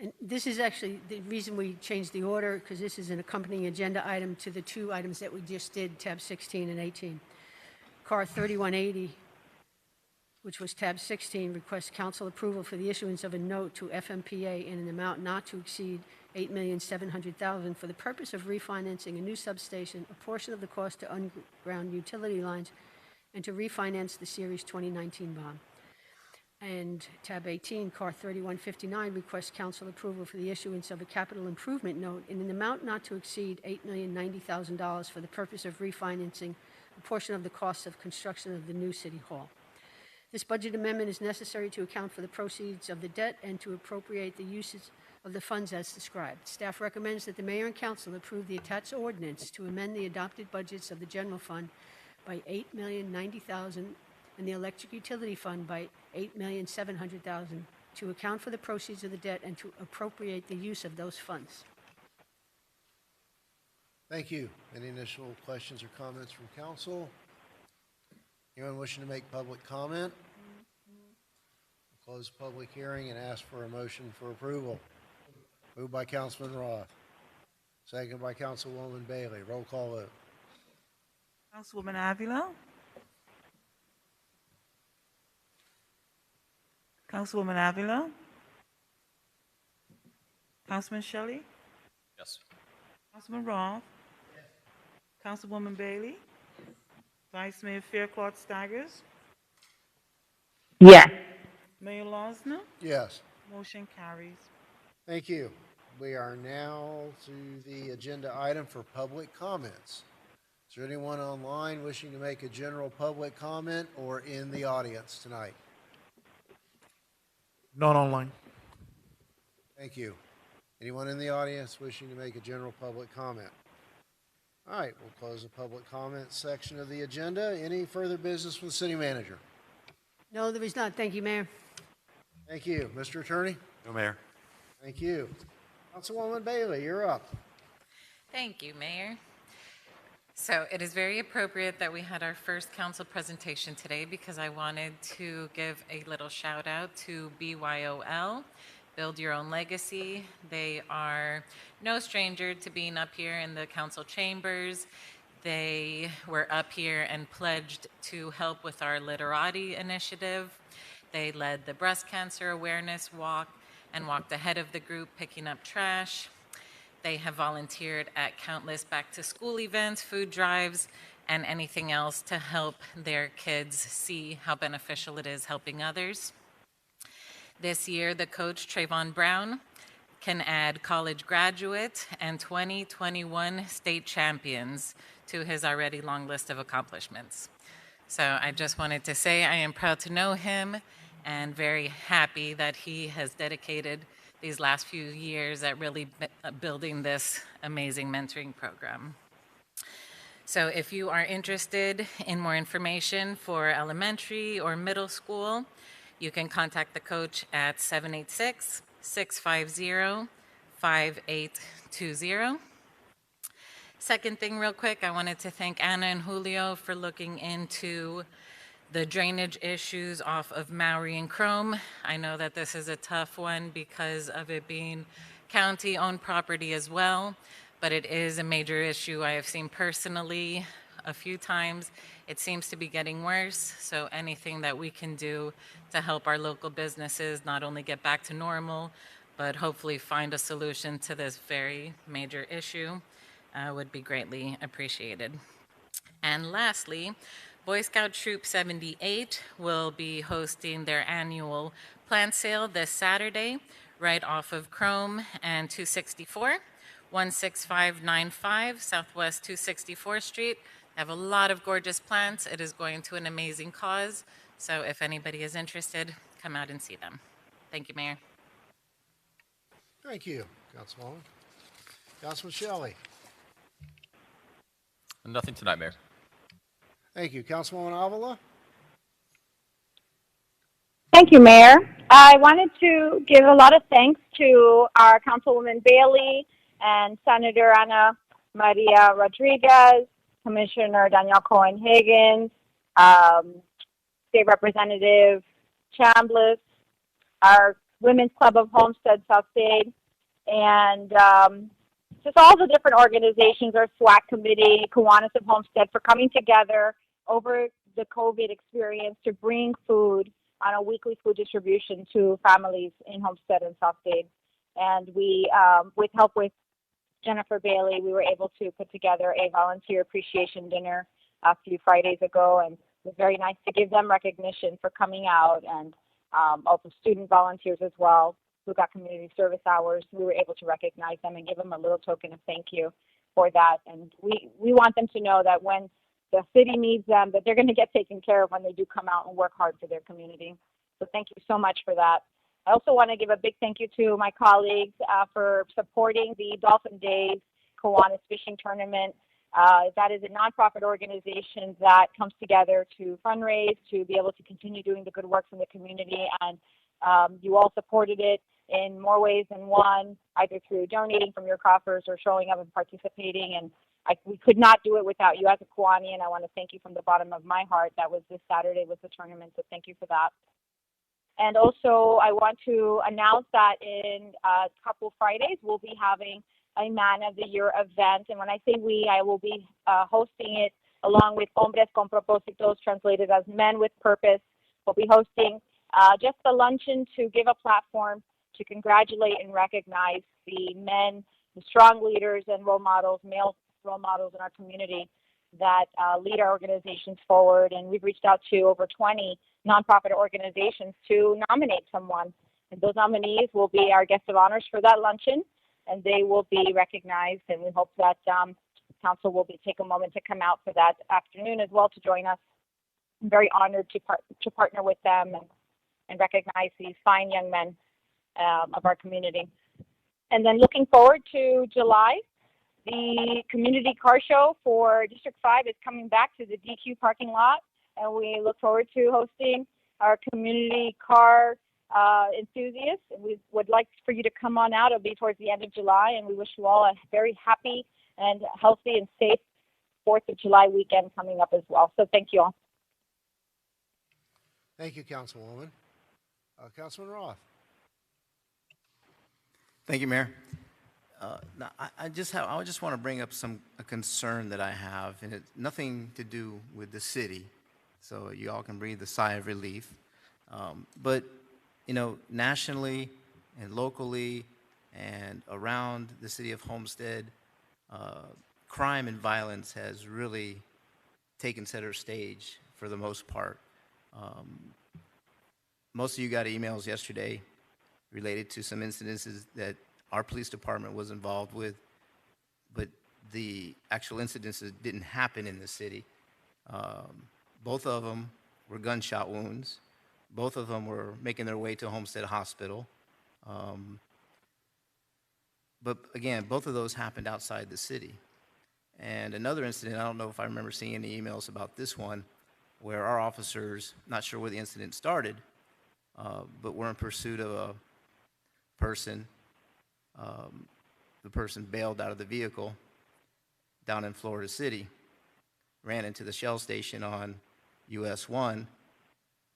And this is actually the reason we changed the order, because this is an accompanying agenda item to the two items that we just did, tab 16 and 18. CAR 3180, which was tab 16, requests council approval for the issuance of a note to FMPA in an amount not to exceed $8,700,000 for the purpose of refinancing a new substation, a portion of the cost to underground utility lines, and to refinance the Series 2019 bond. And tab 18, CAR 3159, requests council approval for the issuance of a capital improvement note in an amount not to exceed $8,090,000 for the purpose of refinancing a portion of the costs of construction of the new City Hall. This budget amendment is necessary to account for the proceeds of the debt and to appropriate the uses of the funds as described. Staff recommends that the mayor and council approve the attached ordinance to amend the adopted budgets of the general fund by $8,090,000 and the electric utility fund by $8,700,000 to account for the proceeds of the debt and to appropriate the use of those funds. Thank you. Any initial questions or comments from council? Anyone wishing to make public comment? We'll close the public hearing and ask for a motion for approval. Moved by Councilman Roth, seconded by Councilwoman Bailey. Roll call vote. Councilwoman Avila? Councilwoman Avila? Councilman Shelley? Yes. Councilman Roth? Yes. Councilwoman Bailey? Vice Mayor Faircloth Staggers? Yes. Mayor Losner? Yes. Motion carries. Thank you. We are now to the agenda item for public comments. Is there anyone online wishing to make a general public comment or in the audience tonight? None online. Thank you. Anyone in the audience wishing to make a general public comment? All right, we'll close the public comment section of the agenda. Any further business with the city manager? No, there is not. Thank you, Mayor. Thank you. Mr. Attorney? No, Mayor. Thank you. Councilwoman Bailey, you're up. Thank you, Mayor. So it is very appropriate that we had our first council presentation today because I wanted to give a little shout out to BYOL, Build Your Own Legacy. They are no stranger to being up here in the council chambers. They were up here and pledged to help with our literati initiative. They led the breast cancer awareness walk and walked ahead of the group picking up trash. They have volunteered at countless back-to-school events, food drives, and anything else to help their kids see how beneficial it is helping others. This year, the coach, Trayvon Brown, can add college graduate and 2021 state champions to his already long list of accomplishments. So I just wanted to say I am proud to know him and very happy that he has dedicated these last few years at really building this amazing mentoring program. So if you are interested in more information for elementary or middle school, you can contact the coach at 786-650-5820. Second thing real quick, I wanted to thank Anna and Julio for looking into the drainage issues off of Maury and Chrome. I know that this is a tough one because of it being county-owned property as well, but it is a major issue I have seen personally a few times. It seems to be getting worse, so anything that we can do to help our local businesses not only get back to normal, but hopefully find a solution to this very major issue would be greatly appreciated. And lastly, Boy Scout Troop 78 will be hosting their annual plant sale this Saturday, right off of Chrome and 264, 16595 Southwest 264th Street. They have a lot of gorgeous plants. It is going to an amazing cause. So if anybody is interested, come out and see them. Thank you, Mayor. Thank you, Councilwoman. Councilman Shelley. Nothing tonight, Mayor. Thank you. Councilwoman Avila? Thank you, Mayor. I wanted to give a lot of thanks to our Councilwoman Bailey and Senator Ana Maria Rodriguez, Commissioner Danielle Cohen-Higgins, State Representative Chambliss, our Women's Club of Homestead South State, and just all the different organizations, our SWAC committee, Kiwanis of Homestead, for coming together over the COVID experience to bring food on a weekly food distribution to families in Homestead and South State. And we, with help with Jennifer Bailey, we were able to put together a volunteer appreciation dinner a few Fridays ago, and it was very nice to give them recognition for coming out, and also student volunteers as well who got community service hours. We were able to recognize them and give them a little token of thank you for that. And we want them to know that when the city needs them, that they're going to get taken care of when they do come out and work hard for their community. So thank you so much for that. I also want to give a big thank you to my colleagues for supporting the Dolphin Days Kiwanis Fishing Tournament. That is a nonprofit organization that comes together to fundraise, to be able to continue doing the good works in the community. And you all supported it in more ways than one, either through donating from your coffers or showing up and participating. And we could not do it without you as a Kiwani, and I want to thank you from the bottom of my heart. That was this Saturday was the tournament, so thank you for that. And also, I want to announce that in a couple Fridays, we'll be having a Man of the Year event. And when I say we, I will be hosting it along with Hombres con Propósitos, translated as Men with Purpose. We'll be hosting just a luncheon to give a platform to congratulate and recognize the men, the strong leaders and role models, male role models in our community that lead our organizations forward. And we've reached out to over 20 nonprofit organizations to nominate someone. And those nominees will be our guest of honors for that luncheon, and they will be recognized. And we hope that council will take a moment to come out for that afternoon as well to join us. I'm very honored to partner with them. And and recognize these fine young men of our community. And then looking forward to July, the community car show for District 5 is coming back to the DQ parking lot, and we look forward to hosting our community car enthusiasts. And we would like for you to come on out. It'll be towards the end of July, and we wish you all a very happy and healthy and safe 4th of July weekend coming up as well. So thank you all. Thank you, Councilwoman. Councilman Roth. Thank you, Mayor. Now, I just want to bring up a concern that I have, and it's nothing to do with the city, so you all can breathe a sigh of relief. But you know, nationally and locally and around the city of Homestead, crime and violence has really taken center stage for the most part. Most of you got emails yesterday related to some incidences that our police department was involved with, but the actual incidences didn't happen in the city. Both of them were gunshot wounds. Both of them were making their way to Homestead Hospital. But again, both of those happened outside the city. And another incident, I don't know if I remember seeing any emails about this one, where our officers, not sure where the incident started, but were in pursuit of a person. The person bailed out of the vehicle down in Florida City, ran into the Shell station on US 1,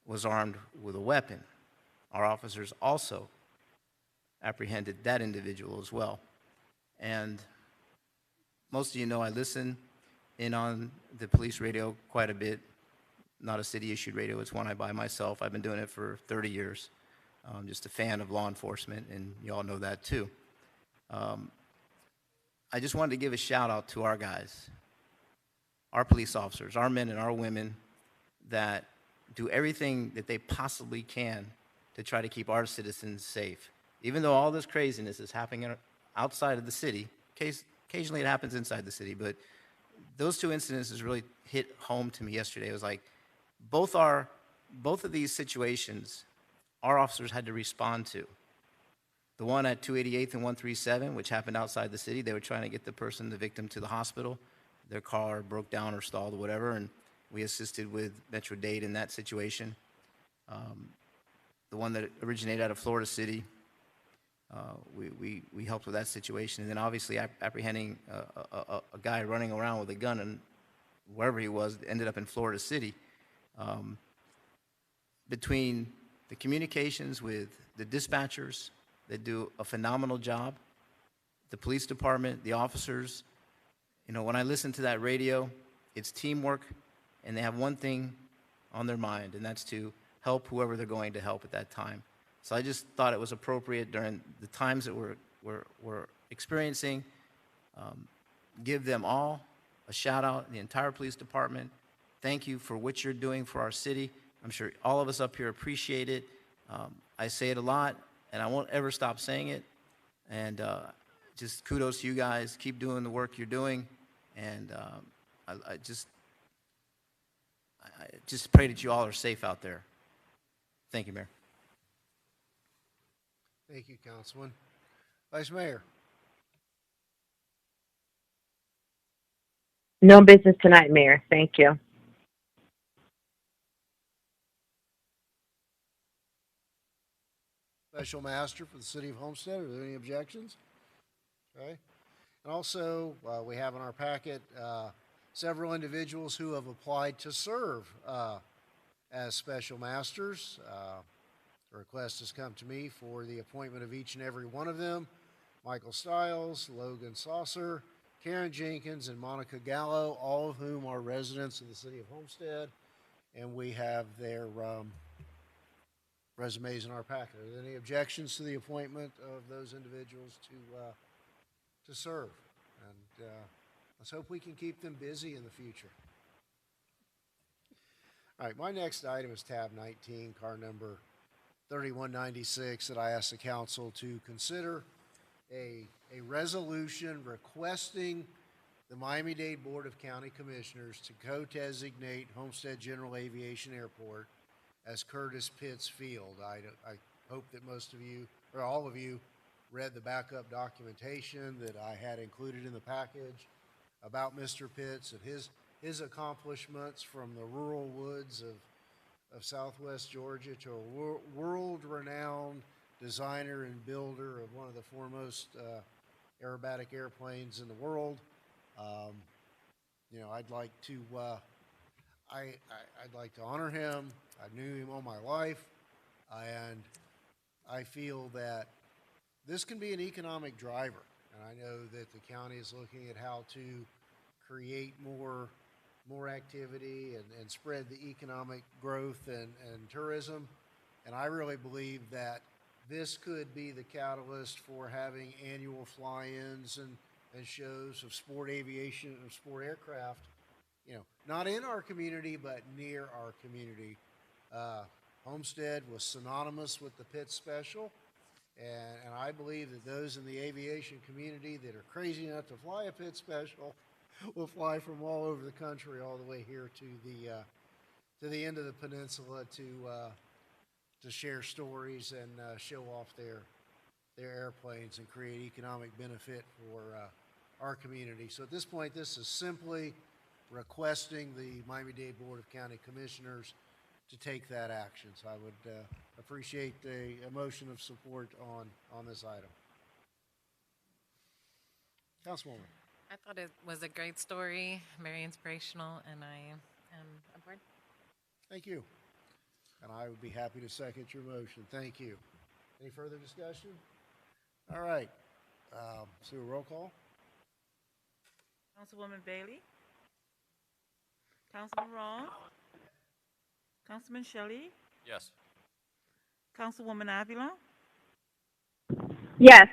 was armed with a weapon. Our officers also apprehended that individual as well. And most of you know I listen in on the police radio quite a bit. Not a city-issued radio, it's one I buy myself. I've been doing it for 30 years. I'm just a fan of law enforcement, and you all know that too. I just wanted to give a shout out to our guys, our police officers, our men and our women that do everything that they possibly can to try to keep our citizens safe. Even though all this craziness is happening outside of the city, occasionally it happens inside the city, but those two incidences really hit home to me yesterday. It was like both of these situations our officers had to respond to. The one at 288th and 137, which happened outside the city, they were trying to get the victim to the hospital. Their car broke down or stalled or whatever, and we assisted with Metro-Dade in that situation. The one that originated out of Florida City, we helped with that situation. And then obviously apprehending a guy running around with a gun and wherever he was, ended up in Florida City. Between the communications with the dispatchers that do a phenomenal job, the police department, the officers, you know, when I listen to that radio, it's teamwork, and they have one thing on their mind, and that's to help whoever they're going to help at that time. So I just thought it was appropriate during the times that we're experiencing, give them all a shout out, the entire police department. Thank you for what you're doing for our city. I'm sure all of us up here appreciate it. I say it a lot, and I won't ever stop saying it. And just kudos to you guys. Keep doing the work you're doing. And I just pray that you all are safe out there. Thank you, Mayor. Thank you, Councilman. Vice Mayor. No business tonight, Mayor. Thank you. Special Master for the City of Homestead. Are there any objections? Okay. And also, we have in our packet several individuals who have applied to serve as Special Masters. A request has come to me for the appointment of each and every one of them. Michael Stiles, Logan Saucer, Karen Jenkins, and Monica Gallo, all of whom are residents of the City of Homestead. And we have their resumes in our packet. Are there any objections to the appointment of those individuals to serve? And let's hope we can keep them busy in the future. All right, my next item is tab 19, car number 3196, that I asked the council to consider a resolution requesting the Miami-Dade Board of County Commissioners to co-designate Homestead General Aviation Airport as Curtis Pitts Field. I hope that most of you, or all of you, read the backup documentation that I had included in the package about Mr. Pitts and his accomplishments from the rural woods of southwest Georgia to a world-renowned designer and builder of one of the foremost aerobatic airplanes in the world. You know, I'd like to I'd like to honor him. I knew him all my life, and I feel that this can be an economic driver. And I know that the county is looking at how to create more activity and spread the economic growth and tourism. And I really believe that this could be the catalyst for having annual fly-ins and shows of sport aviation and sport aircraft, you know, not in our community, but near our community. Homestead was synonymous with the Pitt Special, and I believe that those in the aviation community that are crazy enough to fly a Pitt Special will fly from all over the country all the way here to the end of the peninsula to share stories and show off their airplanes and create economic benefit for our community. So at this point, this is simply requesting the Miami-Dade Board of County Commissioners to take that action. So I would appreciate a motion of support on this item. Councilwoman. I thought it was a great story, very inspirational, and I am aboard. Thank you. And I would be happy to second your motion. Thank you. Any further discussion? All right. So a roll call. Councilwoman Bailey? Councilman Ross? Councilman Shelley? Yes. Councilwoman Avila? Yes.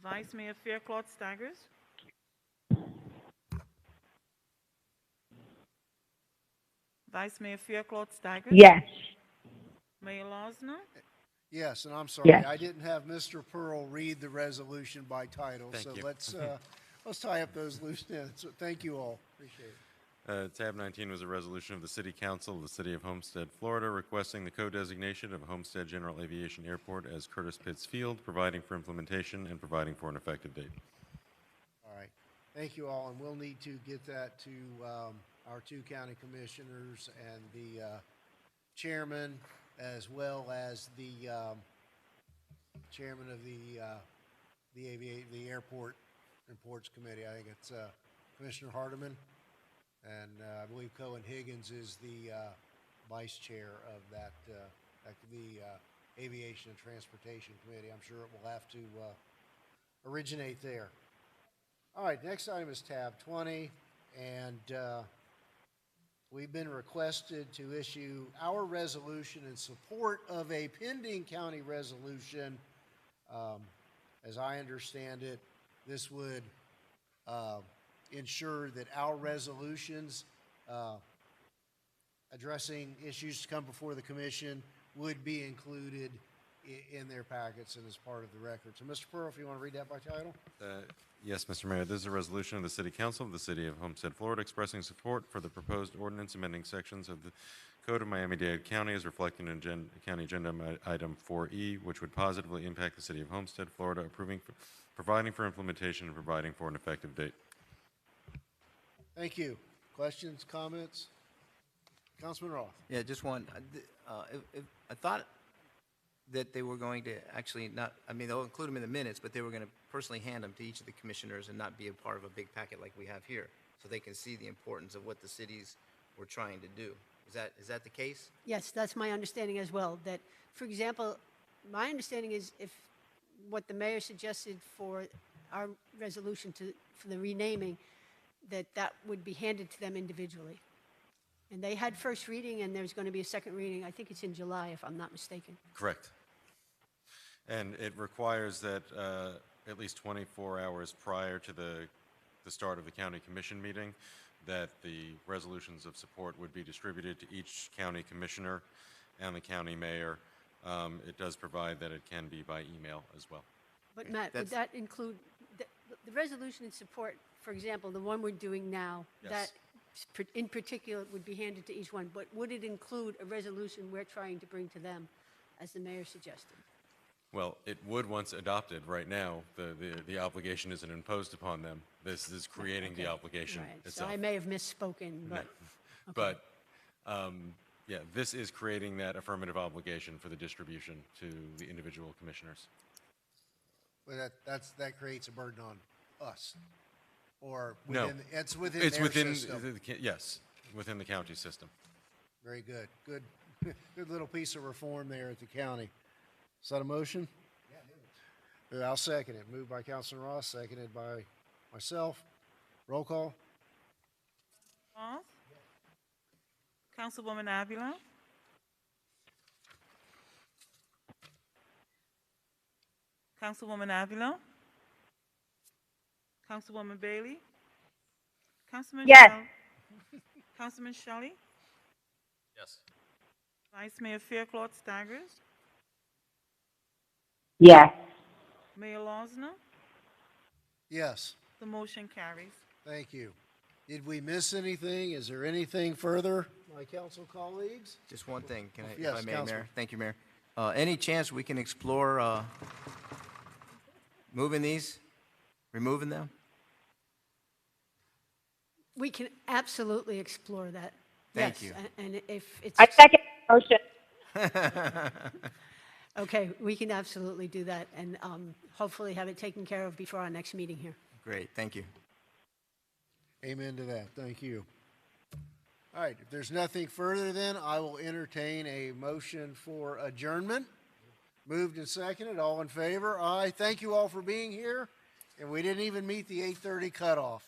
Vice Mayor Faircloth Staggers? Vice Mayor Faircloth Staggers? Yes. Mayor Losner? Yes, and I'm sorry, Yes. I didn't have Mr. Pearl read the resolution by title. Thank So you. let's tie up those loose ends. So thank you all. Appreciate it. Tab 19 was a resolution of the City Council of the City of Homestead, Florida, requesting the co-designation of Homestead General Aviation Airport as Curtis Pitts Field, providing for implementation and providing for an effective date. All right. Thank you all, and we'll need to get that to our two county commissioners and the chairman, as well as the chairman of the Airport and Ports Committee. I think it's Commissioner Hardiman, and I believe Cohen Higgins is the vice chair of the Aviation and Transportation Committee. I'm sure it will have to originate there. All right, next item is tab 20, and we've been requested to issue our resolution in support of a pending county resolution. As I understand it, this would ensure that our resolutions addressing issues to come before the commission would be included in their packets and as part of the record. So, Mr. Pearl, if you want to read that by title. Yes, Mr. Mayor, this is a resolution of the City Council of the City of Homestead, Florida, expressing support for the proposed ordinance amending sections of the Code of Miami-Dade County as reflected in County Agenda Item 4E, which would positively impact the City of Homestead, Florida, providing for implementation and providing for an effective date. Thank you. Questions, comments? Councilman Roth. Yeah, just one. I thought that they were going to actually not, I mean, they'll include them in the minutes, but they were going to personally hand them to each of the commissioners and not be a part of a big packet like we have here, so they can see the importance of what the cities were trying to do. Is that the case? Yes, that's my understanding as well, that, for example, my understanding is if what the mayor suggested for our resolution for the renaming, that would be handed to them individually. And they had first reading, and there's going to be a second reading. I think it's in July, if I'm not mistaken. Correct. And it requires that at least 24 hours prior to the start of the county commission meeting, that the resolutions of support would be distributed to each county commissioner and the county mayor. It does provide that it can be by email as well. But Matt, would that include the resolution in support, for example, the one we're doing now, Yes. that in particular would be handed to each one, but would it include a resolution we're trying to bring to them, as the mayor suggested? Well, it would once adopted. Right now, the obligation isn't imposed upon them. This is creating the obligation Right, so itself. I may have misspoken, but. But, yeah, this is creating that affirmative obligation for the distribution to the individual commissioners. Well, that creates a burden on us, or No. it's within It's their within, system. yes, within the county system. Very good. Good little piece of reform there at the county. Is that a motion? Yeah. I'll second it. Moved by Councilman Ross, seconded by myself. Roll call. Ross? Councilwoman Avila? Councilwoman Avila? Councilwoman Bailey? Councilman Yes. Councilman Shelley? Yes. Vice Mayor Fairclough Staggers? Yes. Mayor Losner? Yes. The motion carries. Thank you. Did we miss anything? Is there anything further, my council colleagues? Just one thing, can I, Yes, if I may, Councilman. Mayor? Thank you, Mayor. Any chance we can explore moving these, removing them? We can absolutely explore that. Thank Yes, you. And if it's. I second the motion. Okay, we can absolutely do that, and hopefully have it taken care of before our next meeting here. Great, thank you. Amen to that. Thank you. All right, if there's nothing further, then I will entertain a motion for adjournment. Moved and seconded. All in favor? Aye. Thank you all for being here. And we didn't even meet the 8:30 cutoff.